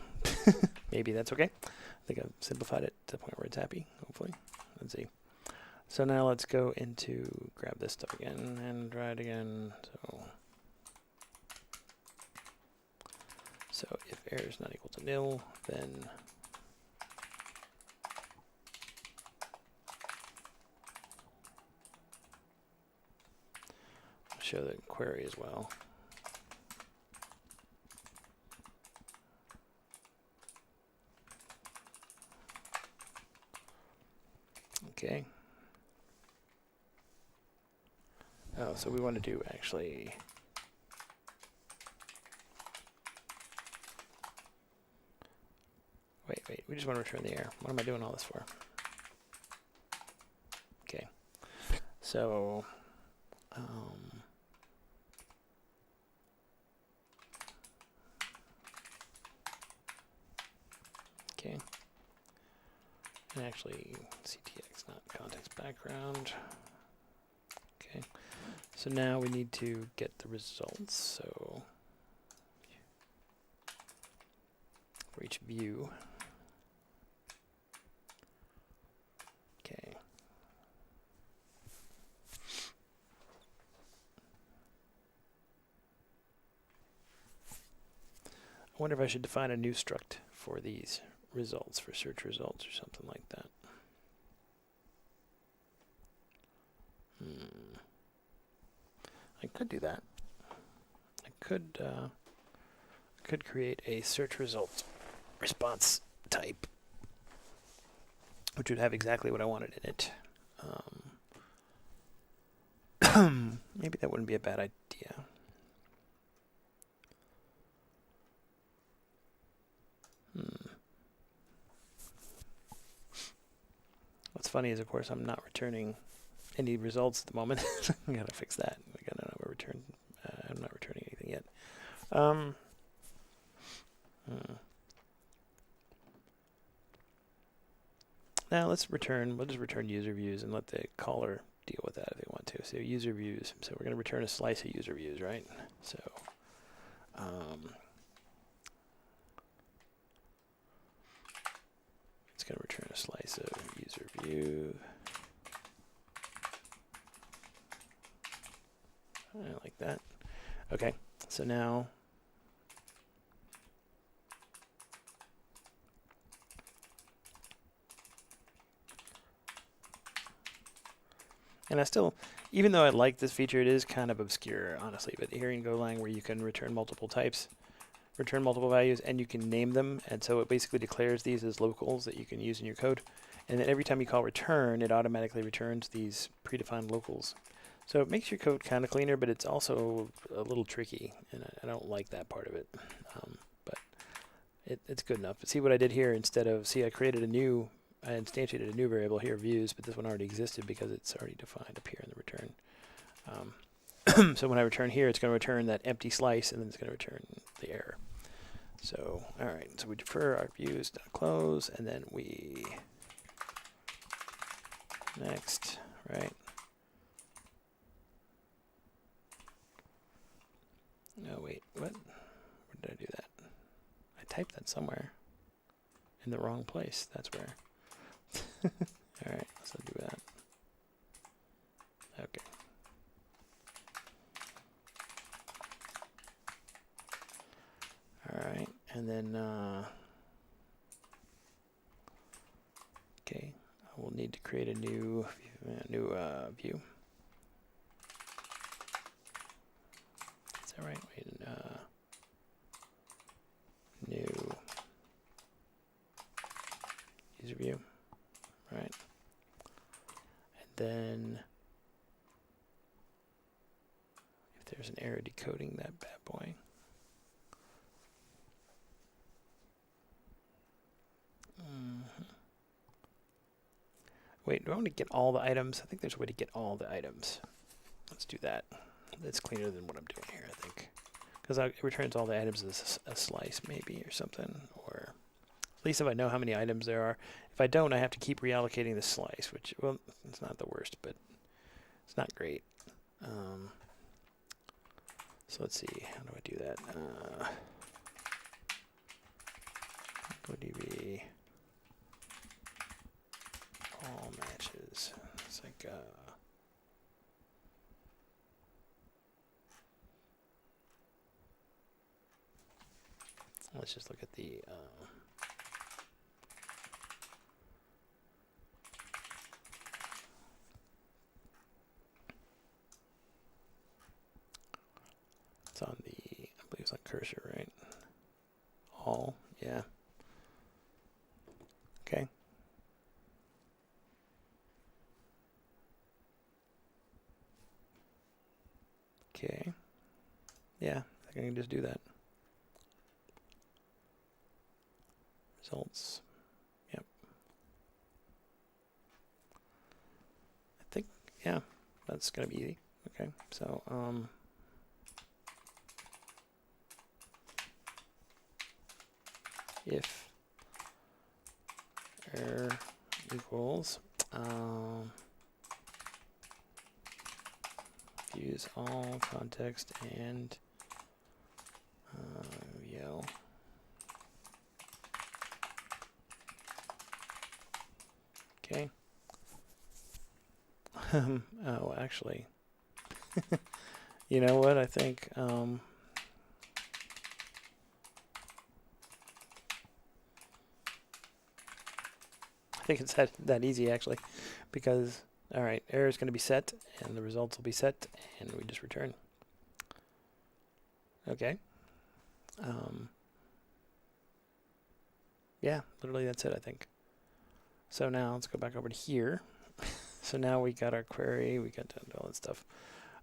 maybe that's okay. I think I've simplified it to the point where it's happy, hopefully. Let's see. So now let's go into grab this stuff again and try it again. So if error is not equal to nil, then I'll show the query as well. Okay. Oh, so we want to do actually wait, we just want to return the error. What am I doing all this for? Okay. So okay. And actually CTX, not context background. Okay. So now we need to get the results. So for each view. Okay. wonder if I should define a new struct for these results, for search results or something like that. I could do that. I could create a search result response type, which would have exactly what I wanted in it. Maybe that wouldn't be a bad idea. What's funny is, of course, I'm not returning any results at the moment. I gotta fix that. I gotta know where return. I'm not returning anything yet. Now let's return. We'll just return user views and let the caller deal with that if they want to. So user views. So we're gonna return a slice of user views, right? So it's gonna return a slice of user view. I like that. Okay, so now and I still, even though I like this feature, it is kind of obscure, honestly. But here in Golang, where you can return multiple types, return multiple values, and you can name them, and so it basically declares these as locals that you can use in your code. And then every time you call return, it automatically returns these predefined locals. So it makes your code kind of cleaner, but it's also a little tricky, and I don't like that part of it. But it's good enough. But see what I did here? Instead of, see, I instantiated a new variable here, views, but this one already existed because it's already defined up here in the return. So when I return here, it's going to return that empty slice, and then it's going to return the error. So, all right, so we defer our views.close, and then we next, right? No, wait, what? Where did I do that? I typed that somewhere in the wrong place. That's where. All right, let's do that. Okay. All right, and then okay, we'll need to create a new view. Is that right? Wait, new user view, right? And then if there's an error decoding that bad boy. Wait, do I want to get all the items? I think there's a way to get all the items. Let's do that. That's cleaner than what I'm doing here, I think. Because it returns all the items as a slice, maybe, or something. Or at least if I know how many items there are. If I don't, I have to keep reallocating the slice, which, well, it's not the worst, but it's not great. So let's see. How do I do that? GoDB all matches. It's like let's just look at the it's on the, I believe it's on cursor, right? All, yeah. Okay. Okay. Yeah, I think I can just do that. Results. Yep. I think, yeah, that's gonna be easy. Okay, so if error equals use all context and yell. Okay. Oh, actually, you know what? I think think it's that easy actually, because all right, error is going to be set, and the results will be set, and we just return. Okay. Yeah, literally that's it, I think. So now let's go back over to here. So now we got our query, we got all that stuff.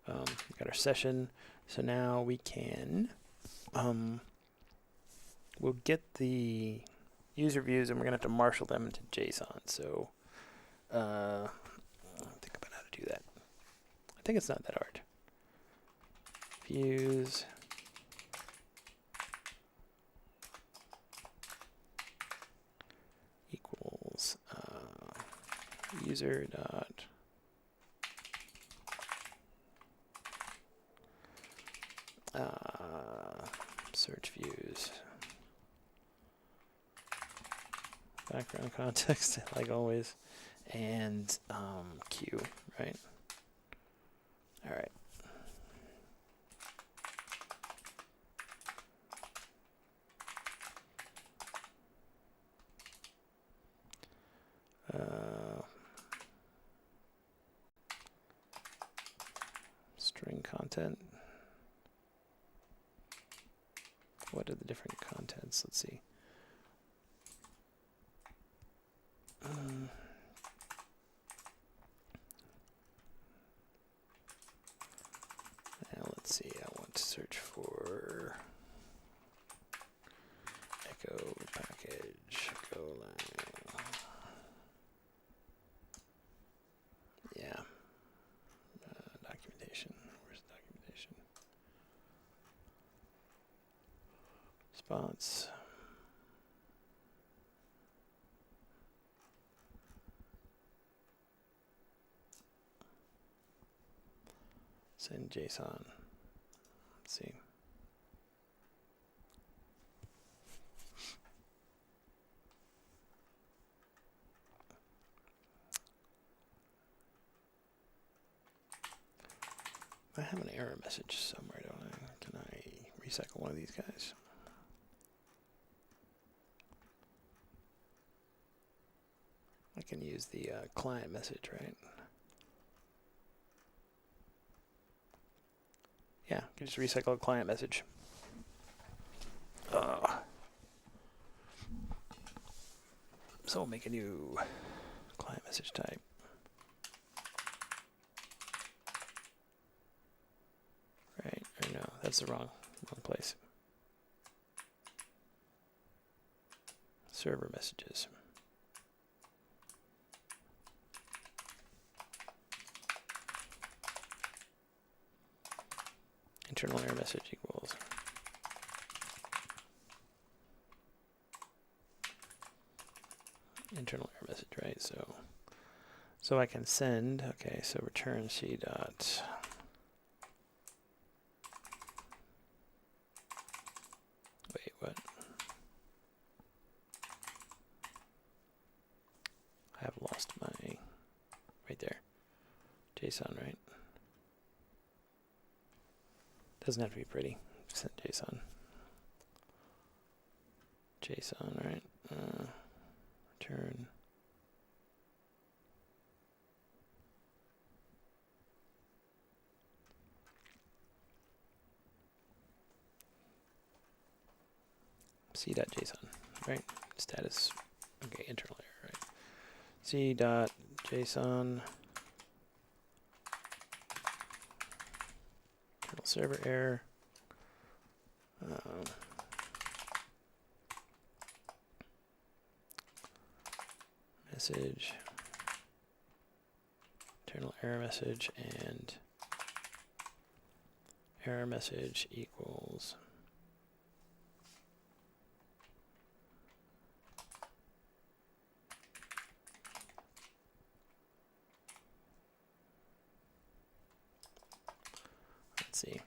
We got our session. So now we can, we'll get the user views, and we're gonna have to marshal them into JSON. So think about how to do that. I think it's not that hard. Views. Equals user dot search views background context like always, and Q, right? All right. String content. What are the different contents? Let's see. Now let's see. I want to search for echo package Golang. Yeah. Documentation. Where's the documentation? Response. Send JSON. Let's see. I have an error message somewhere, don't I? Can I recycle one of these guys? I can use the client message, right? Yeah, you can just recycle a client message. So we'll make a new client message type. Right, or no, that's the wrong place. Server messages. Internal error message equals internal error message, right? So I can send, okay, so return c dot wait, what? I have lost my right there. JSON, right? Doesn't have to be pretty. Send JSON. JSON, right? Return. C.json, right? Status. Okay, internal error, right? C.json. Internal server error. Message. Internal error message, and error message equals let's see.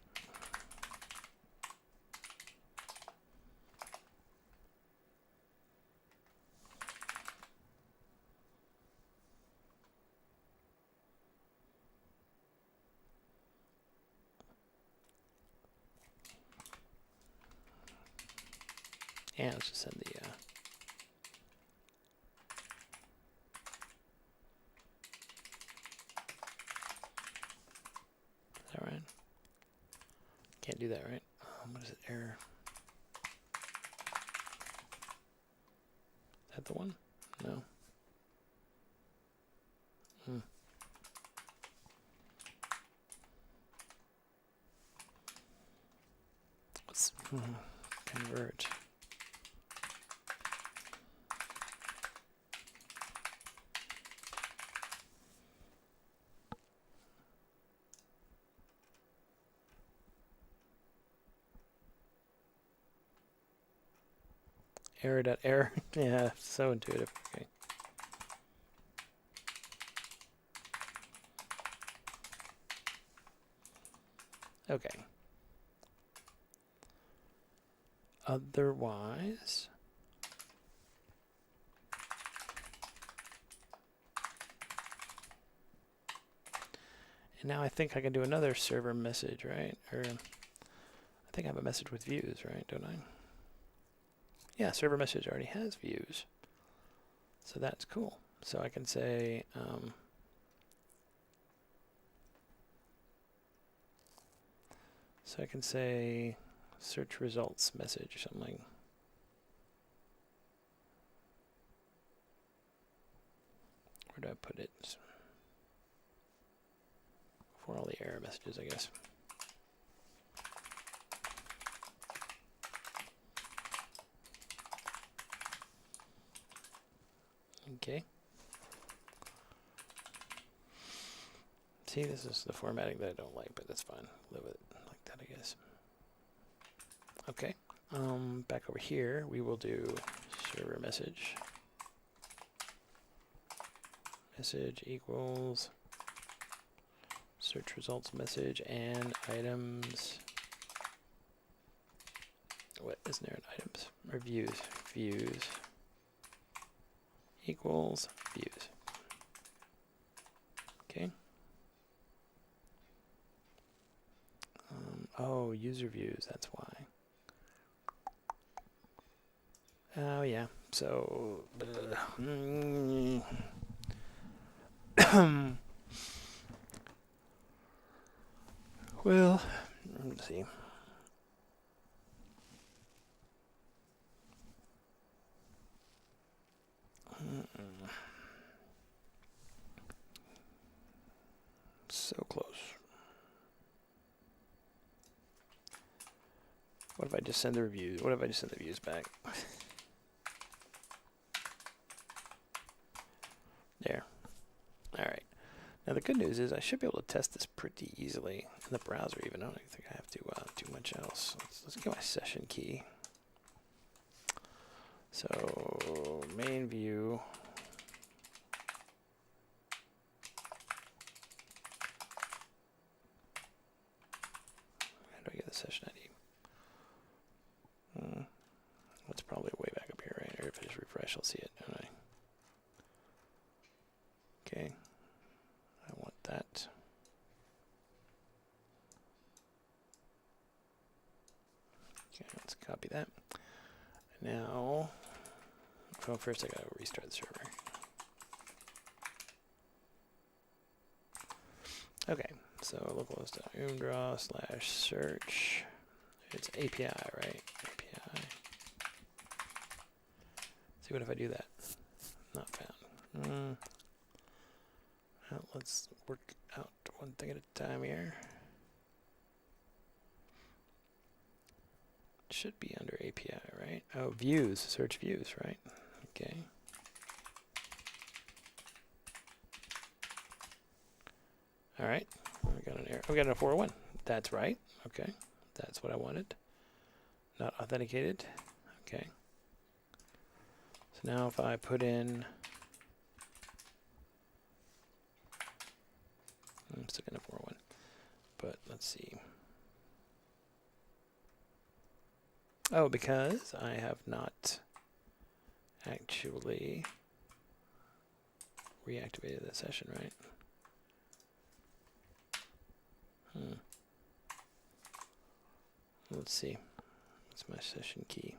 And let's just send the Can't do that, right? What is it? Error. Is that the one? No. Let's convert. Error. Yeah, so intuitive. Okay. Okay. Otherwise, and now I think I can do another server message, right? Or I think I have a message with views, right? Don't I? Yeah, server message already has views. So that's cool. So I can say, search results message or something. Where do I put it? For all the error messages, I guess. Okay. See, this is the formatting that I don't like, but that's fine. Live with it like that, I guess. Okay. Back over here, we will do server message. Message equals search results message and items. What isn't there in items? Or views. Views equals views. Okay. Oh, user views, that's why. Oh, yeah. So, well, let's see. So close. What if I just send the reviews? What if I just send the views back? There. All right. Now the good news is I should be able to test this pretty easily in the browser even. I don't think I have to do much else. Let's get my session key. So main view. How do I get the session ID? That's probably way back up here, right? Or if I just refresh, I'll see it, don't I? Okay. I want that. Okay, let's copy that. Now, well, first I gotta restart the server. Okay, so localhost oomdraw / search. It's API, right? API. See, what if I do that? Not found. Well, let's work out one thing at a time here. It should be under API, right? Oh, views, search views, right? Okay. All right, we got an error. We got a 401. That's right. Okay, that's what I wanted. Not authenticated. Okay. So now if I put in, I'm still gonna 401, but let's see. Oh, because I have not actually reactivated the session, right? Let's see. What's my session key?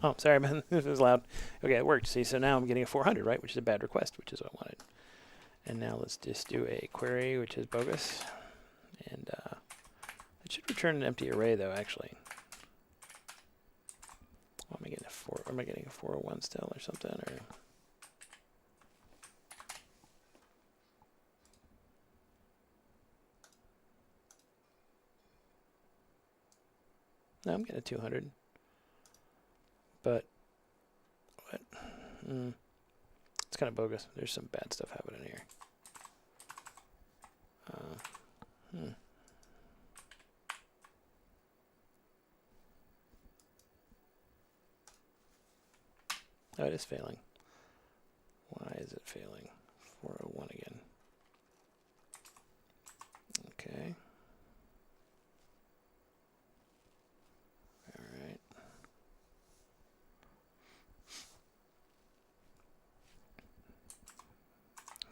Oh, sorry, man. This was loud. Okay, it worked. See, so now I'm getting a 400, right? Which is a bad request, which is what I wanted. And now let's just do a query, which is bogus. And it should return an empty array, though, actually. Well, am I getting a 4? Am I getting a 401 still or something? Or no, I'm getting a 200. But what? It's kind of bogus. There's some bad stuff happening here. Oh, it is failing. Why is it failing? 401 again. Okay. All right.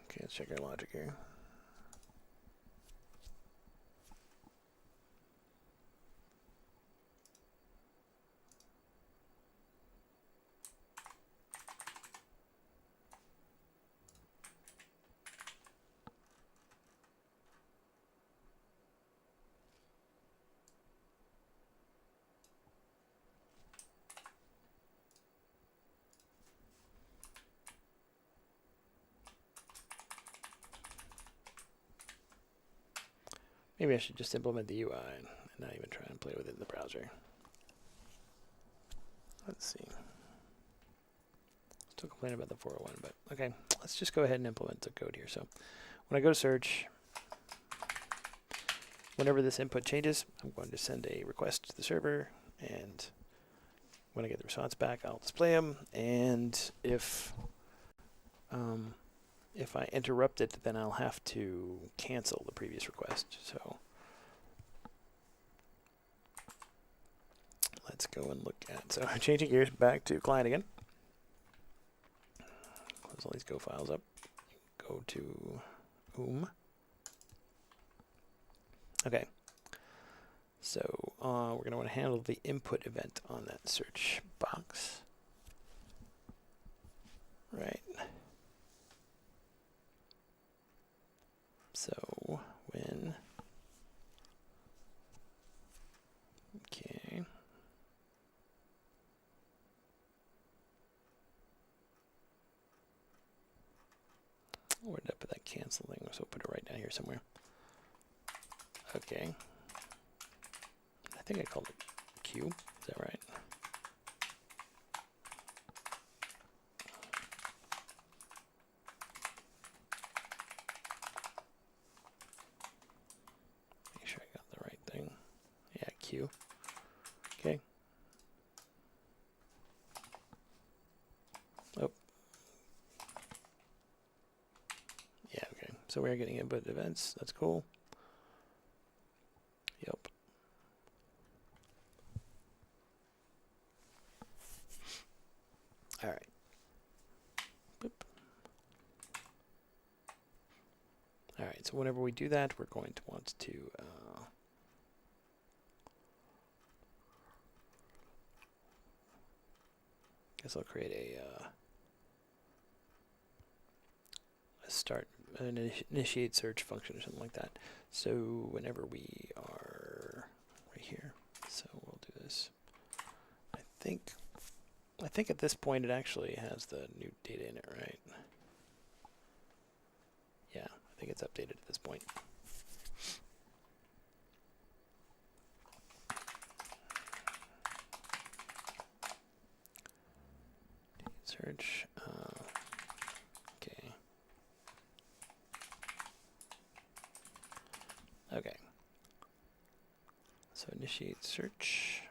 Okay, let's check our logic here. Maybe I should just implement the UI and not even try and play with it in the browser. Let's see. Still complaining about the 401, but okay. Let's just go ahead and implement the code here. So when I go to search, whenever this input changes, I'm going to send a request to the server, and when I get the response back, I'll display them. And if I interrupt it, then I'll have to cancel the previous request. So let's go and look at, so changing gears back to client again. Close all these Go files up. Go to Okay. So we're going to want to handle the input event on that search box. Right. So when, okay. Where did I put that cancel thing? So I'll put it right down here somewhere. Okay. I think I called it Q. Is that right? Make sure I got the right thing. Yeah, Q. Okay. Oh. Yeah, okay. So we're getting input events. That's cool. Yep. All right. Boop. All right, so whenever we do that, we're going to want to guess I'll create a start, an initiate search function or something like that. So whenever we are right here, so we'll do this. I think at this point it actually has the new data in it, right? Yeah, I think it's updated at this point. Search. Okay. Okay. So initiate search.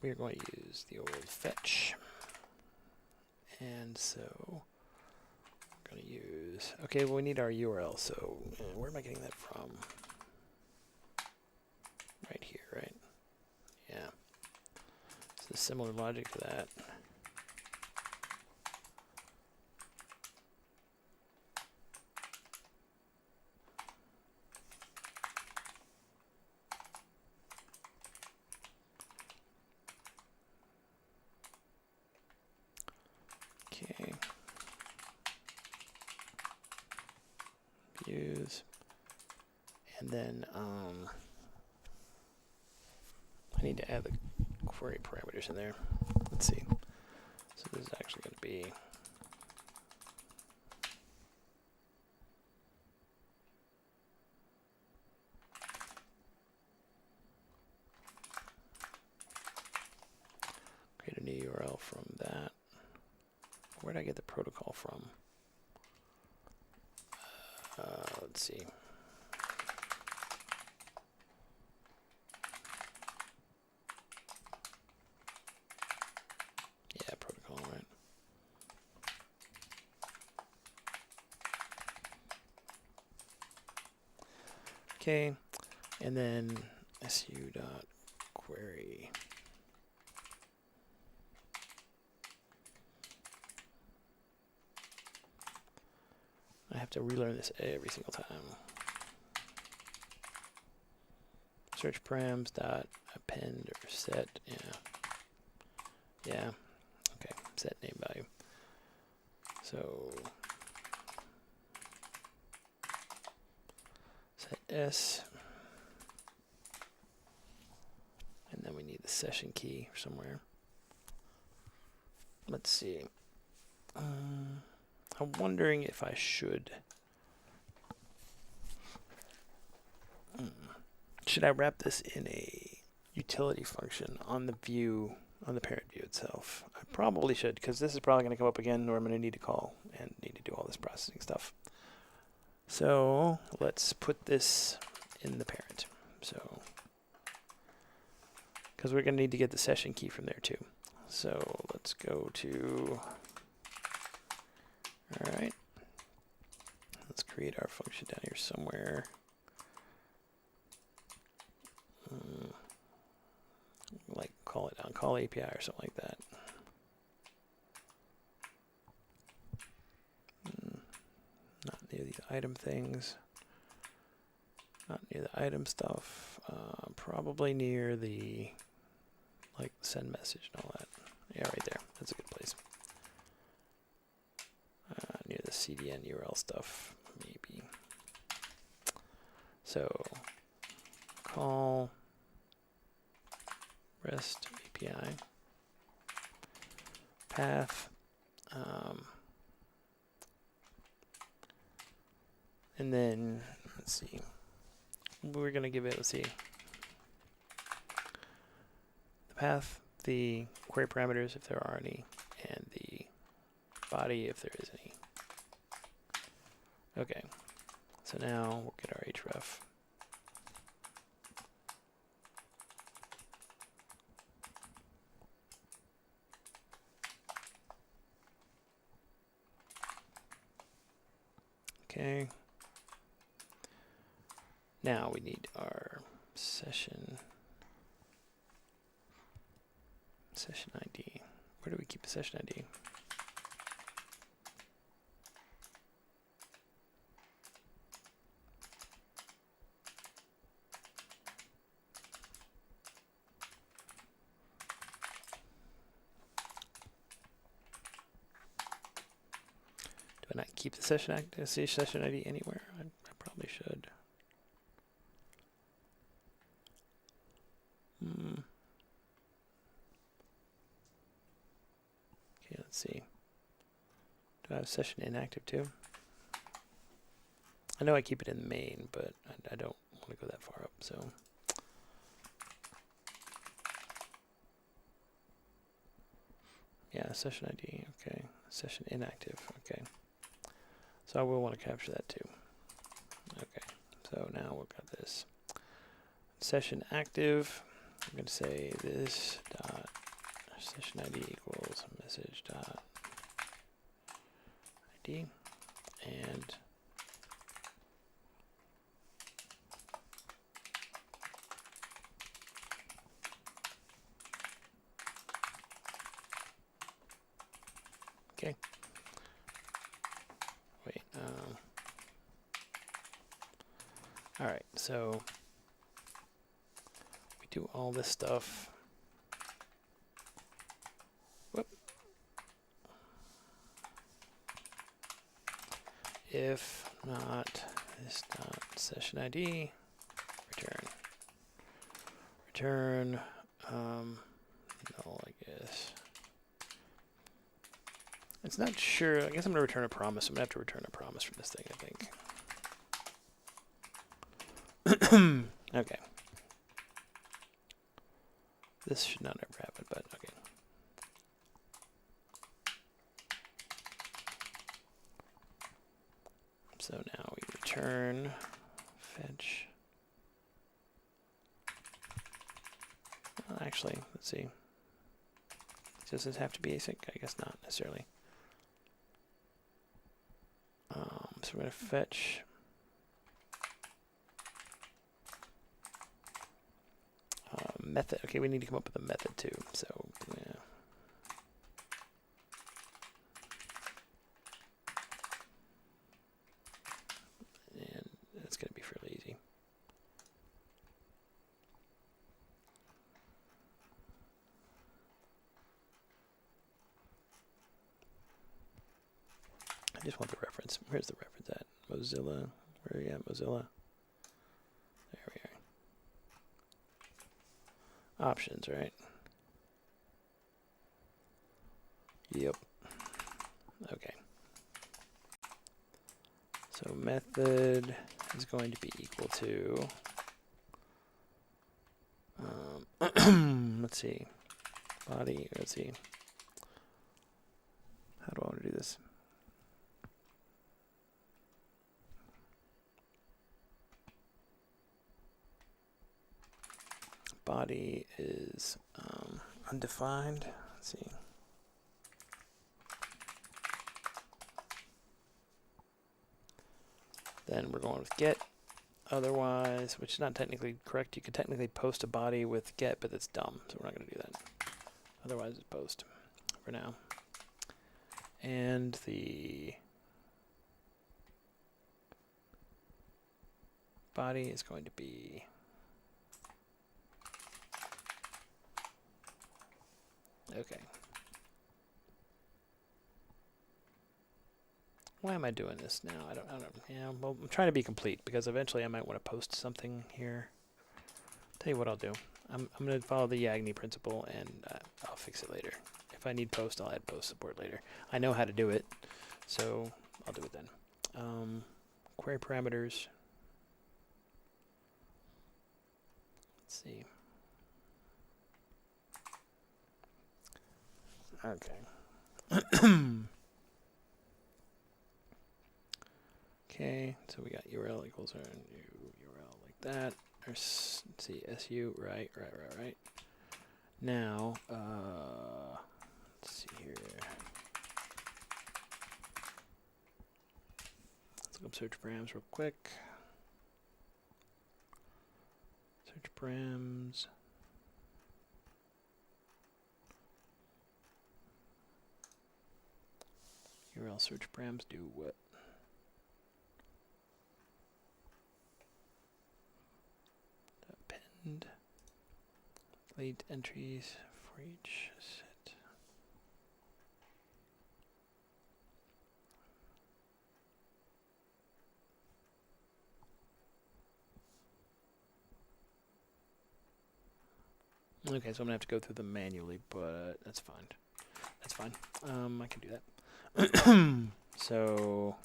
We are going to use the old fetch. And so we're going to use, okay, well, we need our URL. So where am I getting that from? Right here, right? Yeah. So similar logic to that. Okay. Views. And then I need to add the query parameters in there. Let's see. So this is actually going to be create a new URL from that. Where did I get the protocol from? Let's see. Yeah, protocol, right? Okay, and then su.query. I have to relearn this every single time. Search params dot append or set. Yeah. Okay. Set name value. So set s, and then we need the session key somewhere. Let's see. I'm wondering if I should. Should I wrap this in a utility function on the view, on the parent view itself? I probably should, because this is probably going to come up again where I'm going to need to call and need to do all this processing stuff. So let's put this in the parent. So, because we're going to need to get the session key from there too. So let's go to, all right, let's create our function down here somewhere. Like call it on call API or something like that. Not near these item things. Not near the item stuff. Probably near the like send message and all that. Yeah, right there. That's a good place. Near the CDN URL stuff, maybe. So call REST API path, and then let's see. We're gonna give it. Let's see. The path, the query parameters if there are any, and the body if there is any. Okay. So now we'll get our href. Okay. Now we need our session ID. Where do we keep the session ID? Do I not keep the session ID anywhere? I probably should. Okay, let's see. Do I have session inactive too? I know I keep it in the main, but I don't want to go that far up, so. Yeah, session ID, okay. Session inactive, okay. So I will want to capture that too. Okay, so now we've got this. Session active, I'm going to say this dot session ID equals message dot ID, and okay. Wait. All right. So we do all this stuff. Whoop. if not this dot session ID, return null, I guess. It's not sure. I guess I'm going to return a promise. I'm going to have to return a promise from this thing, I think. Okay. This should not ever happen, but okay. So now we return fetch. Well, actually, let's see. Does this have to be async? I guess not necessarily. So we're going to fetch method. Okay, we need to come up with a method too. So yeah. And it's going to be fairly easy. I just want the reference. Where's the reference at? Mozilla. Where are you at, Mozilla? There we are. Options, right? Yep. Okay. So method is going to be equal to, let's see, body, let's see. How do I want to do this? Body is undefined. Let's see. Then we're going with get. Otherwise, which is not technically correct. You could technically post a body with get, but that's dumb, so we're not going to do that. Otherwise, it's post for now. And the body is going to be okay. Why am I doing this now? I don't. Yeah, well, I'm trying to be complete because eventually I might want to post something here. Tell you what I'll do. I'm going to follow the Yagni principle, and I'll fix it later. If I need post, I'll add post support later. I know how to do it, so I'll do it then. Query parameters. Let's see. Okay. Okay, so we got URL equals our new URL like that. Or let's see, SU, right. Now, let's see here. Let's look up search params real quick. Search params. URL search params do what? Append late entries for each set. Okay, so I'm gonna have to go through them manually, but that's fine. That's fine. I can do that. So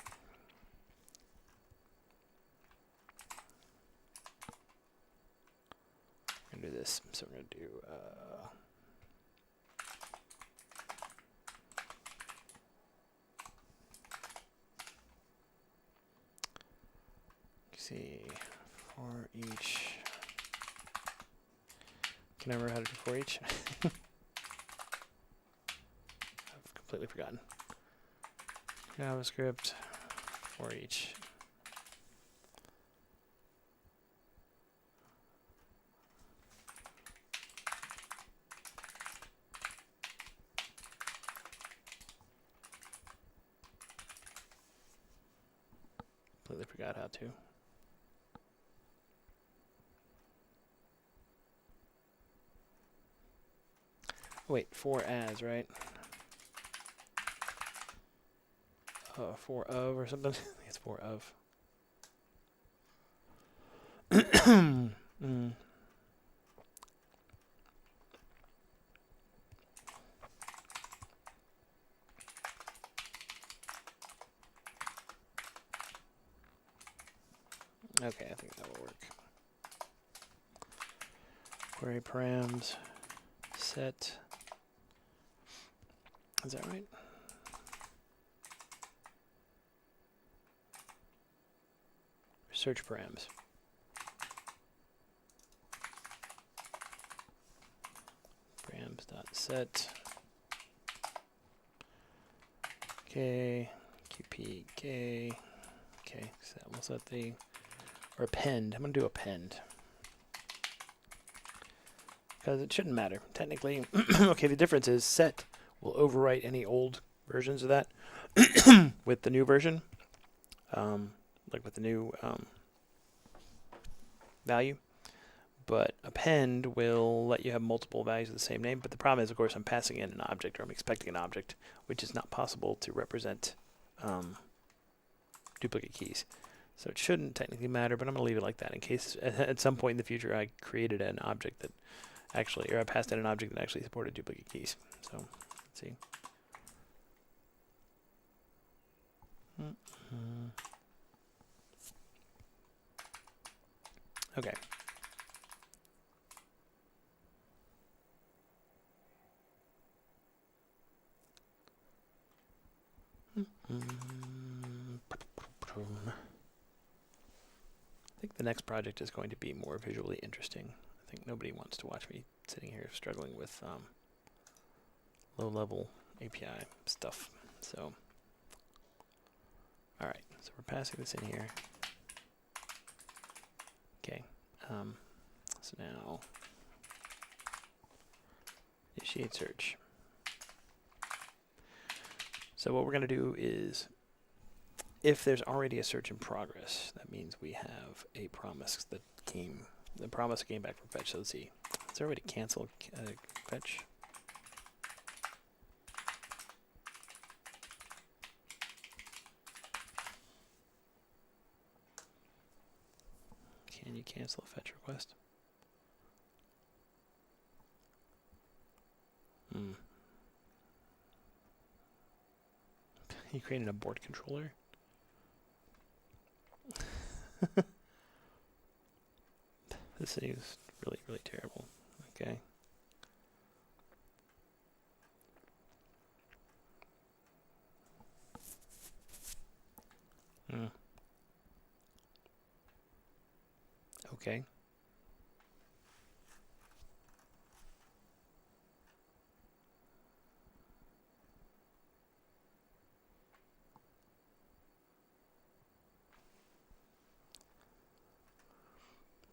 we're gonna do this. So we're gonna do see for each. Can I remember how to do for each? I've completely forgotten. JavaScript for each. Completely forgot how to. Wait, for as, right? for of or something. I think it's for of. mm. Okay, I think that will work. Query params set. Is that right? Search params. Params.set. K, QP, K. Okay, so we'll set the, or append. I'm going to do append. Because it shouldn't matter. Technically, okay, the difference is set will overwrite any old versions of that with the new version, like with the new value. But append will let you have multiple values of the same name. But the problem is, of course, I'm passing in an object, or I'm expecting an object, which is not possible to represent duplicate keys. So it shouldn't technically matter, but I'm going to leave it like that in case at some point in the future I created an object that actually, or I passed in an object that actually supported duplicate keys. So let's see. Okay. I think the next project is going to be more visually interesting. I think nobody wants to watch me sitting here struggling with low-level API stuff. So, all right. So we're passing this in here. Okay. So now initiate search. So what we're going to do is, if there's already a search in progress, that means we have a promise that came. The promise came back from fetch. So let's see. Is there a way to cancel fetch? Can you cancel a fetch request? You created a board controller? This is really, really terrible. Okay. Okay.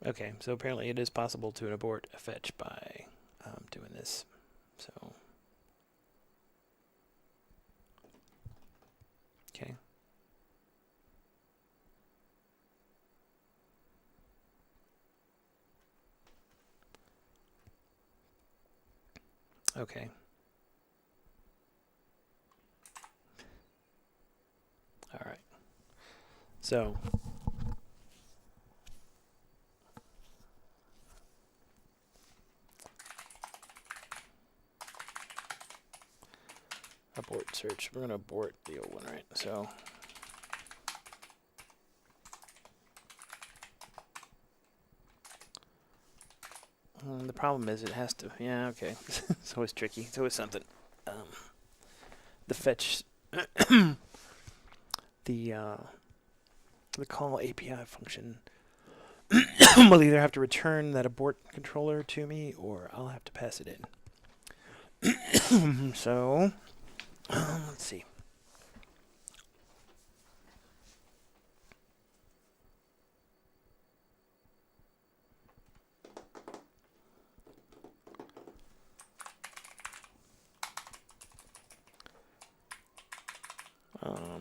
Okay, so apparently it is possible to abort a fetch by doing this. So, okay. Okay. All right. So, abort search. We're going to abort the old one, right? So, the problem is it has to, yeah, okay. It's always tricky. It's always something. The fetch, the call API function will either have to return that abort controller to me, or I'll have to pass it in. So, let's see. I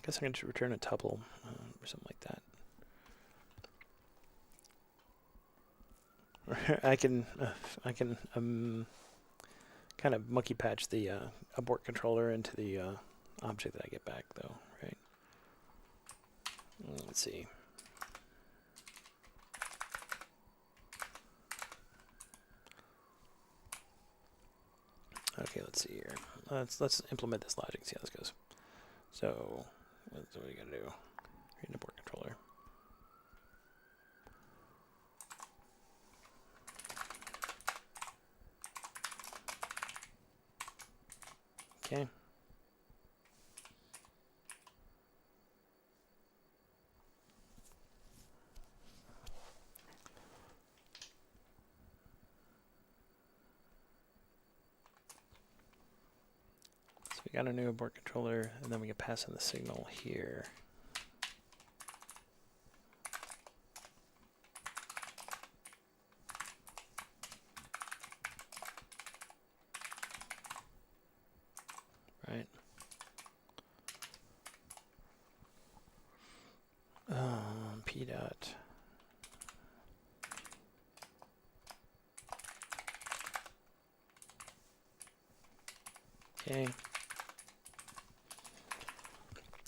guess I can just return a tuple or something like that. I can kind of monkey patch the abort controller into the object that I get back, though, right? Let's see. Okay, let's see here. Let's implement this logic and see how this goes. So, what do we gotta do? Create an abort controller. Okay. So we got a new abort controller, and then we can pass in the signal here. Right. P dot. Okay.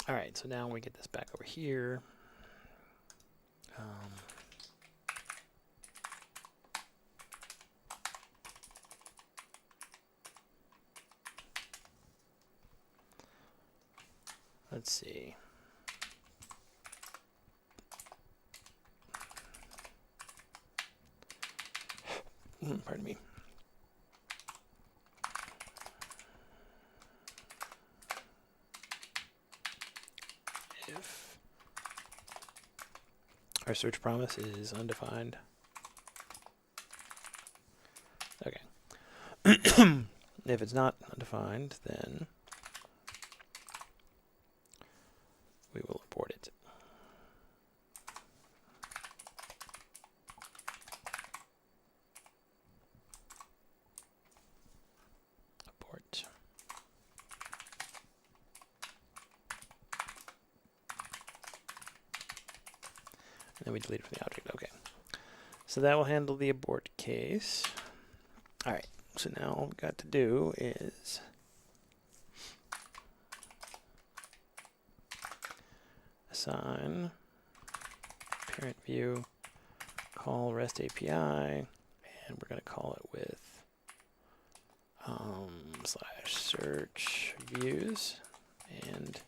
All right, so now we get this back over here. Let's see. Pardon me. If our search promise is undefined. Okay. If it's not undefined, then we will abort it. Abort. And then we delete it from the object. Okay. So that will handle the abort case. All right. So now all we've got to do is assign parent view, call REST API, and we're going to call it with /search views, and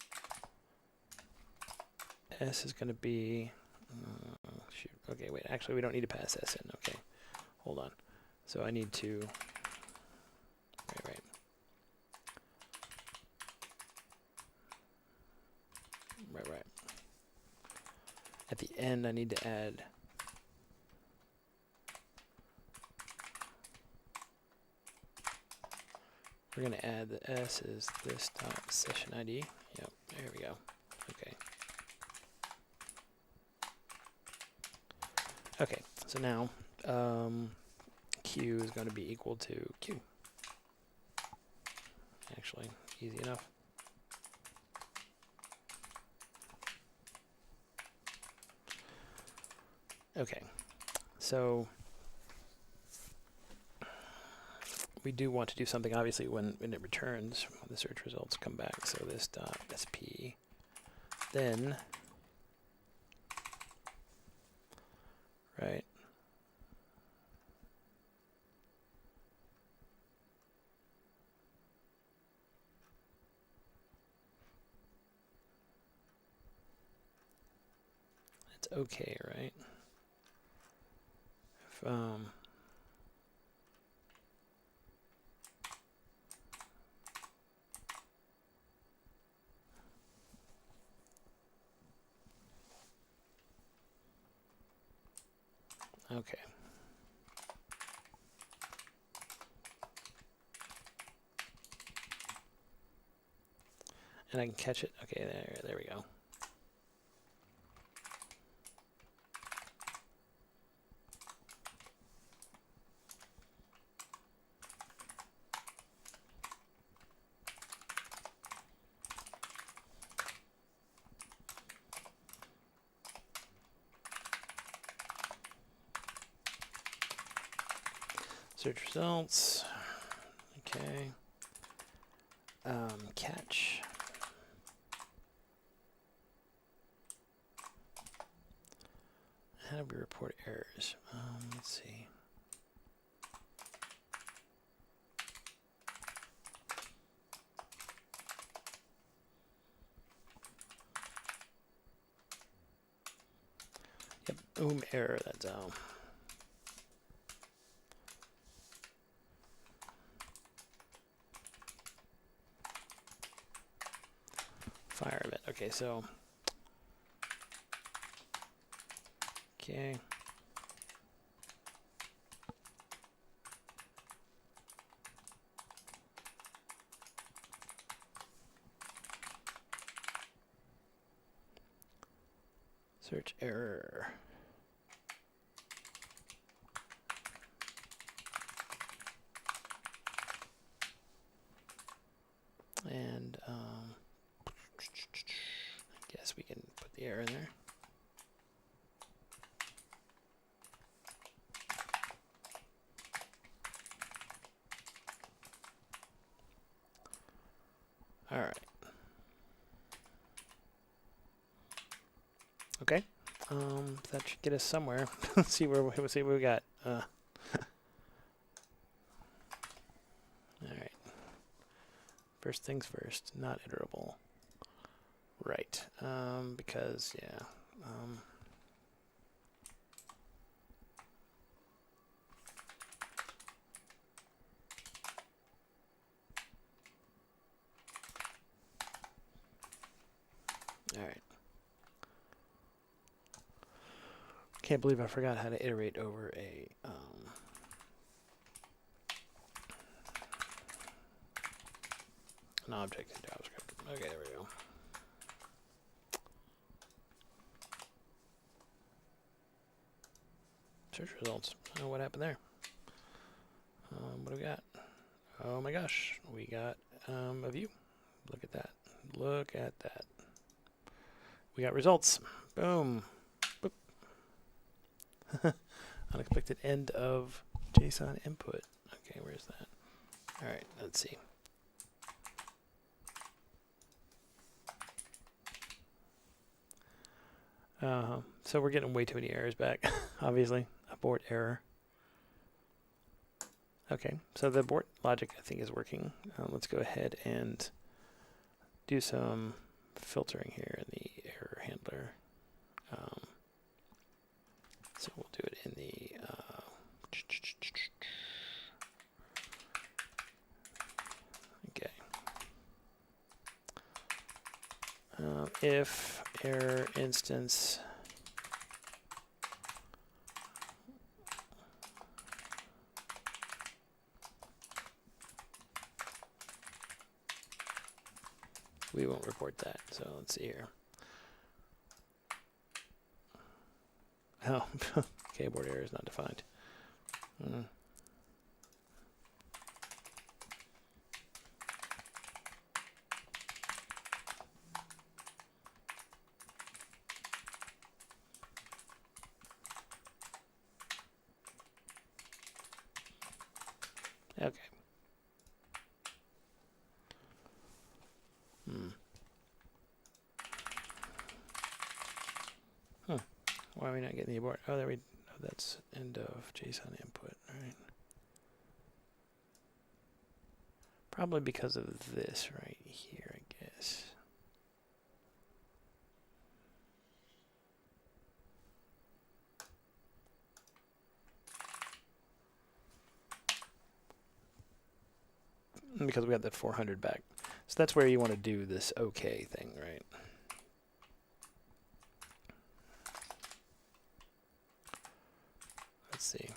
S is going to be shoot. Okay, wait. Actually, we don't need to pass S in. Okay, hold on. So I need to right. At the end, I need to add we're going to add the S is this dot session ID. Yep, there we go. Okay. Okay, so now Q is going to be equal to Q. Actually, easy enough. Okay, so we do want to do something, obviously, when it returns, when the search results come back. So this dot SP, then, right, it's okay, right? If, okay. And I can catch it. Okay, there we go. Search results. Okay. Catch. how do we report errors? Let's see. Yep, error, that's fire event. Okay, so okay. Search error. And I guess we can put the error in there. All right. Okay. That should get us somewhere. Let's see where we got. All right. First things first, not iterable. Right. Because yeah. All right. Can't believe I forgot how to iterate over a an object in JavaScript. Okay, there we go. Search results. I don't know what happened there. What do we got? Oh my gosh, we got a view. Look at that. Look at that. We got results. Boom. Boop. Unexpected end of JSON input. Okay, where's that? All right, let's see. So we're getting way too many errors back, obviously. Abort error. Okay, so the abort logic I think is working. Let's go ahead and do some filtering here in the error handler. So we'll do it in the okay. If error instance we won't report that. So let's see here. Oh, keyboard error is not defined. Okay. Why are we not getting the abort? Oh, there we. Oh, that's end of JSON input. All right. Probably because of this right here, I guess. Because we got that 400 back. So that's where you want to do this OK thing, right? Let's see.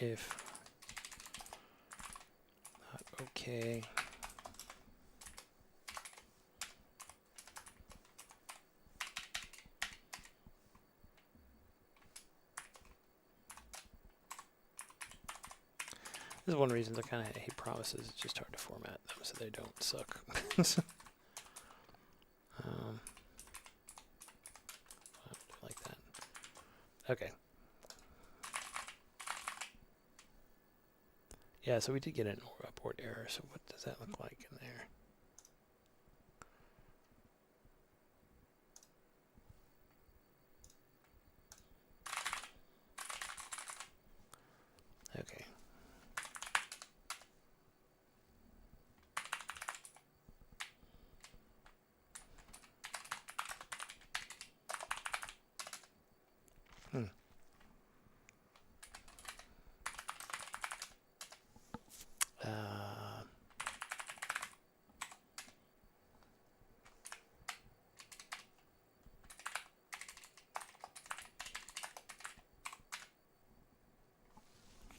If not OK. This is one of the reasons I kind of hate promises. It's just hard to format them so they don't suck. Like that. Okay. Yeah, so we did get an upward error. So what does that look like in there? Okay.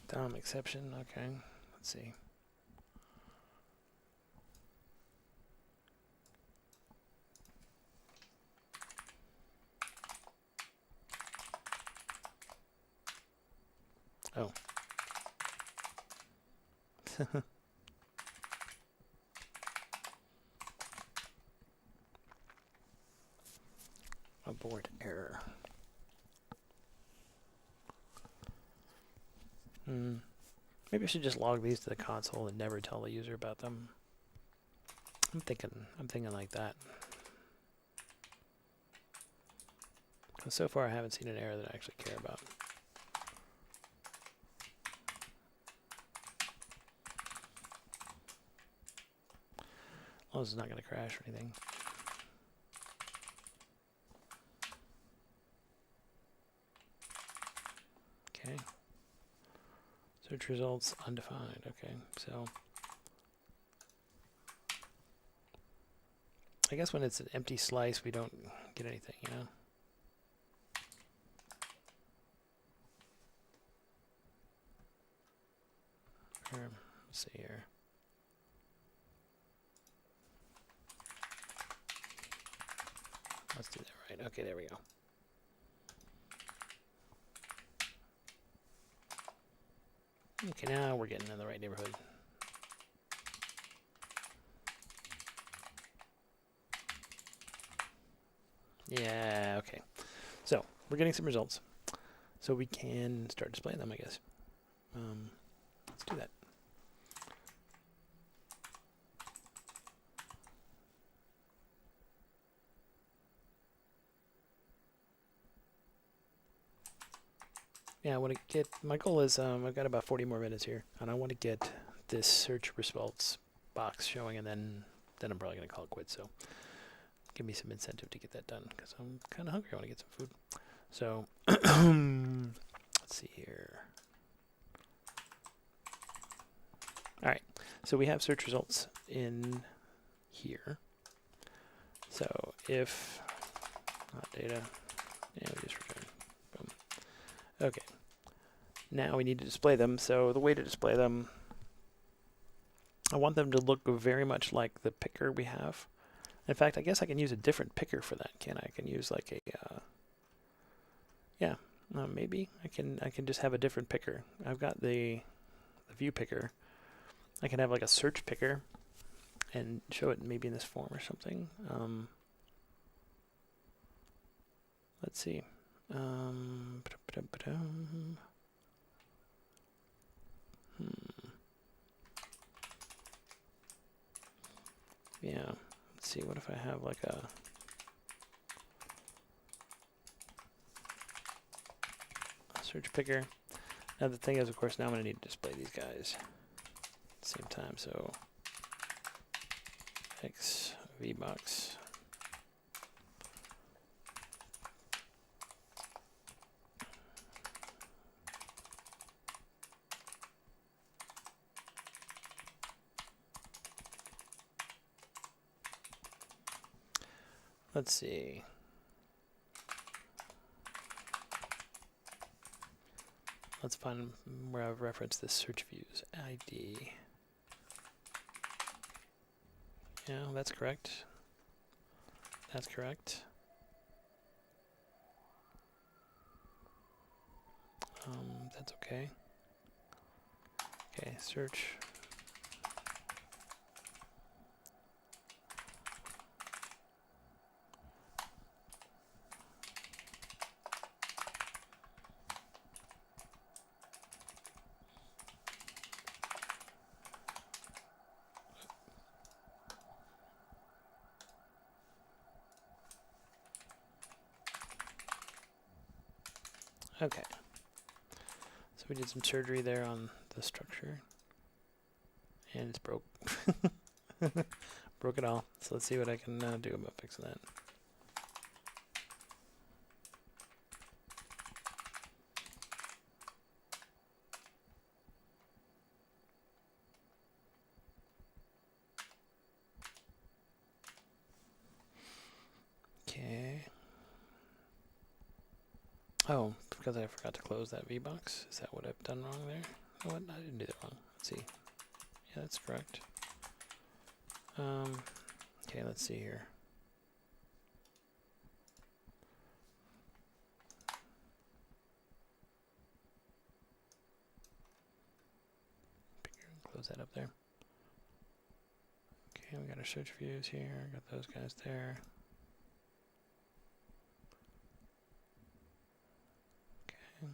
DOM exception, okay. Let's see. Oh. Abort error. Maybe I should just log these to the console and never tell the user about them. I'm thinking like that. Because so far I haven't seen an error that I actually care about. As long as it's not going to crash or anything. Okay. Search results undefined. Okay, so I guess when it's an empty slice, we don't get anything, you know? Let's see here. Let's do that right. Okay, there we go. Okay, now we're getting in the right neighborhood. Yeah, okay. So, we're getting some results. So we can start displaying them, I guess. Let's do that. Yeah, I want to get, my goal is, I've got about 40 more minutes here, and I want to get this search results box showing, and then I'm probably going to call it quits, so give me some incentive to get that done, because I'm kind of hungry, I want to get some food. So, let's see here. Alright, so we have search results in here. So if, not data, yeah, we just return, boom. Okay, now we need to display them. So the way to display them, I want them to look very much like the picker we have. In fact, I guess I can use a different picker for that, can I? I can use like a, maybe I can just have a different picker. I've got the view picker. I can have like a search picker and show it maybe in this form or something. Let's see. Yeah, let's see, what if I have like a search picker. Now the thing is, of course, now I'm going to need to display these guys at the same time. So X VBox. Let's see. Let's find where I've referenced this search views ID. Yeah, that's correct. That's correct. That's okay. Okay, search. Okay. So we did some surgery there on the structure. And it's broke. Broke it all. So let's see what I can do about fixing that. Okay. Oh, because I forgot to close that VBox. Is that what I've done wrong there? Oh, what? I didn't do that wrong. Let's see. Yeah, that's correct. Okay, let's see here. Close that up there. Okay, we got our search views here. Got those guys there. Okay.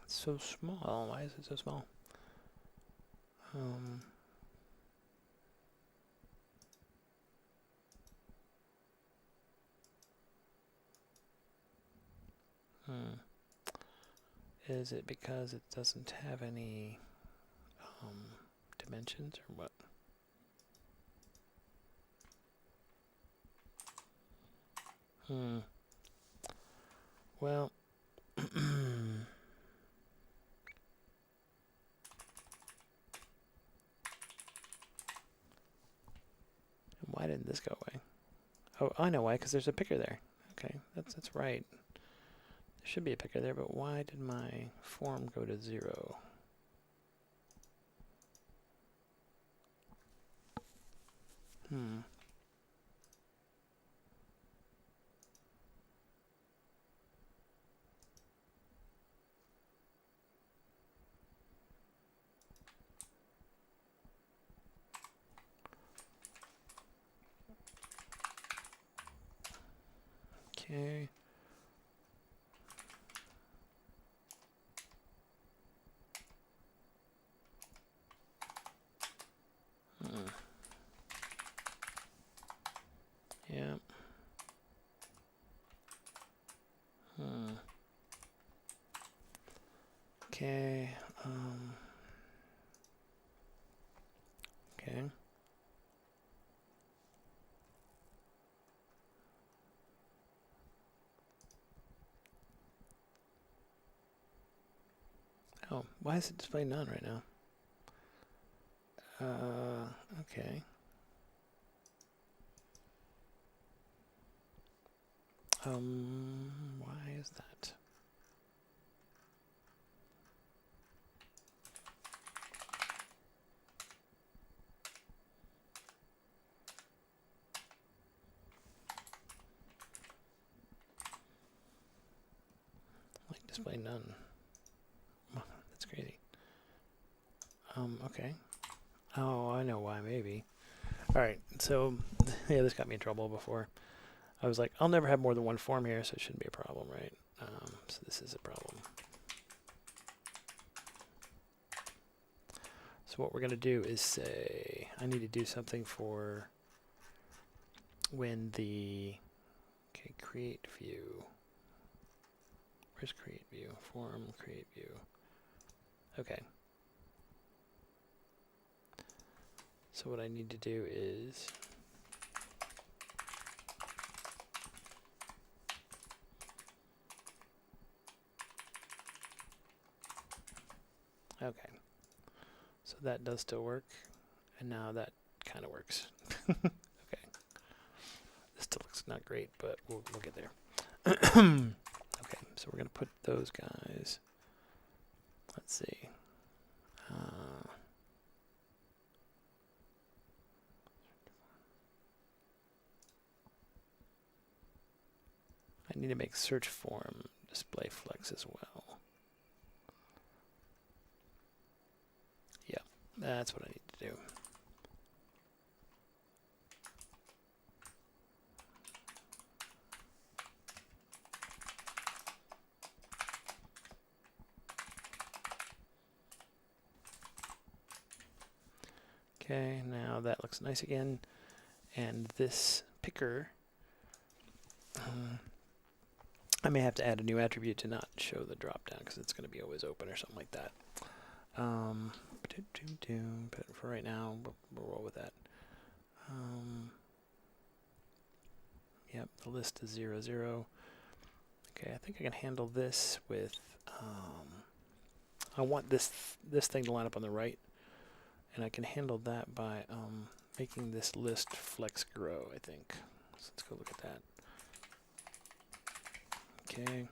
It's so small. Why is it so small? Is it because it doesn't have any dimensions or what? Well, why didn't this go away? Oh, I know why, because there's a picker there. Okay, that's right. There should be a picker there, but why did my form go to 0? Okay. Yeah. Okay. Okay. Oh, why is it displaying none right now? Okay. Why is that? Like display none. That's crazy. Okay. Oh, I know why, maybe. Alright, so, yeah, this got me in trouble before. I was like, I'll never have more than one form here, so it shouldn't be a problem, right? So this is a problem. So what we're going to do is say, I need to do something for when the, okay, create view. Where's create view? Form, create view. Okay. So what I need to do is, okay. So that does still work, and now that kind of works. Okay. This still looks not great, but we'll get there. Okay, so we're going to put those guys, let's see. I need to make search form display flex as well. Yeah, that's what I need to do. Okay, now that looks nice again. And this picker, I may have to add a new attribute to not show the drop down because it's going to be always open or something like that. But for right now, we'll roll with that. Yep, the list is 0, 0. Okay, I think I can handle this with. I want this thing to line up on the right, and I can handle that by making this list flex grow. I think. So let's go look at that. Okay.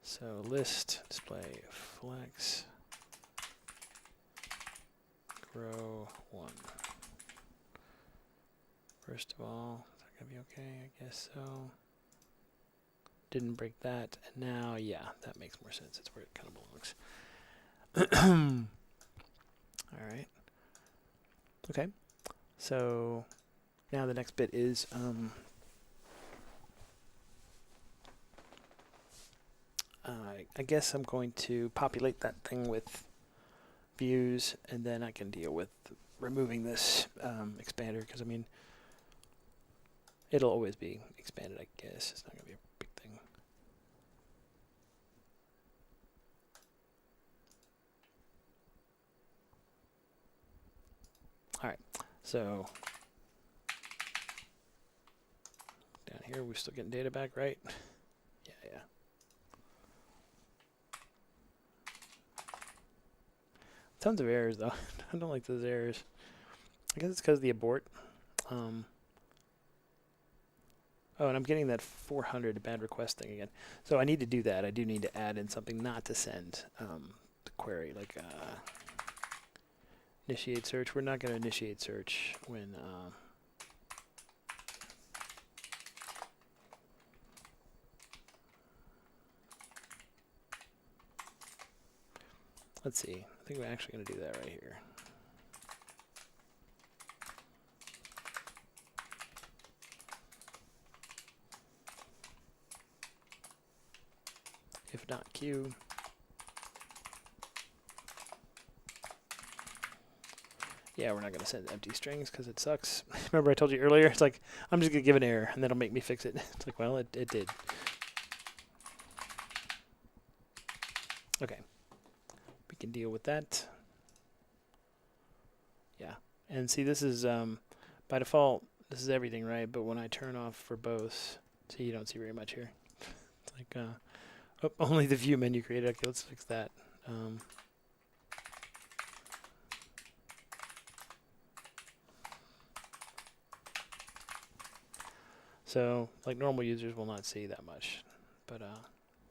So list display flex grow 1. First of all, is that gonna be okay? I guess so. Didn't break that, and now yeah, that makes more sense. It's where it kind of belongs. All right. Okay. So now the next bit is I guess I'm going to populate that thing with views, and then I can deal with removing this expander, because I mean, it'll always be expanded, I guess. It's not going to be a big thing. All right, so down here, we're still getting data back, right? Yeah. Tons of errors, though. I don't like those errors. I guess it's because of the abort. Oh, and I'm getting that 400 bad request thing again. So I need to do that. I do need to add in something not to send the query, like initiate search. We're not going to initiate search when let's see. I think we're actually going to do that right here. If not Q. Yeah, we're not going to send empty strings because it sucks. Remember I told you earlier? It's like, I'm just going to give an error and then it'll make me fix it. It's like, well, it did. Okay. We can deal with that. Yeah. And see, this is, by default, this is everything, right? But when I turn off for both, see, you don't see very much here. It's like, oh, only the view menu created. Okay, let's fix that. So, like, normal users will not see that much, but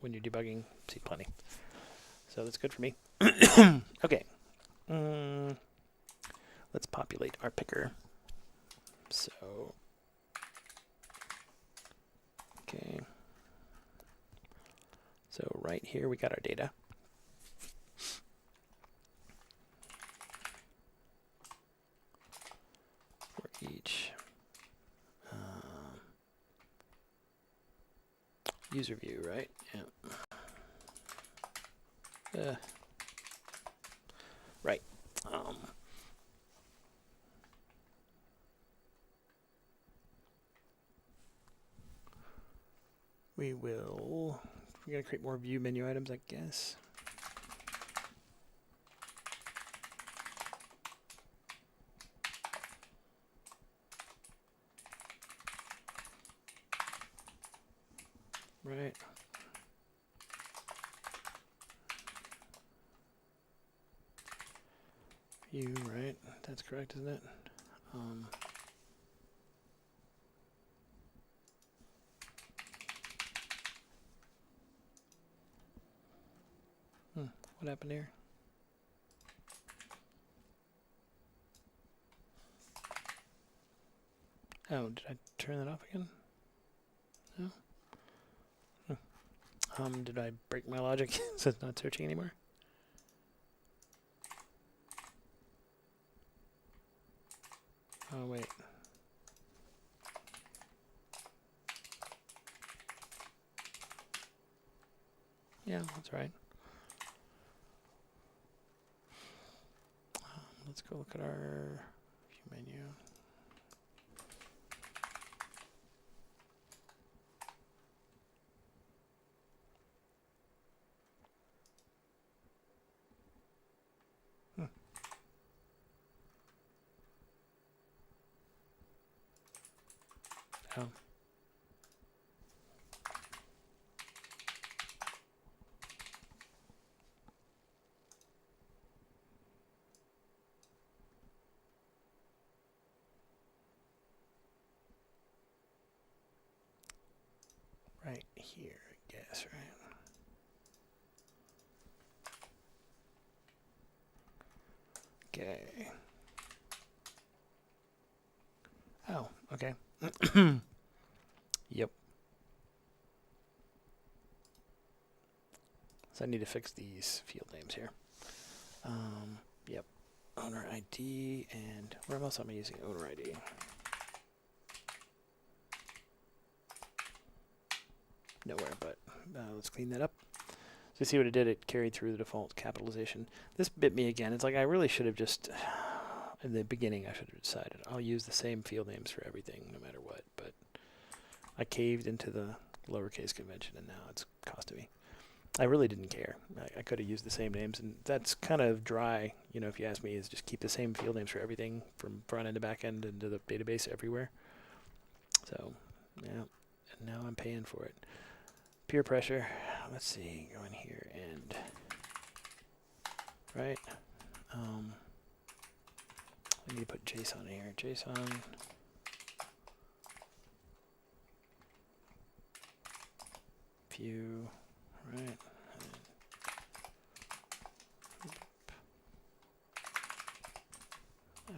when you're debugging, see plenty. So that's good for me. Okay. Let's populate our picker. So, okay. So right here we got our data. For each user view, right? Yeah. Right. We're going to create more view menu items, I guess. Right. View, right? That's correct, isn't it? What happened here? Oh, did I turn that off again? No? Did I break my logic so it's not searching anymore? Oh, wait. Yeah, that's right. Let's go look at our view menu. Oh. Right here, I guess, right? Okay. Oh, okay. Yep. So I need to fix these field names here. Yep. Owner ID, and where else am I using owner ID? Nowhere, but let's clean that up. So see what it did, it carried through the default capitalization. This bit me again. It's like I really should have just, in the beginning I should have decided I'll use the same field names for everything no matter what, but I caved into the lowercase convention and now it's costing me. I really didn't care. I could have used the same names, and that's kind of dry, you know, if you ask me, is just keep the same field names for everything from front end to back end into the database everywhere. So, yeah, and now I'm paying for it. Peer pressure, let's see, go in here and, right, I need to put JSON in here, JSON, view, right,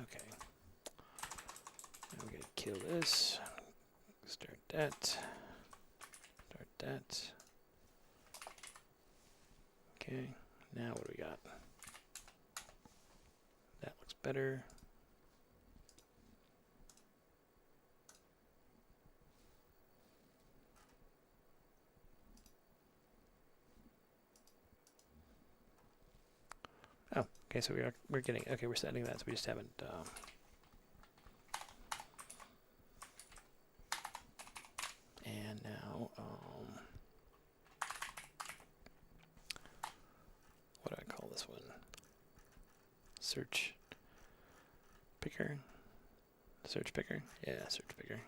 okay, now we're gonna kill this, start that. That. Okay, now what do we got? That looks better. Oh, okay, so we're getting, okay, we're setting that, so we just haven't and now what do I call this one? Search picker? Search picker? Yeah, search picker.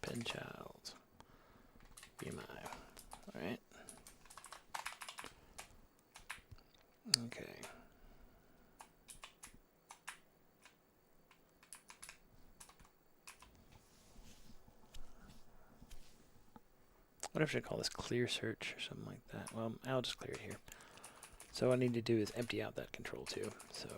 Pen child. BMI. Alright. Okay. What if I should call this clear search or something like that? Well, I'll just clear it here. So what I need to do is empty out that control too. So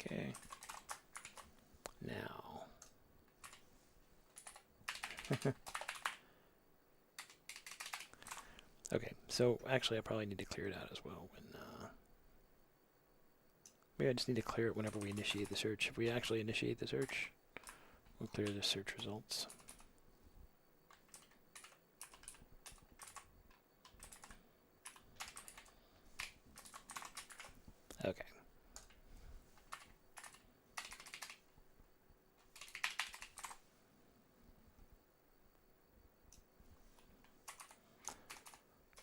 okay. Now okay, so actually I probably need to clear it out as well when maybe I just need to clear it whenever we initiate the search. If we actually initiate the search, we'll clear the search results. Okay.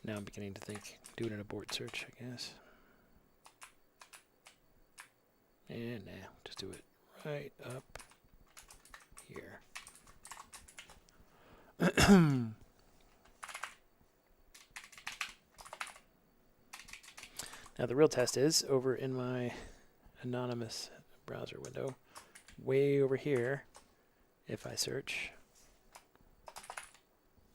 Now I'm beginning to think, do an abort search, I guess. And now, just do it right up here. Now the real test is over in my anonymous browser window, way over here, if I search,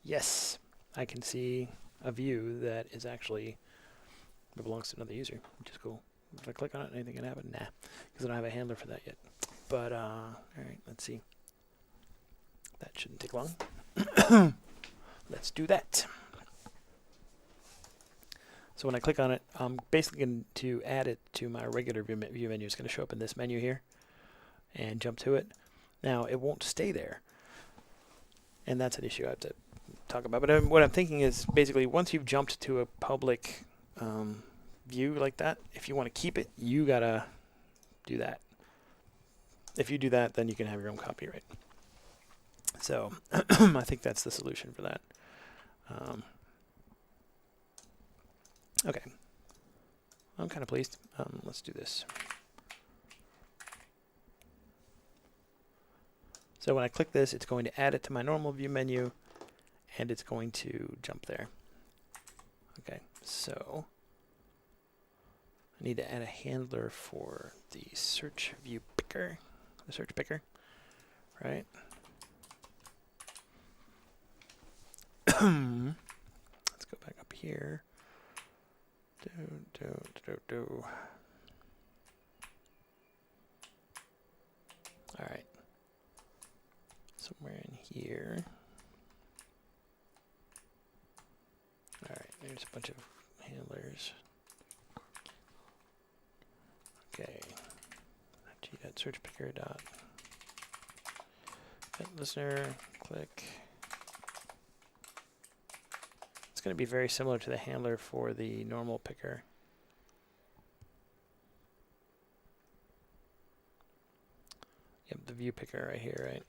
yes, I can see a view that is actually, that belongs to another user, which is cool. If I click on it, anything can happen? Nah, because I don't have a handler for that yet. But, all right, let's see. That shouldn't take long. Let's do that. So when I click on it, I'm basically going to add it to my regular view menu. It's going to show up in this menu here and jump to it. Now, it won't stay there. And that's an issue I have to talk about. But what I'm thinking is basically once you've jumped to a public view like that, if you want to keep it, you got to do that. If you do that, then you can have your own copyright. So I think that's the solution for that. Okay. I'm kind of pleased. Let's do this. So when I click this, it's going to add it to my normal view menu, and it's going to jump there. Okay, so I need to add a handler for the search view picker, the search picker, right? Let's go back up here. All right. Somewhere in here. All right, there's a bunch of handlers. Okay. G.search picker dot listener click. It's going to be very similar to the handler for the normal picker. Yep, the view picker right here, right?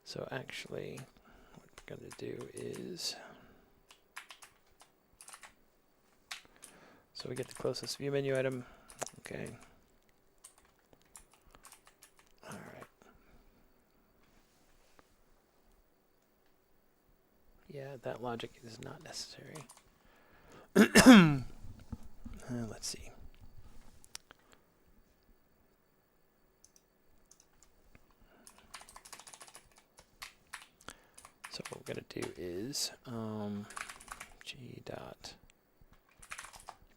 So actually, what we're going to do is, so we get the closest view menu item. Okay. All right. Yeah, that logic is not necessary. Let's see. So what we're going to do is g dot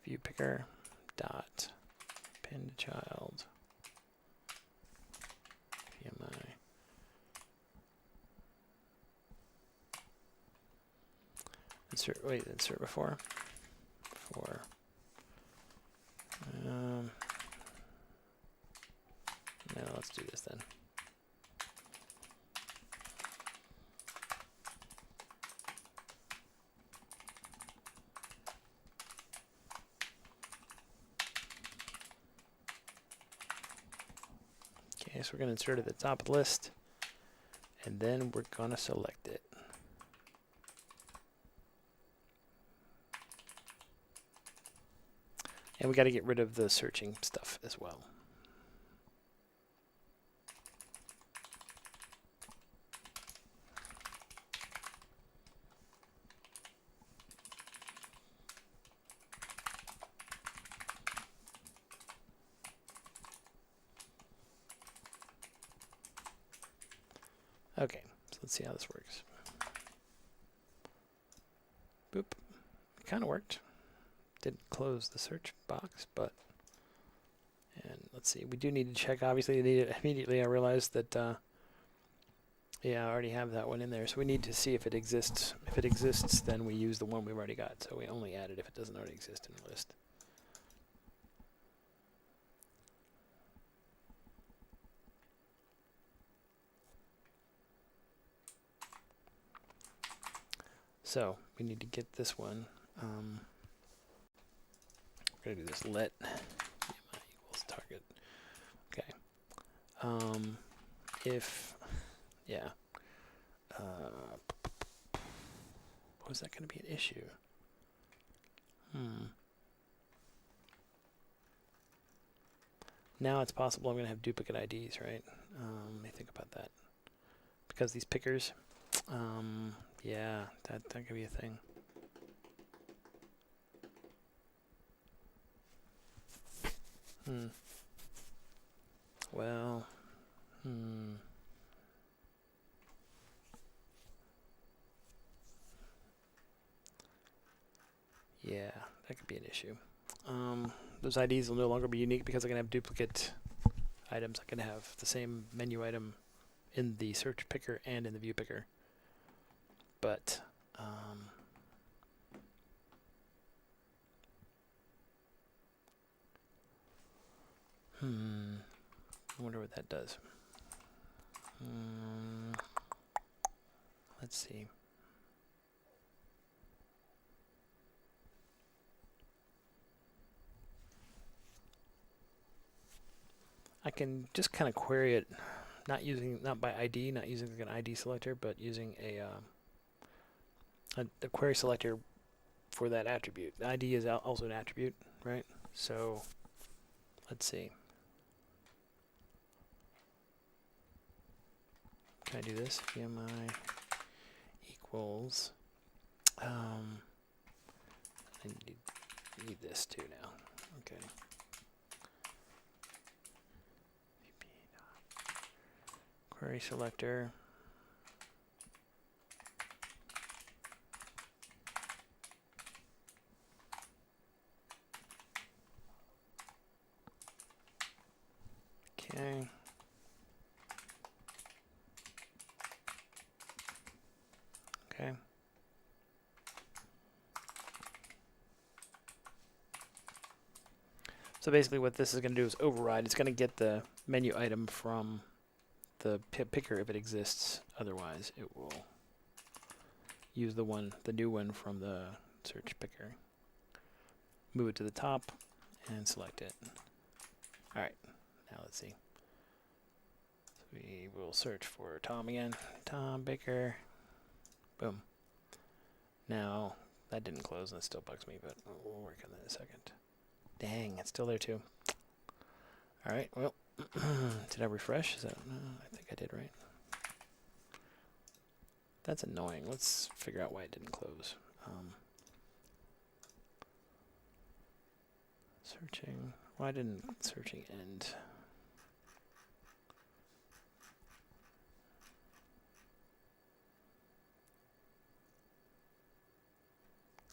view picker dot pin to child VMI insert before no, let's do this then. Okay, so we're going to insert it at the top of the list, and then we're going to select it. And we got to get rid of the searching stuff as well. Okay, so let's see how this works. Boop. It kind of worked. Didn't close the search box, but, and let's see, we do need to check, obviously immediately I realized that, yeah, I already have that one in there, so we need to see if it exists. If it exists, then we use the one we've already got, so we only add it if it doesn't already exist in the list. So we need to get this one. We're going to do this let equals target. Okay. If, yeah. Was that going to be an issue? Now it's possible I'm going to have duplicate IDs, right? Let me think about that. Because these pickers, yeah, that could be a thing. Well, yeah, that could be an issue. Those IDs will no longer be unique because I can have duplicate items. I can have the same menu item in the search picker and in the view picker. But I wonder what that does. Let's see. I can just kind of query it, not by ID, not using an ID selector, but using a query selector for that attribute. The ID is also an attribute, right? So let's see. Can I do this? VMI equals. I need this too now. Okay. Query selector. Okay. Okay. So basically what this is going to do is override. It's going to get the menu item from the picker if it exists. Otherwise, it will use the new one from the search picker. Move it to the top and select it. All right. Now let's see. So we will search for Tom again. Tom Baker. Boom. Now, that didn't close and it still bugs me, but we'll work on that in a second. Dang, it's still there too. Alright, well, did I refresh? Is that, no, I think I did, right? That's annoying. Let's figure out why it didn't close. Searching. Why didn't searching end?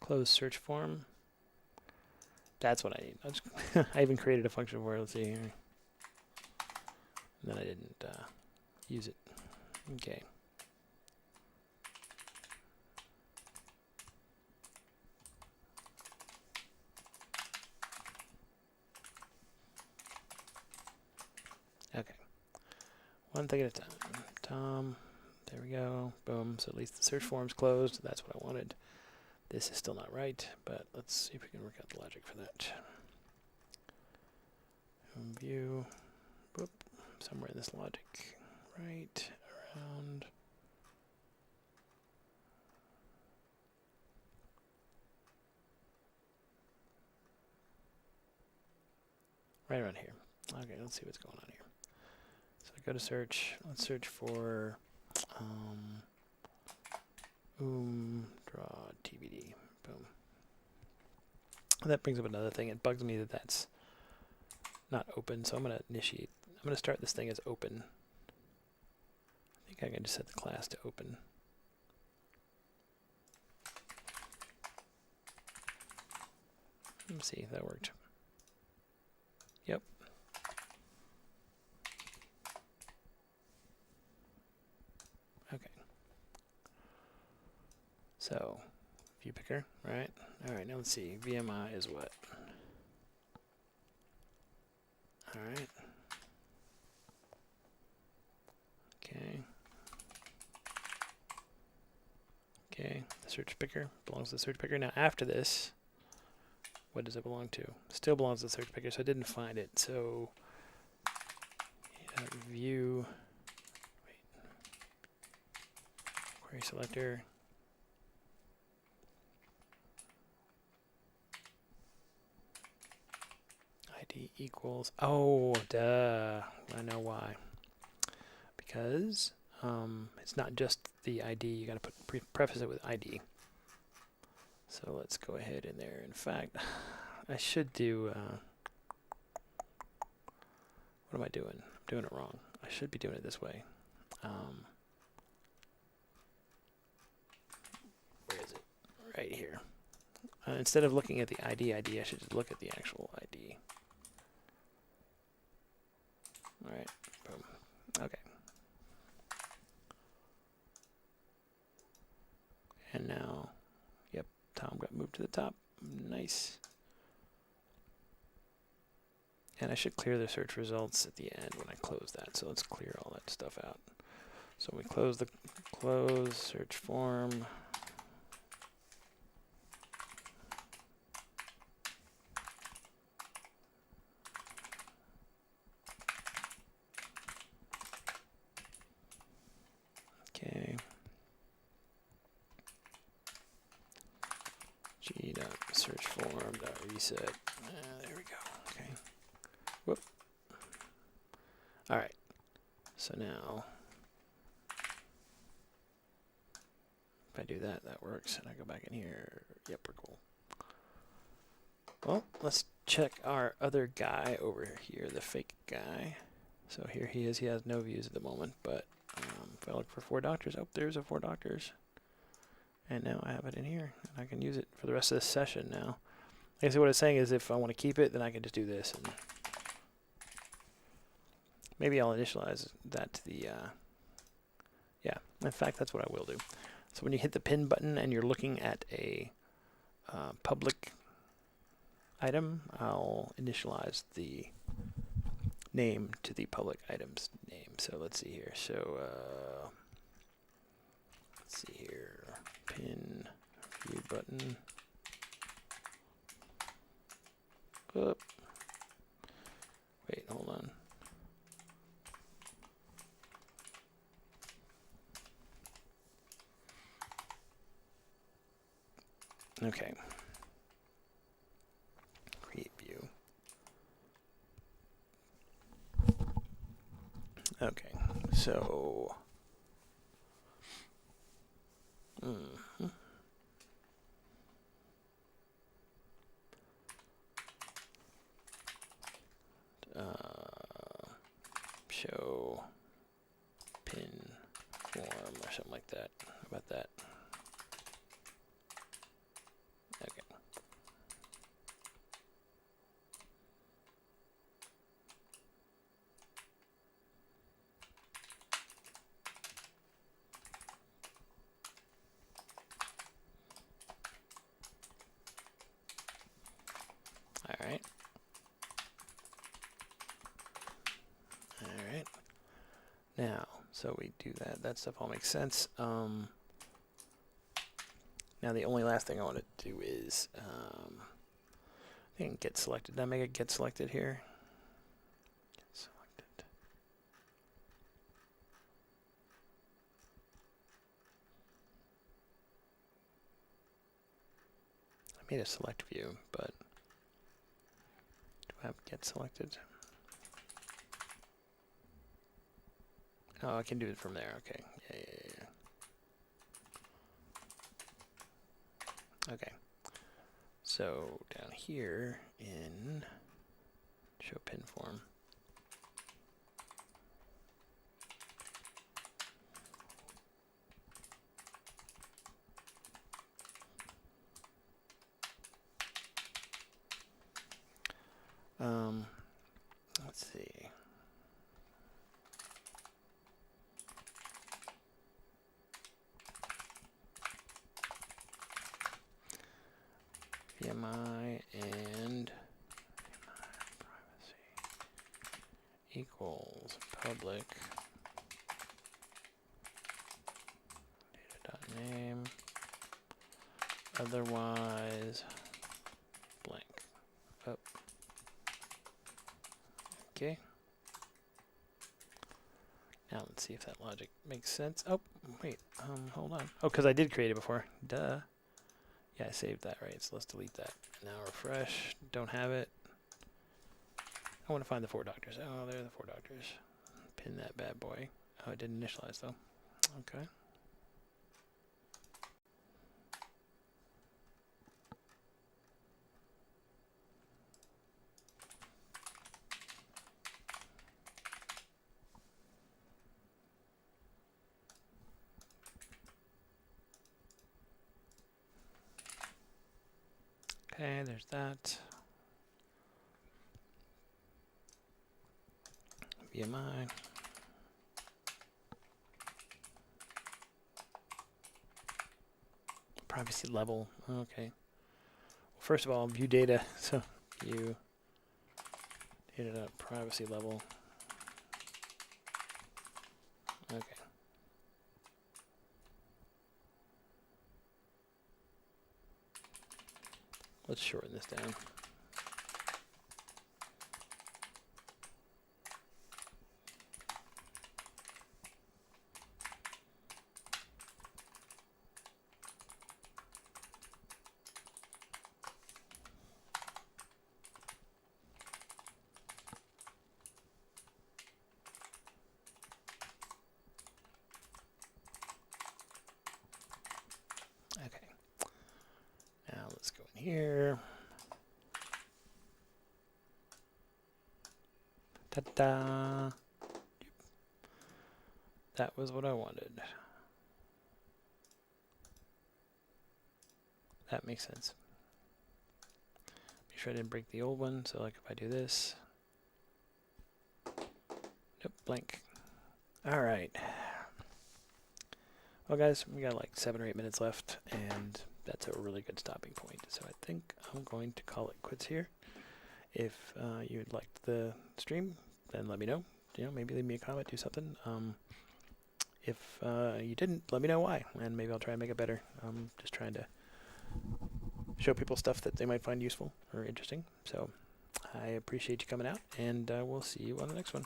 Close search form. That's what I need. I even created a function for it. Let's see here. And then I didn't use it. Okay. Okay. One thing at a time. Tom. There we go. Boom. So at least the search form's closed. That's what I wanted. This is still not right, but let's see if we can work out the logic for that. View, whoop, somewhere in this logic, right around. Right around here. Okay, let's see what's going on here. So I go to search. Let's search for oomdraw TBD. Boom. That brings up another thing. It bugs me that that's not open, so I'm going to initiate. I'm going to start this thing as open. I think I can just set the class to open. Let's see if that worked. Yep. Okay. So, view picker, right? All right, now let's see. VMI is what? All right. Okay. Okay, the search picker belongs to the search picker. Now after this, what does it belong to? Still belongs to the search picker, so I didn't find it. So view, query selector. ID equals, oh, duh, I know why. Because it's not just the ID, you gotta preface it with ID. So let's go ahead in there. In fact, I should do, what am I doing? I'm doing it wrong. I should be doing it this way. Where is it? Right here. Instead of looking at the ID, I should just look at the actual ID. All right, boom. Okay. And now, yep, Tom got moved to the top. Nice. And I should clear the search results at the end when I close that. So let's clear all that stuff out. So we close the search form. Okay. G.searchform.reset. There we go. Okay. Whoop. All right. So now, if I do that, that works. And I go back in here. Yep, we're cool. Well, let's check our other guy over here, the fake guy. So here he is. He has no views at the moment, but if I look for 4 doctors, oh, there's a 4 doctors. And now I have it in here, and I can use it for the rest of this session now. I guess what it's saying is if I want to keep it, then I can just do this. And maybe I'll initialize that to the, yeah, in fact, that's what I will do. So when you hit the pin button and you're looking at a public item, I'll initialize the name to the public item's name. So let's see here. So let's see here. Pin view button. Whoop. Wait, hold on. Okay. Create view. Okay, so show pin form or something like that. How about that? Okay. All right. All right. Now, so we do that. That stuff all makes sense. Now the only last thing I want to do is I think get selected. Did I make a get selected here? Get selected. I made a select view, but do I have get selected? Oh, I can do it from there. Okay. Yeah. Okay. So down here in show pin form. Let's see. VMI and privacy equals public data.name otherwise blank. Oh. Okay. Now let's see if that logic makes sense. Oh, wait, hold on. Oh, because I did create it before. Duh. Yeah, I saved that, right? So let's delete that. Now refresh. Don't have it. I want to find the 4 doctors. Oh, there are the 4 doctors. Pin that bad boy. Oh, it didn't initialize though. Okay. Okay, there's that. VMI. Privacy level. Okay. Well, first of all, view data. So view data.privacy level. Okay. Let's shorten this down. let's go in here. Ta-da! That was what I wanted. That makes sense. Make sure I didn't break the old one, so like if I do this. Nope, blank. Alright. Well guys, we got like 7 or 8 minutes left, and that's a really good stopping point. So I think I'm going to call it quits here. If you'd liked the stream, then let me know. You know, maybe leave me a comment, do something. If you didn't, let me know why, and maybe I'll try and make it better. I'm just trying to show people stuff that they might find useful or interesting. So I appreciate you coming out, and we'll see you on the next one.